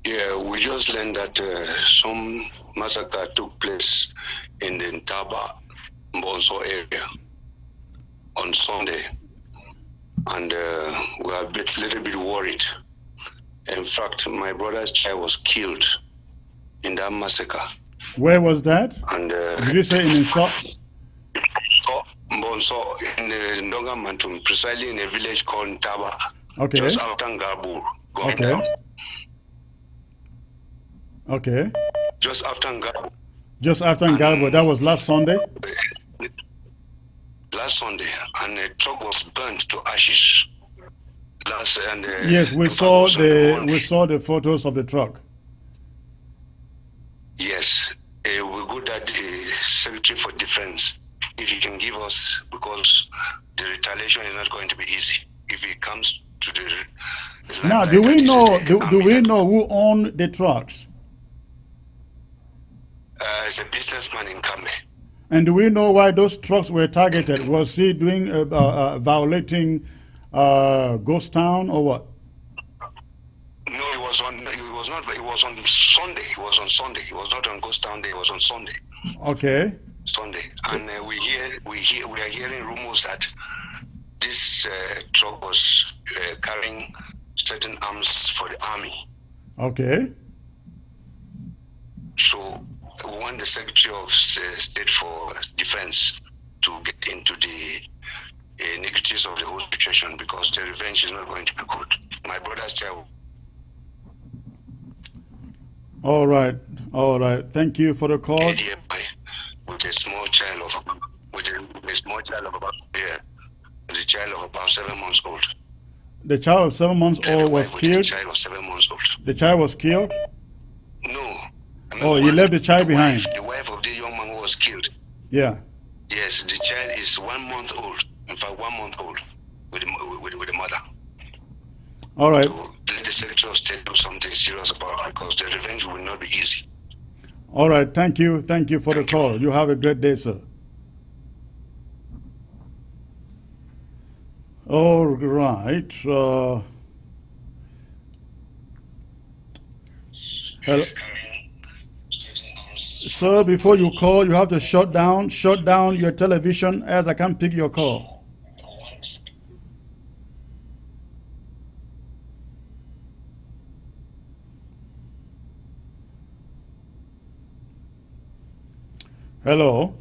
Speaker 11: Yeah, we just learned that some massacre took place in the Ntaba, Mbonso area on Sunday, and we are a little bit worried. In fact, my brother's child was killed in that massacre.
Speaker 2: Where was that?
Speaker 11: And
Speaker 2: did you say in
Speaker 11: Mbonso, in the Ndonga Mantum, precisely in a village called Ntaba,
Speaker 2: okay,
Speaker 11: just after Ngabur, going
Speaker 2: okay
Speaker 11: down.
Speaker 2: Okay.
Speaker 11: Just after Ngabur.
Speaker 2: Just after Ngabur. That was last Sunday?
Speaker 11: Last Sunday, and the truck was burnt to ashes.
Speaker 2: Yes, we saw the photos of the truck.
Speaker 11: Yes, we good at the Secretary for Defense. If you can give us, because the retaliation is not going to be easy. If it comes to the
Speaker 2: now, do we know who owned the trucks?
Speaker 11: It's a businessman in Kumba.
Speaker 2: And do we know why those trucks were targeted? Was he doing violating Ghost Town or what?
Speaker 11: No, it was on Sunday. It was on Sunday. It was not on Ghost Town Day. It was on Sunday.
Speaker 2: Okay.
Speaker 11: Sunday, and we are hearing rumors that this truck was carrying certain arms for the army.
Speaker 2: Okay.
Speaker 11: So we want the Secretary of State for Defense to get into the negatives of the whole situation, because the revenge is not going to be good. My brother's child.
Speaker 2: All right. Thank you for the call.
Speaker 11: With a small child of about the child of about 7 months old.
Speaker 2: The child of 7 months old was killed.
Speaker 11: The child of 7 months old.
Speaker 2: The child was killed.
Speaker 11: No.
Speaker 2: Oh, you left the child behind.
Speaker 11: The wife of the young man who was killed.
Speaker 2: Yeah.
Speaker 11: Yes, the child is 1 month old. In fact, 1 month old with the mother.
Speaker 2: All right.
Speaker 11: So let the Secretary of State do something serious about it, because the revenge will not be easy.
Speaker 2: All right. Thank you for the call. You have a great day, sir. All right. Hello. Sir, before you call, you have to shut down your television as I can't pick your call. Hello.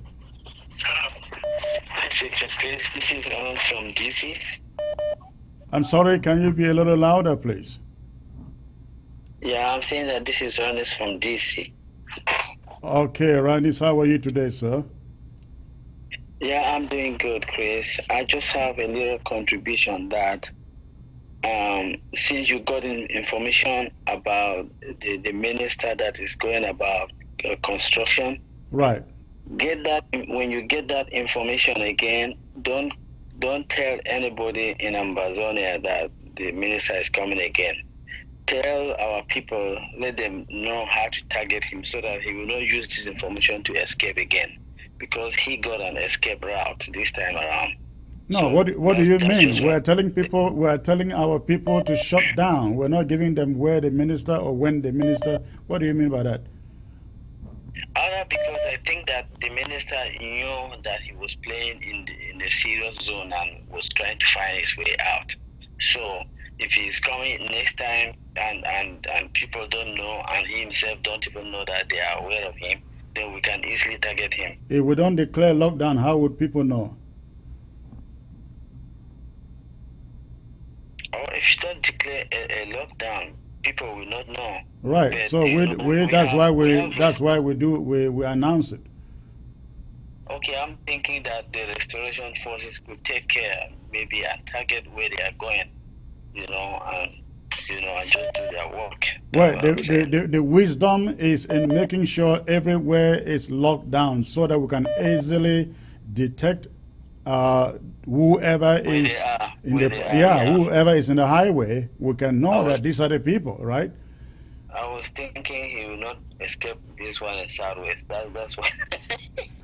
Speaker 12: This is Ernest from DC.
Speaker 2: I'm sorry, can you be a little louder, please?
Speaker 12: Yeah, I'm saying that this is Ernest from DC.
Speaker 2: Okay, Ernest, how are you today, sir?
Speaker 12: Yeah, I'm doing good, Chris. I just have a little contribution that since you got information about the minister that is going about construction,
Speaker 2: right?
Speaker 12: Get that when you get that information again. Don't tell anybody in Ambazonia that the minister is coming again. Tell our people, let them know how to target him so that he will not use this information to escape again, because he got an escape route this time around.
Speaker 2: No, so what do you mean? We're telling our people to shut down. We're not giving them where the minister or when the minister. What do you mean by that?
Speaker 12: Because I think that the minister knew that he was playing in the serious zone and was trying to find his way out. So if he's coming next time and people don't know, and he himself don't even know that they are aware of him, then we can easily target him.
Speaker 2: If we don't declare lockdown, how would people know?
Speaker 12: Or if you don't declare a lockdown, people will not know.
Speaker 2: Right. But so that's why we announce it.
Speaker 12: Okay, I'm thinking that the restoration forces could take care, maybe, and target where they are going, and just do their work.
Speaker 2: Well, the wisdom is in making sure everywhere is locked down so that we can easily detect whoever is whoever is in the highway. We can know that these are the people, right?
Speaker 12: I was thinking he will not escape this one in Southwest. That's why.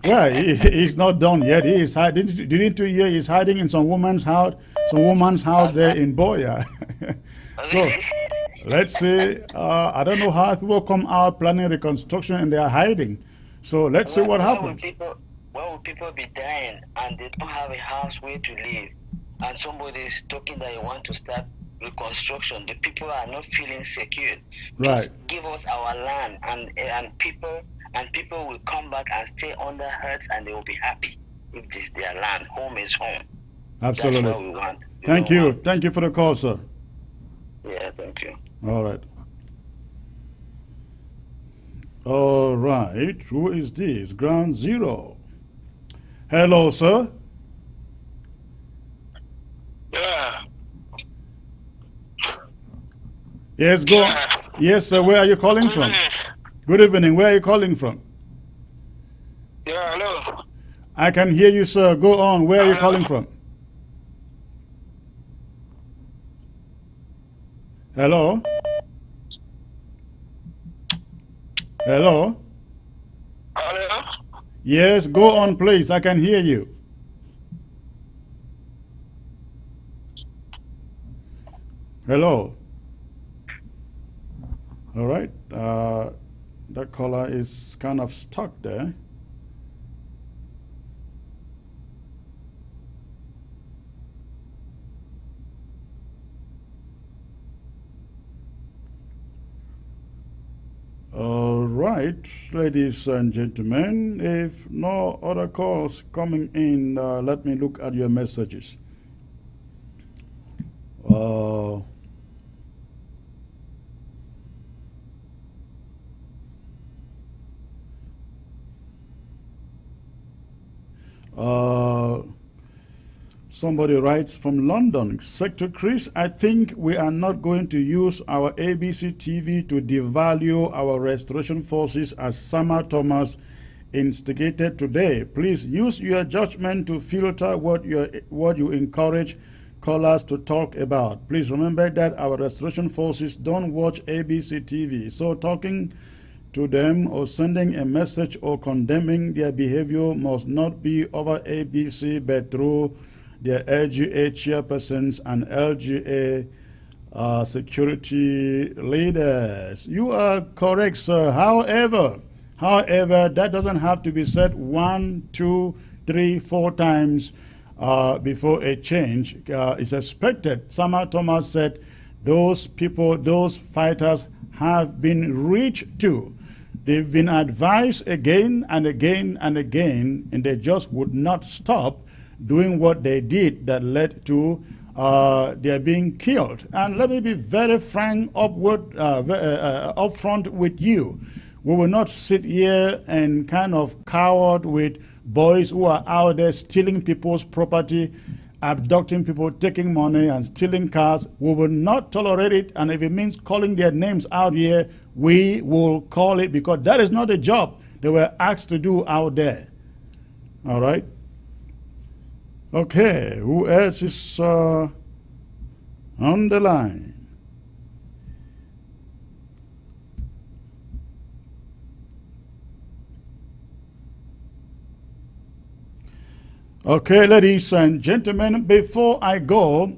Speaker 2: Well, he's not done yet. He is hiding. Didn't you hear he's hiding in some woman's house there in Boya? So let's see. I don't know how people come out planning reconstruction and they are hiding. So let's see what happens.
Speaker 12: Why would people be dying and they don't have a house where to live, and somebody is talking that you want to start reconstruction? The people are not feeling secure.
Speaker 2: Right.
Speaker 12: Just give us our land, and people will come back and stay under huts, and they will be happy if this is their land. Home is home.
Speaker 2: Absolutely.
Speaker 12: That's what we want.
Speaker 2: Thank you. Thank you for the call, sir.
Speaker 12: Yeah, thank you.
Speaker 2: All right. All right. Who is this? Ground Zero. Hello, sir.
Speaker 7: Yeah.
Speaker 2: Yes, go. Yeah. Yes, sir. Where are you calling from? Good evening. Where are you calling from?
Speaker 7: Yeah, hello.
Speaker 2: I can hear you, sir. Go on. Where are you calling from? Hello? Hello?
Speaker 7: Hello?
Speaker 2: Yes, go on, please. I can hear you. Hello? All right. That caller is kind of stuck there. All right, ladies and gentlemen, if no other calls coming in, let me look at your messages. Somebody writes from London, Sector Chris, I think we are not going to use our ABC TV to devalue our restoration forces as Sama Thomas instigated today. Please use your judgment to filter what you encourage callers to talk about. Please remember that our restoration forces don't watch ABC TV, so talking to them or sending a message or condemning their behavior must not be over ABC but through their LGA chairpersons and LGA security leaders. You are correct, sir. However, that doesn't have to be said 1, 2, 3, 4 times before a change is expected. Sama Thomas said those people, those fighters have been reached to. They've been advised again and again and again, and they just would not stop doing what they did that led to their being killed. And let me be very frank upfront with you. We will not sit here and kind of coward with boys who are out there stealing people's property, abducting people, taking money and stealing cars. We will not tolerate it, and if it means calling their names out here, we will call it, because that is not a job they were asked to do out there. All right? Okay, who else is on the line? Okay, ladies and gentlemen, before I go,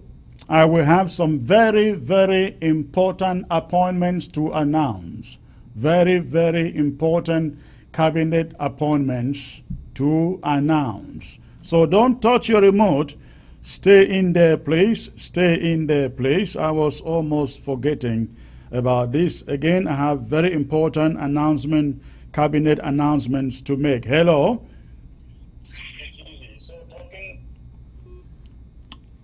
Speaker 2: I will have some very, very important appointments to announce. Very, very important cabinet appointments to announce. So don't touch your remote. Stay in their place. Stay in their place. I was almost forgetting about this. Again, I have very important announcement, cabinet announcements to make. Hello?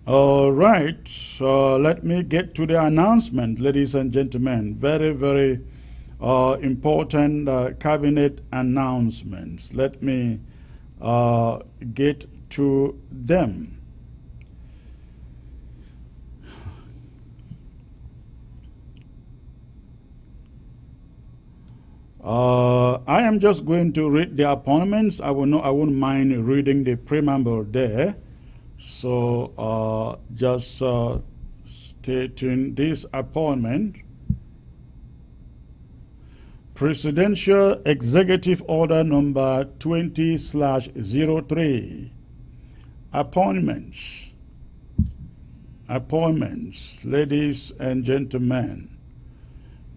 Speaker 2: All right, so let me get to the announcement, ladies and gentlemen. Very, very important cabinet announcements. Let me get to them. I am just going to read the appointments. I won't mind reading the preamble there. So just stay tuned. This appointment: Presidential Executive Order number 20/03. Appointments, ladies and gentlemen.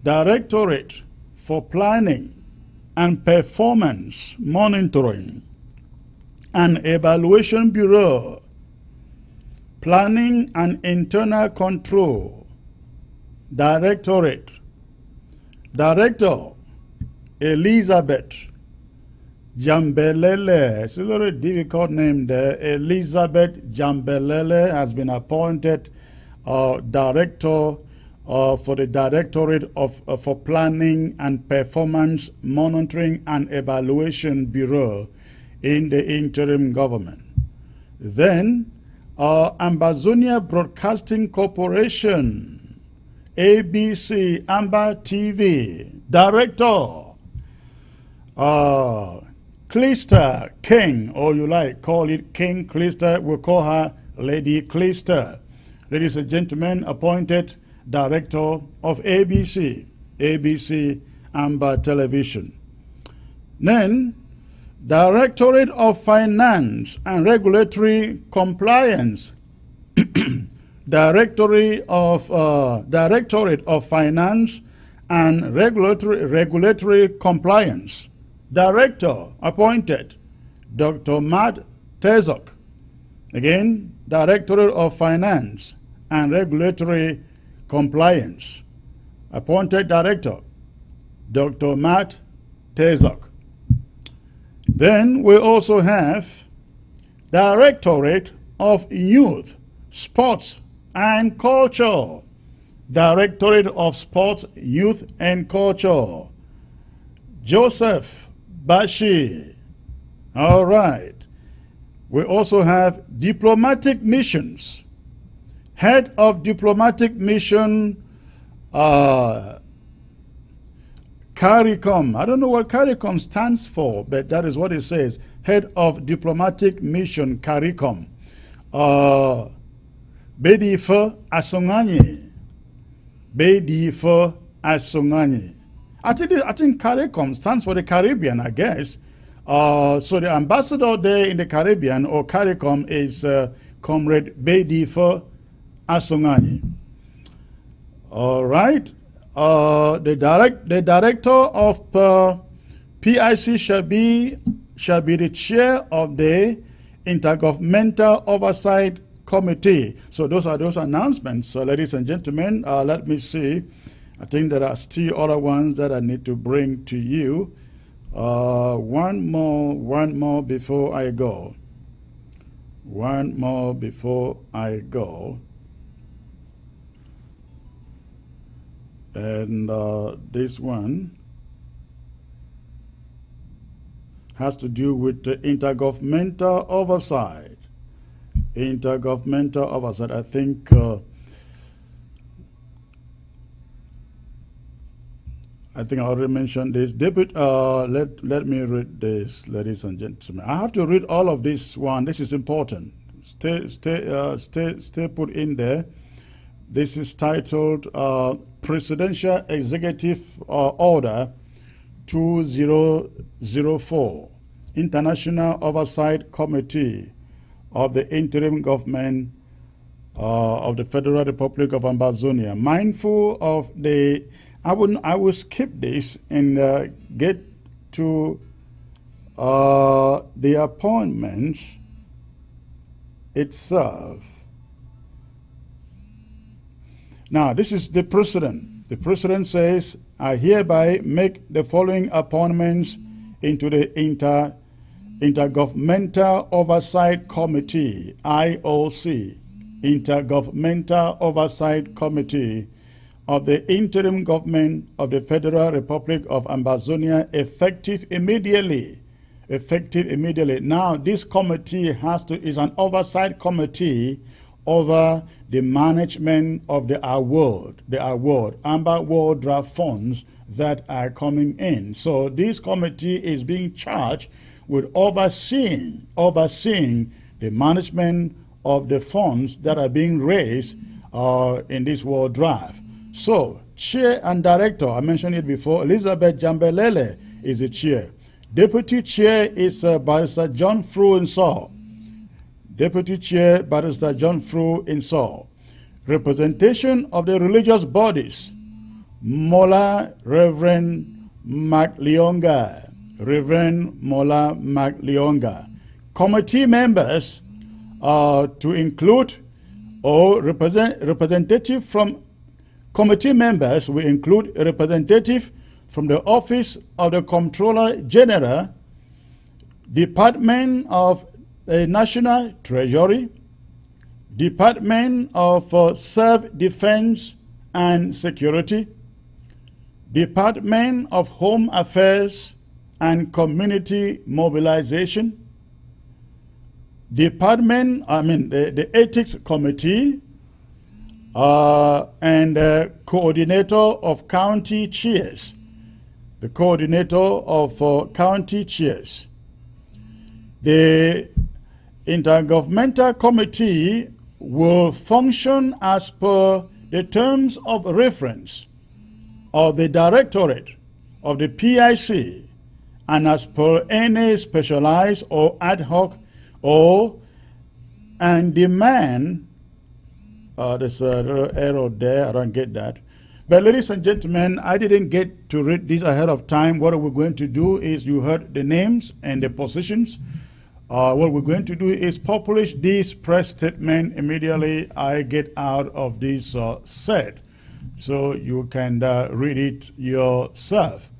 Speaker 2: Directorate for Planning and Performance Monitoring and Evaluation Bureau, Planning and Internal Control Directorate. Director Elizabeth Jambelele. It's a little difficult name there. Elizabeth Jambelele has been appointed Director for the Directorate for Planning and Performance Monitoring and Evaluation Bureau in the interim government. Then Ambazonia Broadcasting Corporation, ABC Amba TV, Director Clister King, or you like call it King Clister, we'll call her Lady Clister. Ladies and gentlemen, appointed Director of ABC Amba Television. Then Directorate of Finance and Regulatory Compliance. Directorate of Finance and Regulatory Compliance. Director appointed Dr. Matt Tezok. Again, Directorate of Finance and Regulatory Compliance. Appointed Director Dr. Matt Tezok. Then we also have Directorate of Youth, Sports and Culture. Directorate of Sports, Youth and Culture. Joseph Bashi. All right. We also have Diplomatic Missions. Head of Diplomatic Mission, CARICOM. I don't know what CARICOM stands for, but that is what it says. Head of Diplomatic Mission, CARICOM. Bedifa Asongani. Bedifa Asongani. I think CARICOM stands for the Caribbean, I guess. So the ambassador there in the Caribbean, or CARICOM, is Comrade Bedifa Asungani. All right. The director of PIC shall be the chair of the Intergovernmental Oversight Committee. So those are those announcements. So ladies and gentlemen, let me see. I think there are still other ones that I need to bring to you. One more before I go. One more before I go. And this one has to do with the intergovernmental oversight. Intergovernmental oversight. I think I already mentioned this. Let me read this, ladies and gentlemen. I have to read all of this one. This is important. Stay put in there. This is titled Presidential Executive Order 2004, International Oversight Committee of the Interim Government of the Federal Republic of Ambazonia. Mindful of the, I will skip this and get to the appointments itself. Now, this is the President. The President says, I hereby make the following appointments into the Intergovernmental Oversight Committee, IOC, Intergovernmental Oversight Committee of the Interim Government of the Federal Republic of Ambazonia, effective immediately. Effective immediately. Now, this committee is an oversight committee over the management of the award, Amber World Draft funds that are coming in. So this committee is being charged with overseeing the management of the funds that are being raised in this World Draft. So, chair and director, I mentioned it before, Elizabeth Jambelele is the chair. Deputy chair is Barrister John Fruinsaw. Deputy Chair, Barrister John Fruinsaw. Representation of the religious bodies, Mola Reverend MacLeonga. Reverend Mola MacLeonga. Committee members to include or representative from committee members will include a representative from the Office of the Comptroller General, Department of the National Treasury, Department of Self-Defense and Security, Department of Home Affairs and Community Mobilization, the Ethics Committee, and Coordinator of County Chairs, the Coordinator of County Chairs. The Intergovernmental Committee will function as per the terms of reference of the Directorate of the PIC and as per any specialized or ad hoc and demand. There's an error there, I don't get that. But ladies and gentlemen, I didn't get to read this ahead of time. What we're going to do is, you heard the names and the positions. What we're going to do is publish this press statement immediately I get out of this set, so you can read it yourself.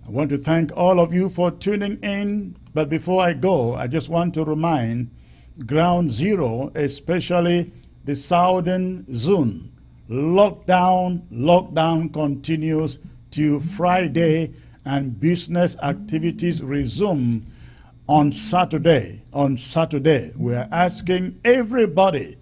Speaker 2: I want to thank all of you for tuning in, but before I go, I just want to remind Ground Zero, especially the Southern Zone, lockdown continues till Friday, and business activities resume on Saturday. We are asking everybody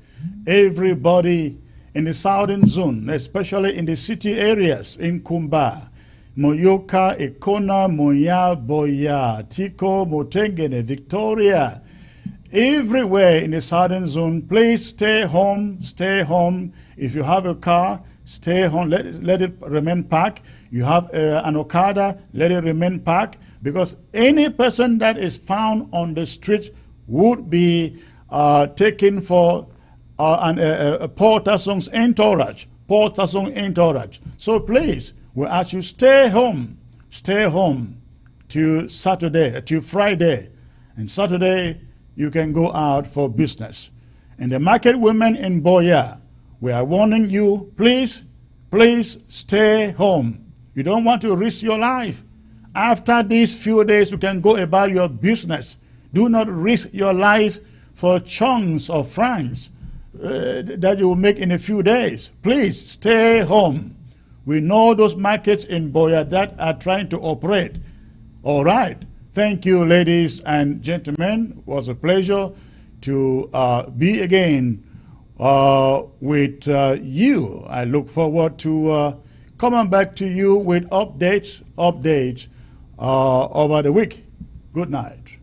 Speaker 2: in the Southern Zone, especially in the city areas, in Kumba, Moyoka, Ekona, Moya, Boya, Tiko, Motengene, Victoria, everywhere in the Southern Zone, please stay home. If you have a car, stay home, let it remain parked. You have an Okada, let it remain parked, because any person that is found on the street would be taken for Paul Tassong's entourage. Paul Tassong entourage. So please, we ask you stay home till Saturday, till Friday. And Saturday, you can go out for business. And the market women in Boya, we are warning you, please stay home. You don't want to risk your life. After these few days, you can go about your business. Do not risk your life for chunks of francs that you will make in a few days. Please stay home. We know those markets in Boya that are trying to operate. All right. Thank you, ladies and gentlemen. It was a pleasure to be again with you. I look forward to coming back to you with updates over the week. Good night.